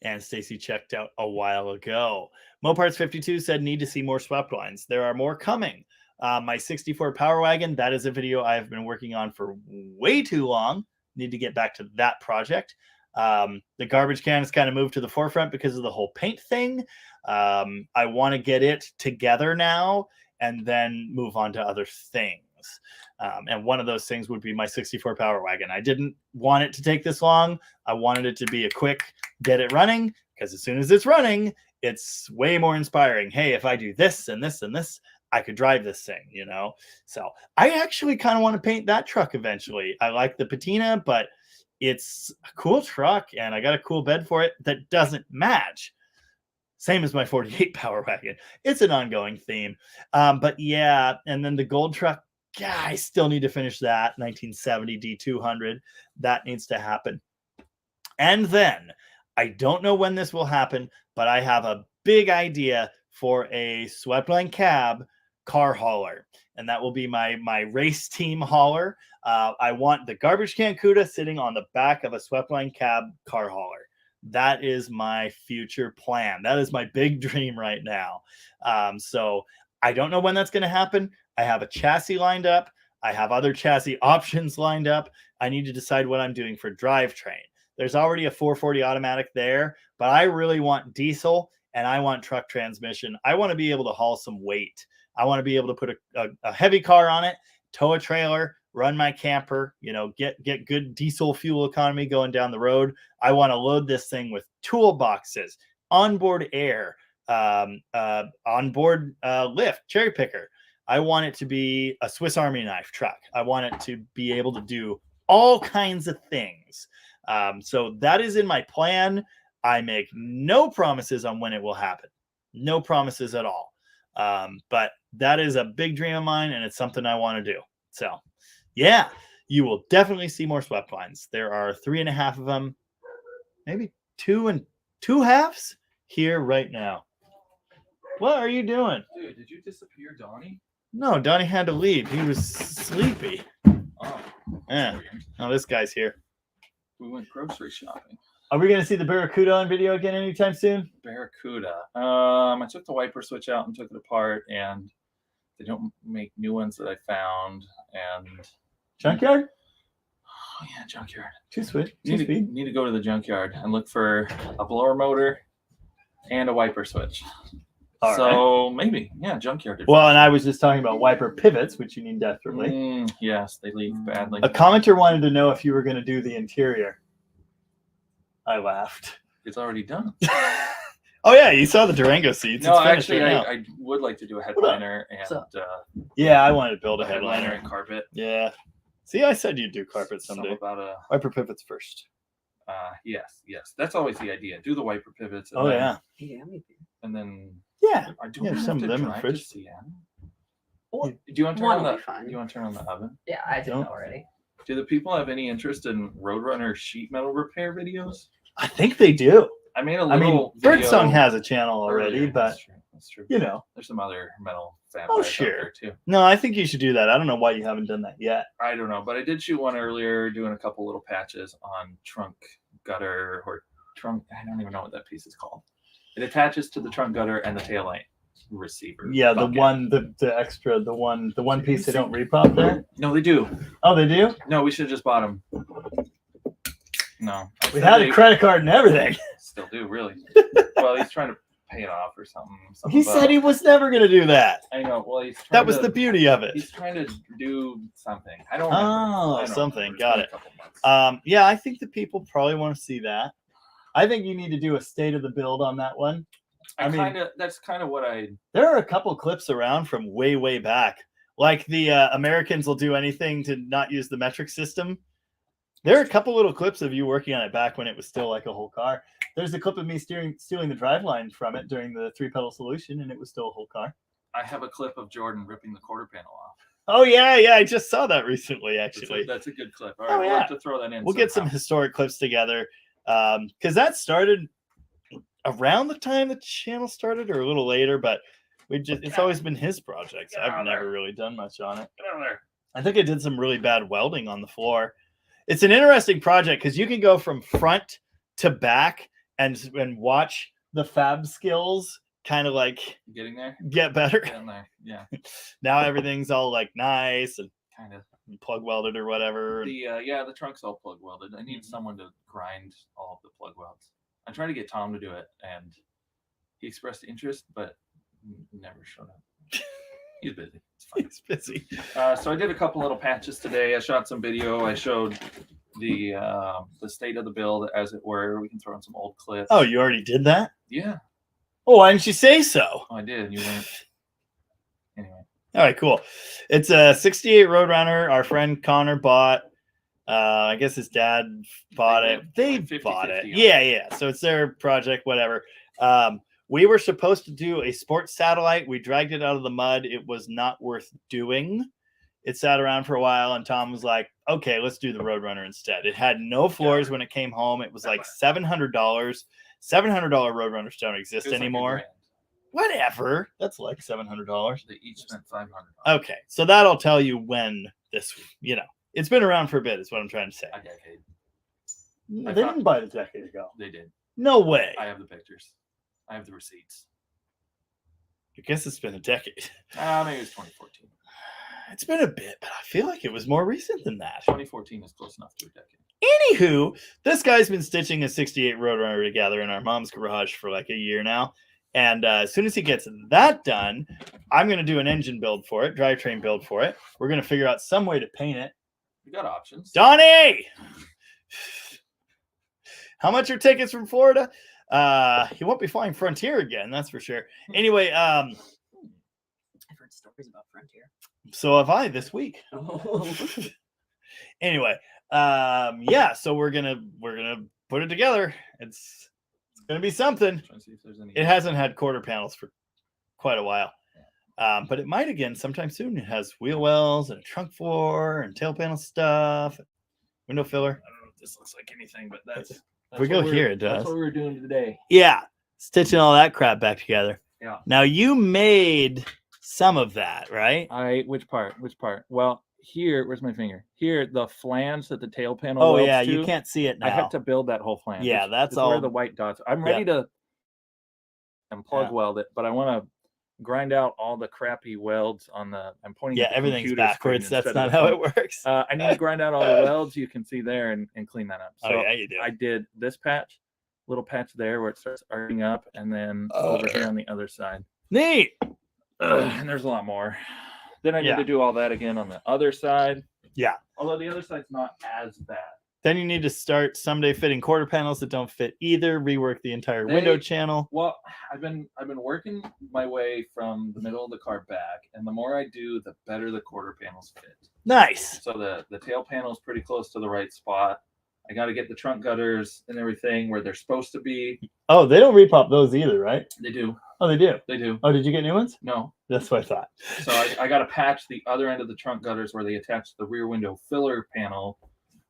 And Stacy checked out a while ago. Moparts 52 said need to see more swept lines. There are more coming. My 64 Power Wagon, that is a video I've been working on for way too long. Need to get back to that project. The garbage can has kind of moved to the forefront because of the whole paint thing. I want to get it together now and then move on to other things. And one of those things would be my 64 Power Wagon. I didn't want it to take this long. I wanted it to be a quick get it running because as soon as it's running, it's way more inspiring. Hey, if I do this and this and this, I could drive this thing, you know? So I actually kind of want to paint that truck eventually. I like the patina, but it's a cool truck and I got a cool bed for it that doesn't match. Same as my 48 Power Wagon. It's an ongoing theme. But yeah, and then the gold truck, yeah, I still need to finish that 1970 D200. That needs to happen. And then I don't know when this will happen, but I have a big idea for a sweepline cab car hauler. And that will be my race team hauler. I want the garbage can Cuda sitting on the back of a sweepline cab car hauler. That is my future plan. That is my big dream right now. So I don't know when that's going to happen. I have a chassis lined up. I have other chassis options lined up. I need to decide what I'm doing for drivetrain. There's already a 440 automatic there, but I really want diesel and I want truck transmission. I want to be able to haul some weight. I want to be able to put a heavy car on it, tow a trailer, run my camper, you know, get good diesel fuel economy going down the road. I want to load this thing with toolboxes, onboard air, onboard lift, cherry picker. I want it to be a Swiss Army knife truck. I want it to be able to do all kinds of things. So that is in my plan. I make no promises on when it will happen. No promises at all. But that is a big dream of mine, and it's something I want to do. So, yeah, you will definitely see more swept lines. There are 3.5 of them, maybe 2 and 2.5 here right now. What are you doing? Dude, did you disappear, Donny? No, Donnie had to leave. He was sleepy. Oh, Yeah. weird. Oh, this guy's here. We went grocery shopping. Are we going to see the Barracuda on video again anytime soon? Barracuda. I took the wiper switch out and took it apart, and they don't make new ones that I found. And Junkyard? oh yeah, junkyard. Too sweet. Need to go to the junkyard and look for a blower motor and a wiper switch. So maybe, yeah, junkyard. Well, and I was just talking about wiper pivots, which you need desperately. Yes, they leak badly. A commenter wanted to know if you were going to do the interior. I laughed. It's already done. Oh yeah, you saw the Durango seats. No, it's finished actually, right now. I would like to do a headliner and yeah, I wanted to build a headliner headliner. and carpet. Yeah. See, I said you'd do carpet someday. About a wiper pivots first. Yes. That's always the idea. Do the wiper pivots. And oh then, yeah. And then yeah, I don't yeah, have some to of them in the drive fridge. to Well, do you want to turn One on will the? be fine. Do you want to turn on the oven? Yeah, I did Don't. already. Do the people have any interest in Roadrunner sheet metal repair videos? I think they do. I made a I mean, little. Birdsong has a channel already, earlier. but That's true. you know. There's some other metal fab Oh, guys out sure. there too. No, I think you should do that. I don't know why you haven't done that yet. I don't know, but I did shoot one earlier, doing a couple little patches on trunk gutter or trunk. I don't even know what that piece is called. It attaches to the trunk gutter and the taillight receiver. Yeah, bucket. the extra, the one piece they don't repop there. No, they do. Oh, they do? No, we should have just bought them. No, We had a credit card and everything. Still do, really. Well, he's trying to pay it off or something. He said he was never going to do that. I know. Well, he's trying That was to, the beauty of it. He's trying to do something. I don't remember. Oh, I don't something. remember. It's Got been it. a couple months. Yeah, I think the people probably want to see that. I think you need to do a state of the build on that one. I mean, That's kind of what I. There are a couple clips around from way back. Like the Americans will do anything to not use the metric system. There are a couple little clips of you working on it back when it was still like a whole car. There's a clip of me stealing the driveline from it during the 3-pedal solution, and it was still a whole car. I have a clip of Jordan ripping the quarter panel off. Oh yeah, I just saw that recently. Actually, That's a good clip. All right, Oh, we'll yeah. have to throw that in. we'll get some historic clips together because that started around the time the channel started, or a little later. But it's always been his project. So I've never really done much on it. Get out of there. I think I did some really bad welding on the floor. It's an interesting project because you can go from front to back and watch the fab skills kind of like Getting there. get better. Getting there. Yeah, Now everything's all like nice and kind of. plug welded or whatever. The trunk's all plug welded. I need someone to grind all of the plug welds. I tried to get Tom to do it, and he expressed interest, but never showed up. He's busy. It's fine. He's busy. So I did a couple little patches today. I shot some video. I showed the state of the build, as it were. We can throw in some old clips. Oh, you already did that? Yeah. Oh, why didn't you say so? Oh, I did. You weren't. Anyway. All right, cool. It's a 68 Roadrunner. Our friend Connor bought. I guess his dad bought it. They 50-50 bought it. on Yeah. So it's their project, whatever. We were supposed to do a sports satellite. We dragged it out of the mud. It was not worth doing. It sat around for a while, and Tom was like, okay, let's do the Roadrunner instead. It had no floors when it came home. It was like $700. $700 Roadrunners don't exist It was like anymore. $1,000. Whatever. That's like $700. They each spent $500. Okay. So that'll tell you when this, it's been around for a bit, is what I'm trying to say. A decade. They didn't buy it a decade ago. They did. No way. I have the pictures. I have the receipts. I guess it's been a decade. Maybe it was 2014. It's been a bit, but I feel like it was more recent than that. 2014 is close enough to a decade. Anywho, this guy's been stitching a 68 Roadrunner together in our mom's garage for like a year now. And as soon as he gets that done, I'm going to do an engine build for it, drivetrain build for it. We're going to figure out some way to paint it. We got options. Donny! How much are tickets from Florida? He won't be flying Frontier again, that's for sure. Anyway, I've heard stories about Frontier. so have I this week. Anyway, so we're gonna put it together. It's gonna be something. Trying to see if there's any. It hasn't had quarter panels for quite a while. But it might again sometime soon. It has wheel wells and a trunk floor and tail panel stuff, window filler. I don't know if this looks like anything, but that's If we go here, it does. That's what we were doing today. Yeah, stitching all that crap back together. Yeah. Now you made some of that, right? Which part? Well, here, where's my finger? Here, the flange that the tail panel. Oh welds yeah, to, you can't see it now. I had to build that whole flange. Yeah, that's all. where the white dots. I'm ready to plug weld it, but I want to grind out all the crappy welds on the. I'm pointing. Yeah, at the everything's computer backwards. screen That's instead not of how the it works. I need to grind out all the welds you can see there and clean that up. So Oh yeah, you do. I did this patch, little patch there where it starts arcing up, and then over here on the other side. Neat. And there's a lot more. Then I need Yeah. to do all that again on the other side. Yeah. Although the other side's not as bad. Then you need to start someday fitting quarter panels that don't fit either. Rework the entire window channel. Well, I've been working my way from the middle of the car back, and the more I do, the better the quarter panels fit. Nice. So the tail panel is pretty close to the right spot. I got to get the trunk gutters and everything where they're supposed to be. Oh, they don't repop those either, right? They do. Oh, they do. They do. Oh, did you get new ones? No. That's what I thought. So I got to patch the other end of the trunk gutters where they attach the rear window filler panel,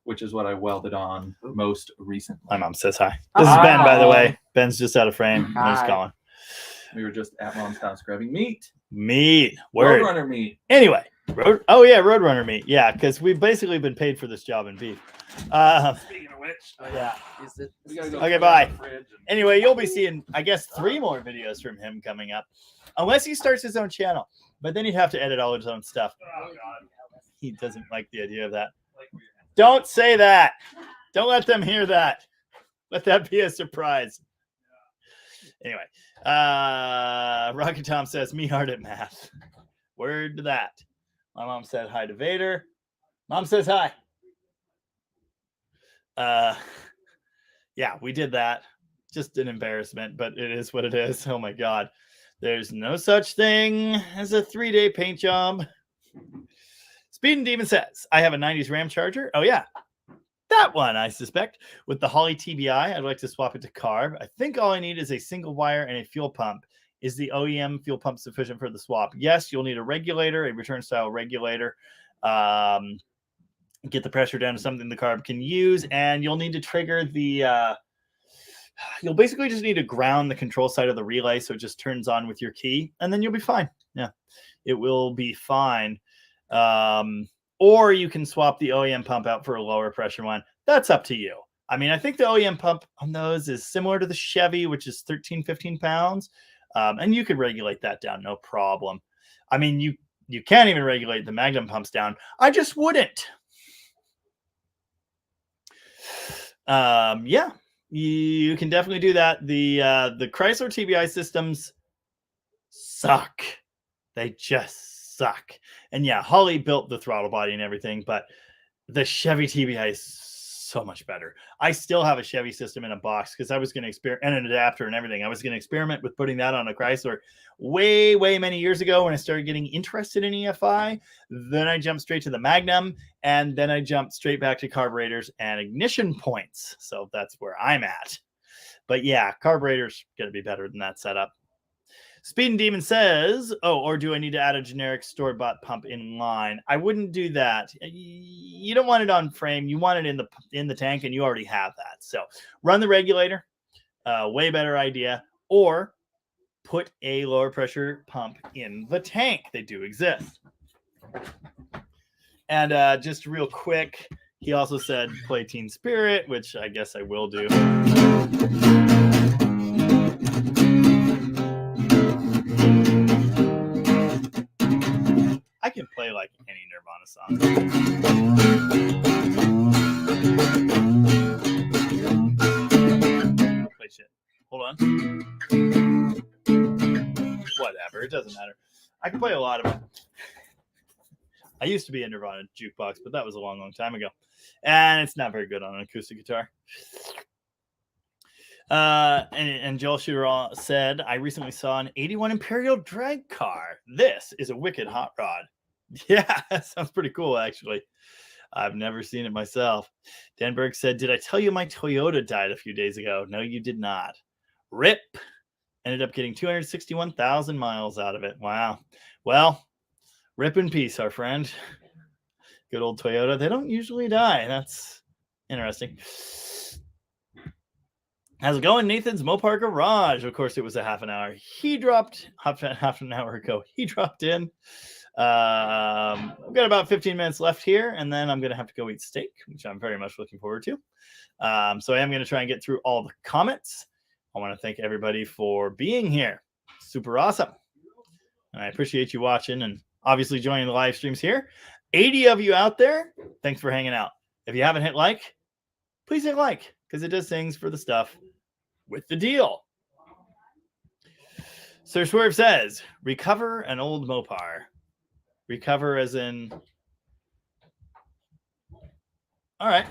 which is what I welded on most recently. My mom says hi. This is Ben, by the way. Ben's just out of frame. He's Hi. calling. We were just at mom's house grabbing meat. Meat. Word. Roadrunner meat. Anyway. Roadrunner meat. Yeah, because we've basically been paid for this job in beef. Speaking of which, Yeah. we gotta go Okay, through bye. the fridge and- Anyway, you'll be seeing, I guess, 3 more videos from him coming up, unless he starts his own channel. But then he'd have to edit all his own stuff. Oh, God. He doesn't like the idea of that. Like where your hands- Don't say that. Don't let them hear that. Let that be a surprise. Anyway, Rocket Tom says, me hard at math. Word to that. My mom said hi to Vader. Mom says hi. Yeah, we did that. Just an embarrassment, but it is what it is. Oh my God. There's no such thing as a 3-day paint job. Speed and Demon says, I have a 90s Ram Charger. Oh yeah. That one, I suspect. With the Holley TBI, I'd like to swap it to carb. I think all I need is a single wire and a fuel pump. Is the OEM fuel pump sufficient for the swap? Yes, you'll need a regulator, a return style regulator. Get the pressure down to something the carb can use, and you'll need to trigger the you'll basically just need to ground the control side of the relay so it just turns on with your key, and then you'll be fine. Yeah, it will be fine. Or you can swap the OEM pump out for a lower pressure one. That's up to you. I mean, I think the OEM pump on those is similar to the Chevy, which is 13, 15 pounds. And you could regulate that down, no problem. I mean, you can't even regulate the Magnum pumps down. I just wouldn't. Yeah, you can definitely do that. The Chrysler TBI systems suck. They just suck. And yeah, Holley built the throttle body and everything, but the Chevy TBI is so much better. I still have a Chevy system in a box because I was going to experiment, and an adapter and everything. I was going to experiment with putting that on a Chrysler way many years ago when I started getting interested in EFI. Then I jumped straight to the Magnum, and then I jumped straight back to carburetors and ignition points. So that's where I'm at. But yeah, carburetors going to be better than that setup. Speed and Demon says, oh, or do I need to add a generic store-bought pump in line? I wouldn't do that. You don't want it on frame. You want it in the tank, and you already have that. So run the regulator. Way better idea. Or put a lower pressure pump in the tank. They do exist. And just real quick, he also said play Teen Spirit, which I guess I will do. I can play like any Nirvana song. Play shit. Hold on. Whatever. It doesn't matter. I can play a lot of it. I used to be a Nirvana jukebox, but that was a long time ago. And it's not very good on an acoustic guitar. And Joel Shooter said, I recently saw an 81 Imperial drag car. This is a wicked hot rod. Yeah, that sounds pretty cool, actually. I've never seen it myself. Dan Berg said, did I tell you my Toyota died a few days ago? No, you did not. RIP. Ended up getting 261,000 miles out of it. Wow. Well, rip in peace, our friend. Good old Toyota. They don't usually die. That's interesting. How's it going? Nathan's Mopar Garage. Of course, it was a half an hour. He dropped half an hour ago. He dropped in. We've got about 15 minutes left here, and then I'm going to have to go eat steak, which I'm very much looking forward to. So I am going to try and get through all the comments. I want to thank everybody for being here. Super awesome. And I appreciate you watching and obviously joining the live streams here. 80 of you out there, thanks for hanging out. If you haven't hit like, please hit like, because it does things for the stuff with the deal. Sir Swerve says, recover an old Mopar. Recover as in... All right.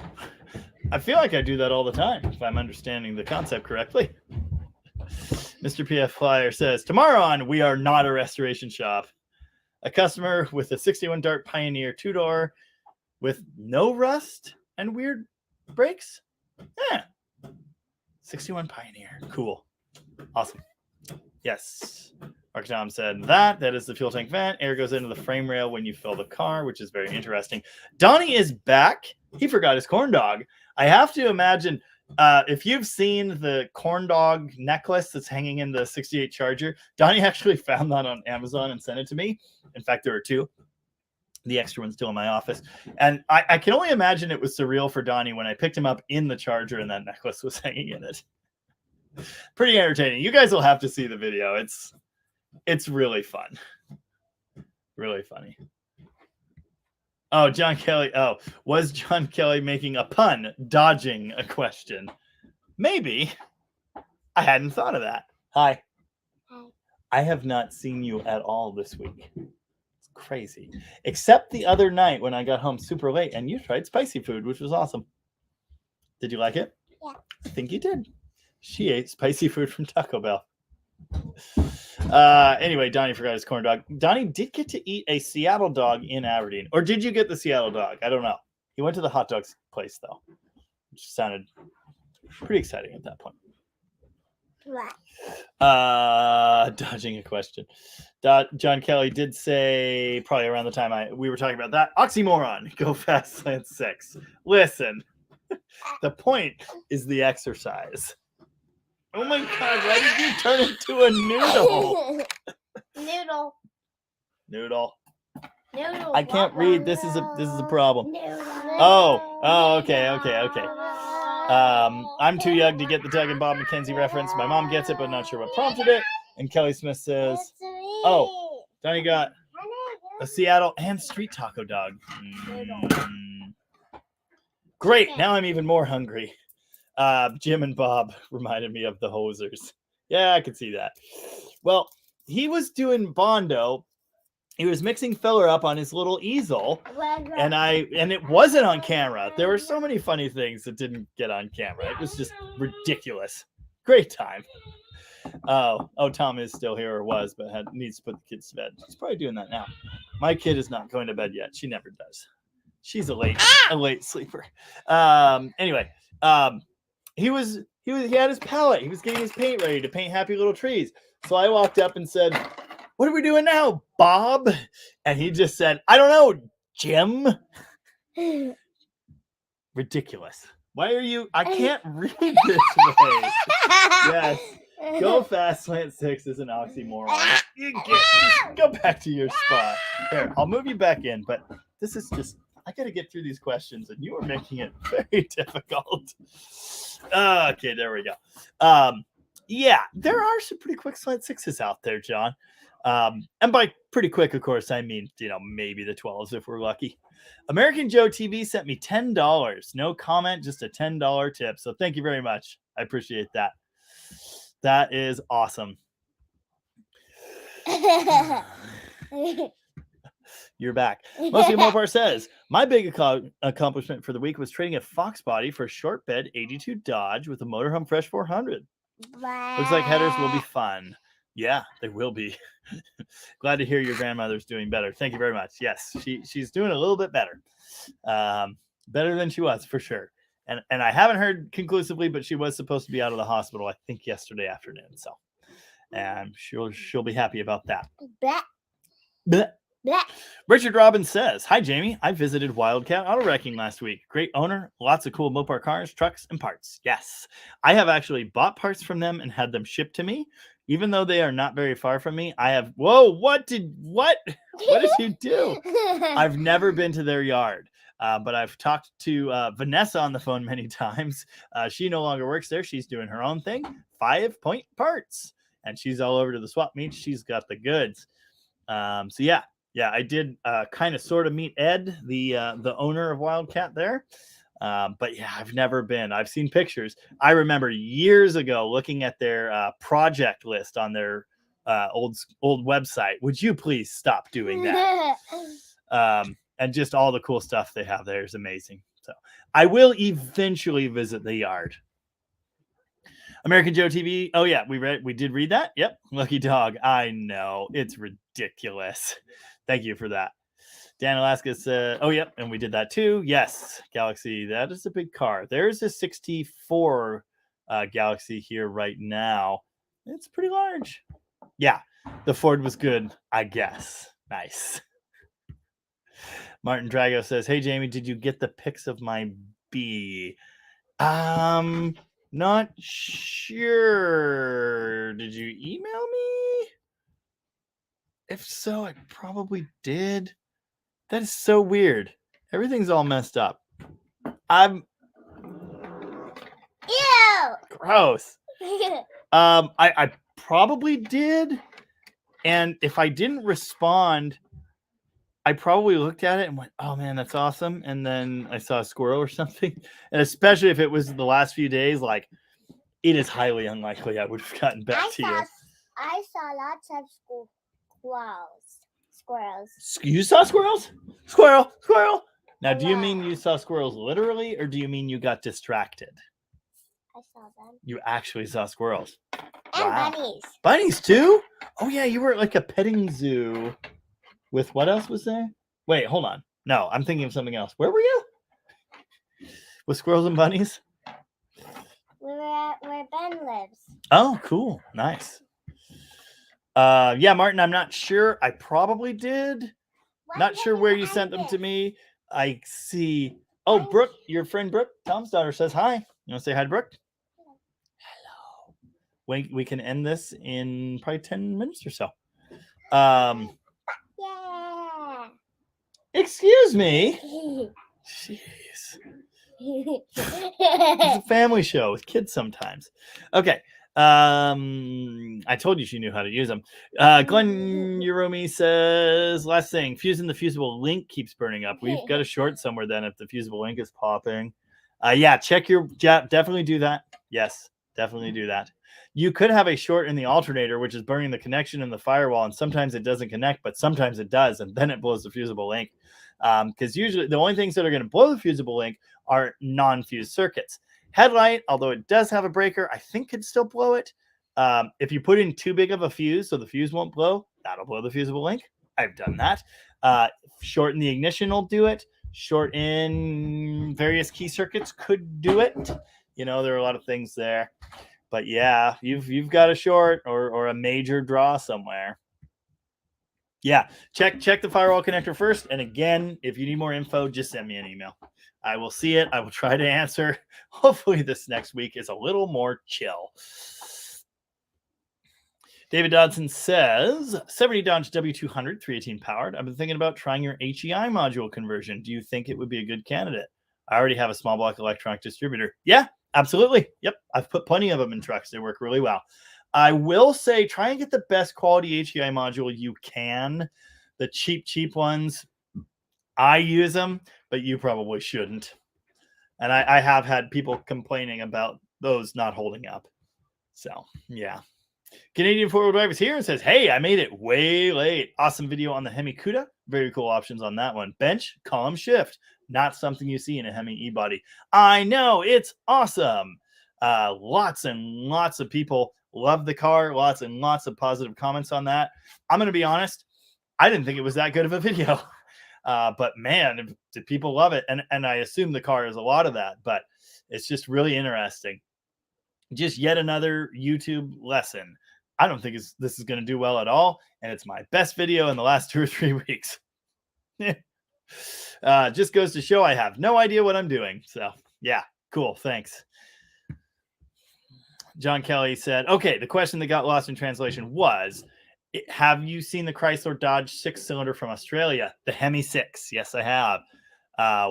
I feel like I do that all the time, if I'm understanding the concept correctly. Mr. PF Flyer says, tomorrow on We Are Not a Restoration Shop. A customer with a 61 Dart Pioneer 2-door with no rust and weird brakes. Yeah. 61 Pioneer. Cool. Awesome. Yes. Mark Tom said that is the fuel tank vent. Air goes into the frame rail when you fill the car, which is very interesting. Donny is back. He forgot his corn dog. I have to imagine if you've seen the corn dog necklace that's hanging in the 68 Charger, Donny actually found that on Amazon and sent it to me. In fact, there are two. The extra one's still in my office. And I can only imagine it was surreal for Donny when I picked him up in the Charger and that necklace was hanging in it. Pretty entertaining. You guys will have to see the video. It's really fun. Really funny. Oh, John Kelly. Oh, was John Kelly making a pun, dodging a question? Maybe. I hadn't thought of that. Hi. Hi. I have not seen you at all this week. It's crazy. Except the other night when I got home super late and you tried spicy food, which was awesome. Did you like it? Yeah. I think you did. She ate spicy food from Taco Bell. Anyway, Donnie forgot his corn dog. Donnie did get to eat a Seattle dog in Aberdeen. Or did you get the Seattle dog? I don't know. He went to the hot dogs place, though, which sounded pretty exciting at that point. What? Dodging a question. John Kelly did say, probably around the time we were talking about that, oxymoron, go fast, slant 6. Listen, the point is the exercise. Oh my God, why did you turn into a noodle? Noodle. I can't read. This is a problem. Oh, okay. I'm too young to get the Doug and Bob McKenzie reference. My mom gets it, but not sure what prompted it. And Kelly Smith says, oh, Donnie got a Seattle and street taco dog. Great. Now I'm even more hungry. Jim and Bob reminded me of the hosers. Yeah, I could see that. Well, he was doing Bondo. He was mixing filler up on his little easel, and it wasn't on camera. There were so many funny things that didn't get on camera. It was just ridiculous. Great time. Oh, Tom is still here, or was, but needs to put the kids to bed. She's probably doing that now. My kid is not going to bed yet. She never does. She's a late sleeper. Anyway, he had his palette. He was getting his paint ready to paint happy little trees. So I walked up and said, "What are we doing now, Bob?" And he just said, "I don't know, Jim." Ridiculous. Why are you? I can't read this way. Yes. Go fast, slant 6 is an oxymoron. Just go back to your spot. There, I'll move you back in, but this is just, I got to get through these questions, and you are making it very difficult. Okay, there we go. Yeah, there are some pretty quick slant 6s out there, John. And by pretty quick, of course, I mean, maybe the 12s if we're lucky. American Joe TV sent me $10. No comment, just a $10 tip. So thank you very much. I appreciate that. That is awesome. You're back. Mostly Mopar says, my big accomplishment for the week was trading a Fox body for a short bed 82 Dodge with a motorhome Fresh 400. Looks like headers will be fun. Yeah, they will be. Glad to hear your grandmother's doing better. Thank you very much. Yes, she's doing a little bit better. Better than she was, for sure. And I haven't heard conclusively, but she was supposed to be out of the hospital, I think, yesterday afternoon. So and she'll be happy about that. Bleh, Bleh. bleh. Richard Robbins says, "Hi Jamie, I visited Wildcat Auto Wrecking last week. Great owner, lots of cool Mopar cars, trucks, and parts. Yes, I have actually bought parts from them and had them shipped to me. Even though they are not very far from me, I have. Whoa, what did you do? I've never been to their yard." But I've talked to Vanessa on the phone many times. She no longer works there. She's doing her own thing, 5 Point Parts. And she's all over to the swap meet. She's got the goods. So yeah, I did kind of sort of meet Ed, the owner of Wildcat there. But yeah, I've never been. I've seen pictures. I remember years ago looking at their project list on their old website. Would you please stop doing that? And just all the cool stuff they have there is amazing. So I will eventually visit the yard. American Joe TV. Oh yeah, we did read that. Yep. Lucky dog. I know. It's ridiculous. Thank you for that. Dan Alaska said, oh yep, and we did that too. Yes, Galaxy. That is a big car. There's a 64 Galaxy here right now. It's pretty large. Yeah, the Ford was good, I guess. Nice. Martin Drago says, "Hey Jamie, did you get the pics of my bee?" Not sure. Did you email me? If so, I probably did. That is so weird. Everything's all messed up. Ew. Gross. I probably did. And if I didn't respond, I probably looked at it and went, oh man, that's awesome. And then I saw a squirrel or something. And especially if it was the last few days, like it is highly unlikely I would have gotten back to you. I saw lots of squirrels. You saw squirrels? Squirrel. Now, do you mean you saw squirrels literally, or do you mean you got distracted? I saw them. You actually saw squirrels. And bunnies. Bunnies too? Oh yeah, you were at like a petting zoo. With what else was there? Wait, hold on. No, I'm thinking of something else. Where were you? With squirrels and bunnies? We were at where Ben lives. Oh, cool. Nice. Yeah, Martin, I'm not sure. I probably did. Not sure where you sent them to me. I see. Oh, Brooke, your friend Brooke, Tom's daughter, says hi. You want to say hi to Brooke? Hello. We can end this in probably 10 minutes or so. Yeah. Excuse me. Jeez. It's a family show with kids sometimes. Okay. I told you she knew how to use them. Glenn Urumi says, last thing, fusing the fusible link keeps burning up. We've got a short somewhere then if the fusible link is popping. Yeah, check your definitely do that. Yes, definitely do that. You could have a short in the alternator, which is burning the connection in the firewall, and sometimes it doesn't connect, but sometimes it does, and then it blows the fusible link. Because usually the only things that are going to blow the fusible link are non-fused circuits. Headlight, although it does have a breaker, I think could still blow it. If you put in too big of a fuse so the fuse won't blow, that'll blow the fusible link. I've done that. Shorten the ignition will do it. Shorten various key circuits could do it. You know, there are a lot of things there. But yeah, you've got a short or a major draw somewhere. Yeah, check the firewall connector first. And again, if you need more info, just send me an email. I will see it. I will try to answer. Hopefully this next week is a little more chill. David Dodson says, 70 Dodge W200, 318 powered. I've been thinking about trying your HEI module conversion. Do you think it would be a good candidate? I already have a small block electronic distributor. Yeah, absolutely. Yep. I've put plenty of them in trucks. They work really well. I will say, try and get the best quality HEI module you can. The cheap ones, I use them, but you probably shouldn't. And I have had people complaining about those not holding up. So, yeah. Canadian four-wheel drive is here and says, hey, I made it way late. Awesome video on the Hemi Cuda. Very cool options on that one. Bench, column shift. Not something you see in a Hemi e-body. I know, it's awesome. Lots and lots of people love the car. Lots and lots of positive comments on that. I'm going to be honest. I didn't think it was that good of a video. But man, did people love it. And I assume the car is a lot of that. But it's just really interesting. Just yet another YouTube lesson. I don't think this is going to do well at all, and it's my best video in the last 2 or 3 weeks. Just goes to show I have no idea what I'm doing. So yeah, cool. Thanks. John Kelly said, okay, the question that got lost in translation was, have you seen the Chrysler Dodge 6-cylinder from Australia? The Hemi 6. Yes, I have.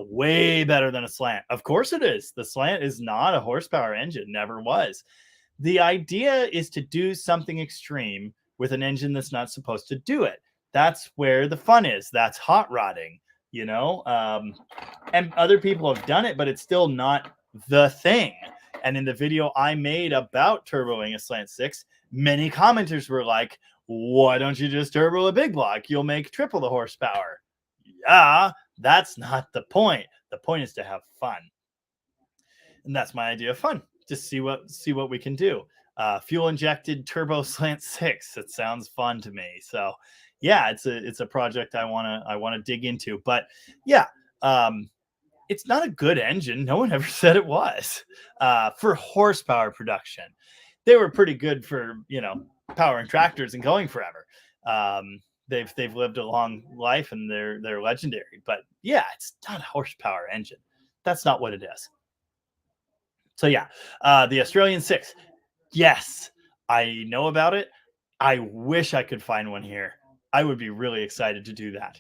Way better than a slant. Of course it is. The slant is not a horsepower engine. Never was. The idea is to do something extreme with an engine that's not supposed to do it. That's where the fun is. That's hot rodding, you know? And other people have done it, but it's still not the thing. And in the video I made about turboing a slant 6, many commenters were like, why don't you just turbo a big block? You'll make triple the horsepower. Yeah, that's not the point. The point is to have fun. And that's my idea of fun. Just see what we can do. Fuel injected turbo slant 6. It sounds fun to me. So yeah, it's a project I wanna dig into. But yeah, it's not a good engine. No one ever said it was. For horsepower production, they were pretty good for, you know, powering tractors and going forever. They've lived a long life and they're legendary. But yeah, it's not a horsepower engine. That's not what it is. So yeah, the Australian 6. Yes, I know about it. I wish I could find one here. I would be really excited to do that.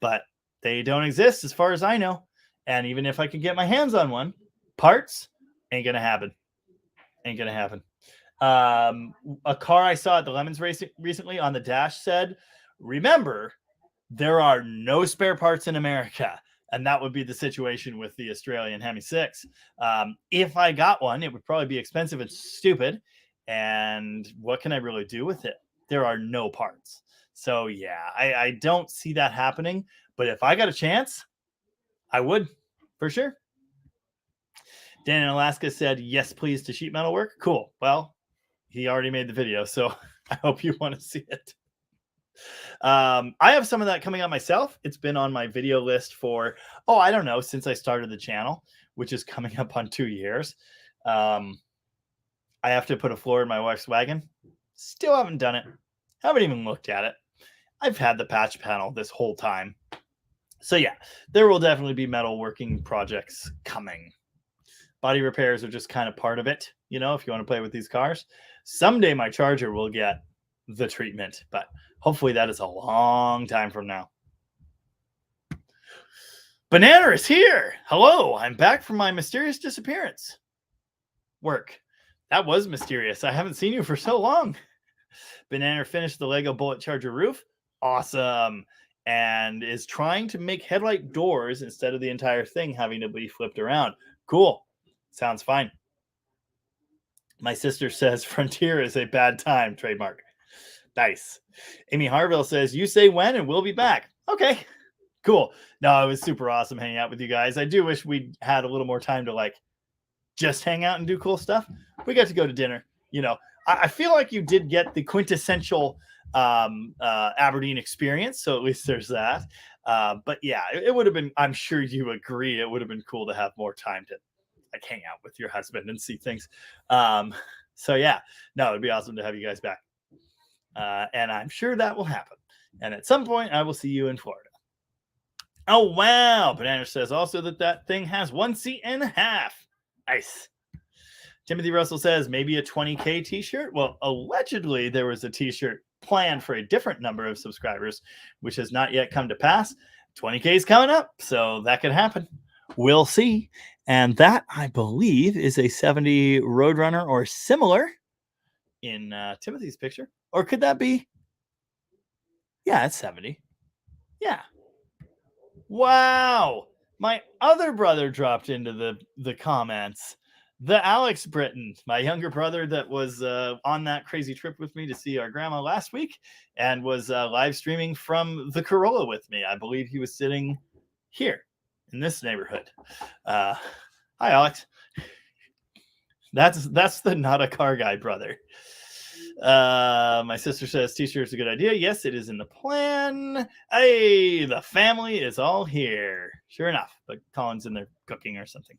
But they don't exist as far as I know. And even if I could get my hands on one, parts ain't gonna happen. Ain't gonna happen. A car I saw at the Lemons race recently on the dash said, remember, there are no spare parts in America. And that would be the situation with the Australian Hemi 6. If I got one, it would probably be expensive and stupid. And what can I really do with it? There are no parts. So yeah, I don't see that happening. But if I got a chance, I would, for sure. Dan in Alaska said, yes, please, to sheet metal work. Cool. Well, he already made the video, so I hope you want to see it. I have some of that coming out myself. It's been on my video list for, I don't know, since I started the channel, which is coming up on 2 years. I have to put a floor in my wife's wagon. Still haven't done it. Haven't even looked at it. I've had the patch panel this whole time. So yeah, there will definitely be metalworking projects coming. Body repairs are just kind of part of it, you know, if you want to play with these cars. Someday my Charger will get the treatment, but hopefully that is a long time from now. Banana is here. Hello, I'm back from my mysterious disappearance. Work. That was mysterious. I haven't seen you for so long. Banana finished the Lego Bullet Charger roof. Awesome. And is trying to make headlight doors instead of the entire thing having to be flipped around. Cool. Sounds fine. My sister says Frontier is a bad time. Trademark. Nice. Amy Harville says, you say when and we'll be back. Okay. Cool. No, it was super awesome hanging out with you guys. I do wish we had a little more time to like just hang out and do cool stuff. We got to go to dinner. You know, I feel like you did get the quintessential Aberdeen experience, so at least there's that. But yeah, it would have been, I'm sure you agree, it would have been cool to have more time to like hang out with your husband and see things. So yeah, no, it'd be awesome to have you guys back. And I'm sure that will happen. And at some point I will see you in Florida. Oh wow, Banana says also that thing has 1.5 seats. Nice. Timothy Russell says maybe a 20K t-shirt. Well, allegedly there was a t-shirt planned for a different number of subscribers, which has not yet come to pass. 20K is coming up, so that could happen. We'll see. And that, I believe, is a 70 Roadrunner or similar in Timothy's picture. Or could that be? Yeah, it's 70. Yeah. Wow. My other brother dropped into the comments. The Alex Britton, my younger brother that was on that crazy trip with me to see our grandma last week and was live streaming from the Corolla with me. I believe he was sitting here in this neighborhood. Hi, Alex. That's the not a car guy brother. My sister says t-shirt's a good idea. Yes, it is in the plan. Hey, the family is all here. Sure enough, but Colin's in there cooking or something.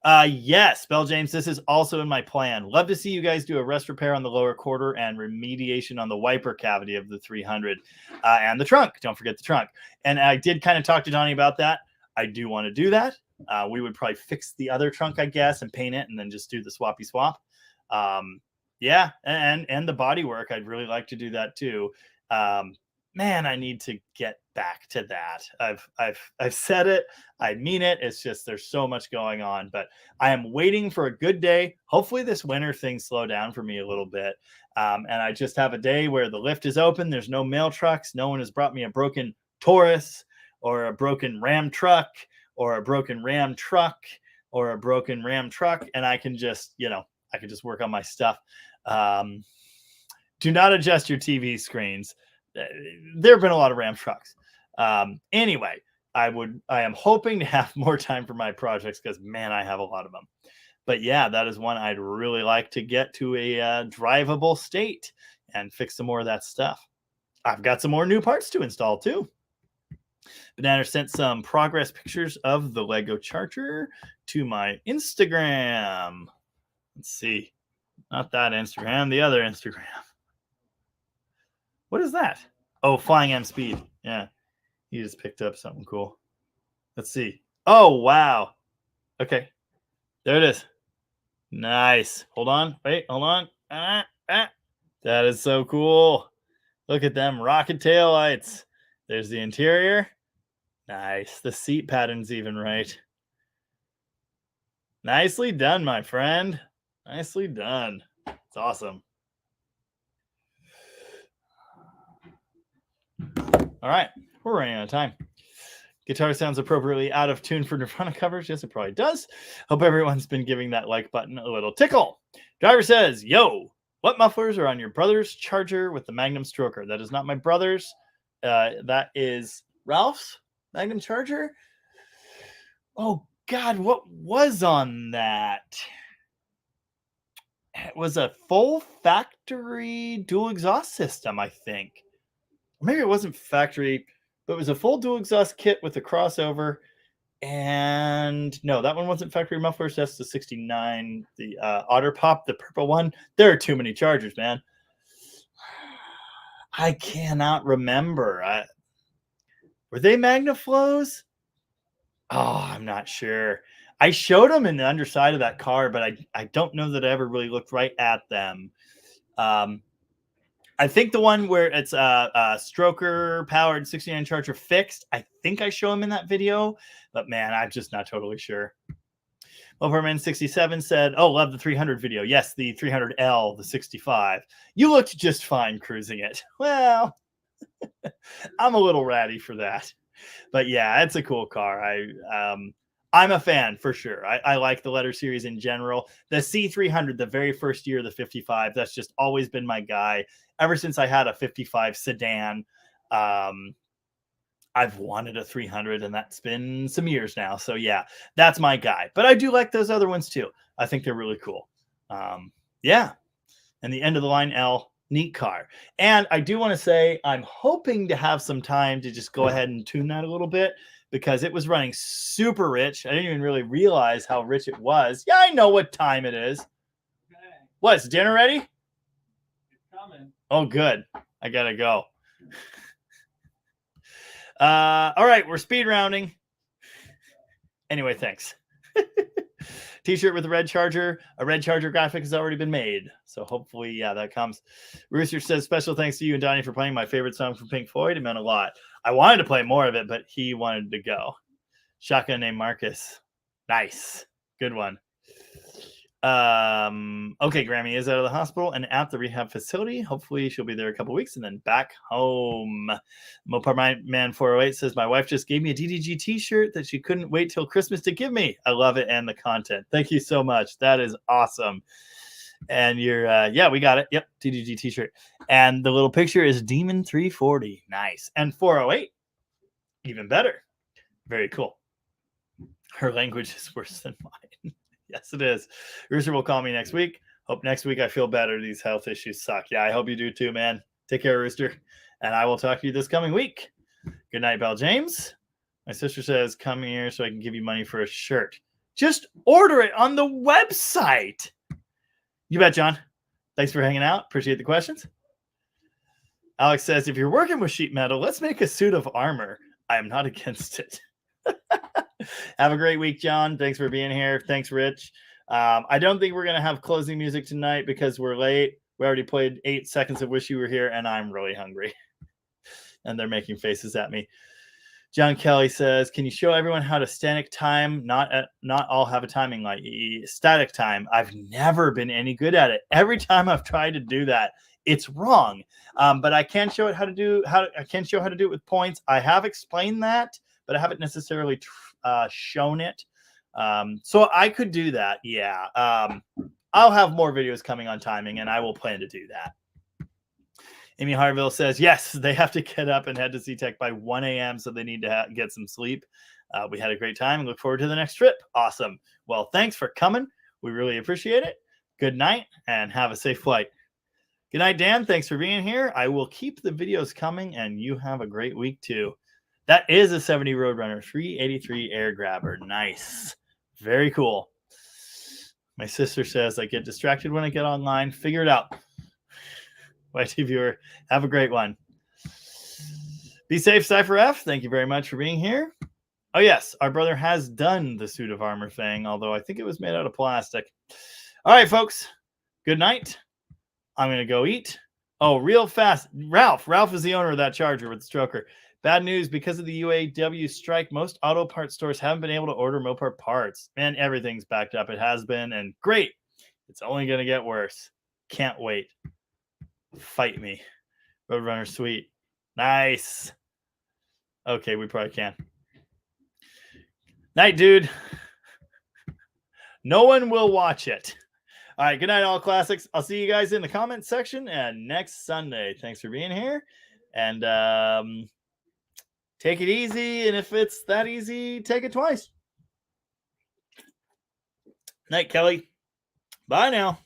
Yes, Bell James, this is also in my plan. Love to see you guys do a rust repair on the lower quarter and remediation on the wiper cavity of the 300 and the trunk. Don't forget the trunk. And I did kind of talk to Donny about that. I do want to do that. We would probably fix the other trunk, I guess, and paint it and then just do the swappy swap. Yeah, and the body work, I'd really like to do that too. Man, I need to get back to that. I've said it. I mean it. It's just there's so much going on, but I am waiting for a good day. Hopefully this winter things slow down for me a little bit. And I just have a day where the lift is open. There's no mail trucks. No one has brought me a broken Taurus or a broken Ram truck or a broken Ram truck or a broken Ram truck. And I can just, I can just work on my stuff. Do not adjust your TV screens. There have been a lot of Ram trucks. Anyway, I am hoping to have more time for my projects because, man, I have a lot of them. But yeah, that is one I'd really like to get to a drivable state and fix some more of that stuff. I've got some more new parts to install too. Banana sent some progress pictures of the Lego Charger to my Instagram. Let's see. Not that Instagram, the other Instagram. What is that? Oh, Flying M Speed. Yeah. He just picked up something cool. Let's see. Oh, wow. Okay. There it is. Nice. Hold on. Wait, hold on. That is so cool. Look at them rocket tail lights. There's the interior. Nice. The seat pattern's even right. Nicely done, my friend. Nicely done. It's awesome. All right. We're running out of time. Guitar sounds appropriately out of tune for Nirvana covers. Yes, it probably does. Hope everyone's been giving that like button a little tickle. Driver says, yo, what mufflers are on your brother's Charger with the Magnum Stroker? That is not my brother's. That is Ralph's Magnum Charger. Oh, God, what was on that? It was a full factory dual exhaust system, I think. Maybe it wasn't factory, but it was a full dual exhaust kit with a crossover. And no, that one wasn't factory mufflers. That's the 69, the Otter Pop, the purple one. There are too many Chargers, man. I cannot remember. Were they Magnaflows? Oh, I'm not sure. I showed them in the underside of that car, but I don't know that I ever really looked right at them. I think the one where it's a stroker powered 69 Charger fixed, I think I show him in that video, but man, I'm just not totally sure. Mopar 67 said, oh, love the 300 video. Yes, the 300L, the 65. You looked just fine cruising it. Well, I'm a little ratty for that, but yeah, it's a cool car. I'm a fan for sure. I like the letter series in general. The C300, the very first year of the 55, that's just always been my guy. Ever since I had a 55 sedan, I've wanted a 300, and that's been some years now. So yeah, that's my guy. But I do like those other ones too. I think they're really cool. Yeah. And the end of the line L, neat car. And I do want to say I'm hoping to have some time to just go ahead and tune that a little bit, because it was running super rich. I didn't even really realize how rich it was. Yeah, I know what time it is. Okay. What, is dinner ready? It's coming. Oh, good. I gotta go. All right, we're speed rounding. Anyway, thanks. T-shirt with a red Charger. A red Charger graphic has already been made, so hopefully, yeah, that comes. Rooster says, special thanks to you and Donny for playing my favorite song from Pink Floyd. It meant a lot. I wanted to play more of it, but he wanted to go. Shotgun named Marcus. Nice. Good one. Okay, Grammy is out of the hospital and at the rehab facility. Hopefully she'll be there a couple weeks and then back home. Mopar Man 408 says, my wife just gave me a DDG t-shirt that she couldn't wait till Christmas to give me. I love it and the content. Thank you so much. That is awesome. And you're yeah, we got it. Yep, DDG t-shirt. And the little picture is Demon 340. Nice. And 408, even better. Very cool. Her language is worse than mine. Yes, it is. Rooster will call me next week. Hope next week I feel better. These health issues suck. Yeah, I hope you do too, man. Take care, Rooster. And I will talk to you this coming week. Good night, Bell James. My sister says, come here so I can give you money for a shirt. Just order it on the website. You bet, John. Thanks for hanging out. Appreciate the questions. Alex says, if you're working with sheet metal, let's make a suit of armor. I am not against it. Have a great week, John. Thanks for being here. Thanks, Rich. I don't think we're going to have closing music tonight because we're late. We already played 8 seconds of Wish You Were Here, and I'm really hungry. And they're making faces at me. John Kelly says, can you show everyone how to static time? Not all have a timing like static time. I've never been any good at it. Every time I've tried to do that, it's wrong. But I can show it how to do I can show how to do it with points. I have explained that, but I haven't necessarily shown it. So I could do that. Yeah. I'll have more videos coming on timing, and I will plan to do that. Amy Harville says, yes, they have to get up and head to C-Tech by 1 a.m., so they need to get some sleep. We had a great time and look forward to the next trip. Awesome. Well, thanks for coming. We really appreciate it. Good night, and have a safe flight. Good night, Dan. Thanks for being here. I will keep the videos coming, and you have a great week, too. That is a 70 Roadrunner 383 air grabber. Nice. Very cool. My sister says, I get distracted when I get online. Figure it out. YT viewer, have a great one. Be safe, CypherF. Thank you very much for being here. Oh, yes, our brother has done the suit of armor thing, although I think it was made out of plastic. All right, folks. Good night. I'm going to go eat. Oh, real fast. Ralph is the owner of that Charger with the stroker. Bad news, because of the UAW strike, most auto parts stores haven't been able to order Mopar parts. Man, everything's backed up. It has been, and great. It's only going to get worse. Can't wait. Fight me. Roadrunner sweet. Nice. Okay, we probably can. Night, dude. No one will watch it. All right, good night, all classics. I'll see you guys in the comments section and next Sunday. Thanks for being here. And take it easy. And if it's that easy, take it twice. Night, Kelly. Bye now.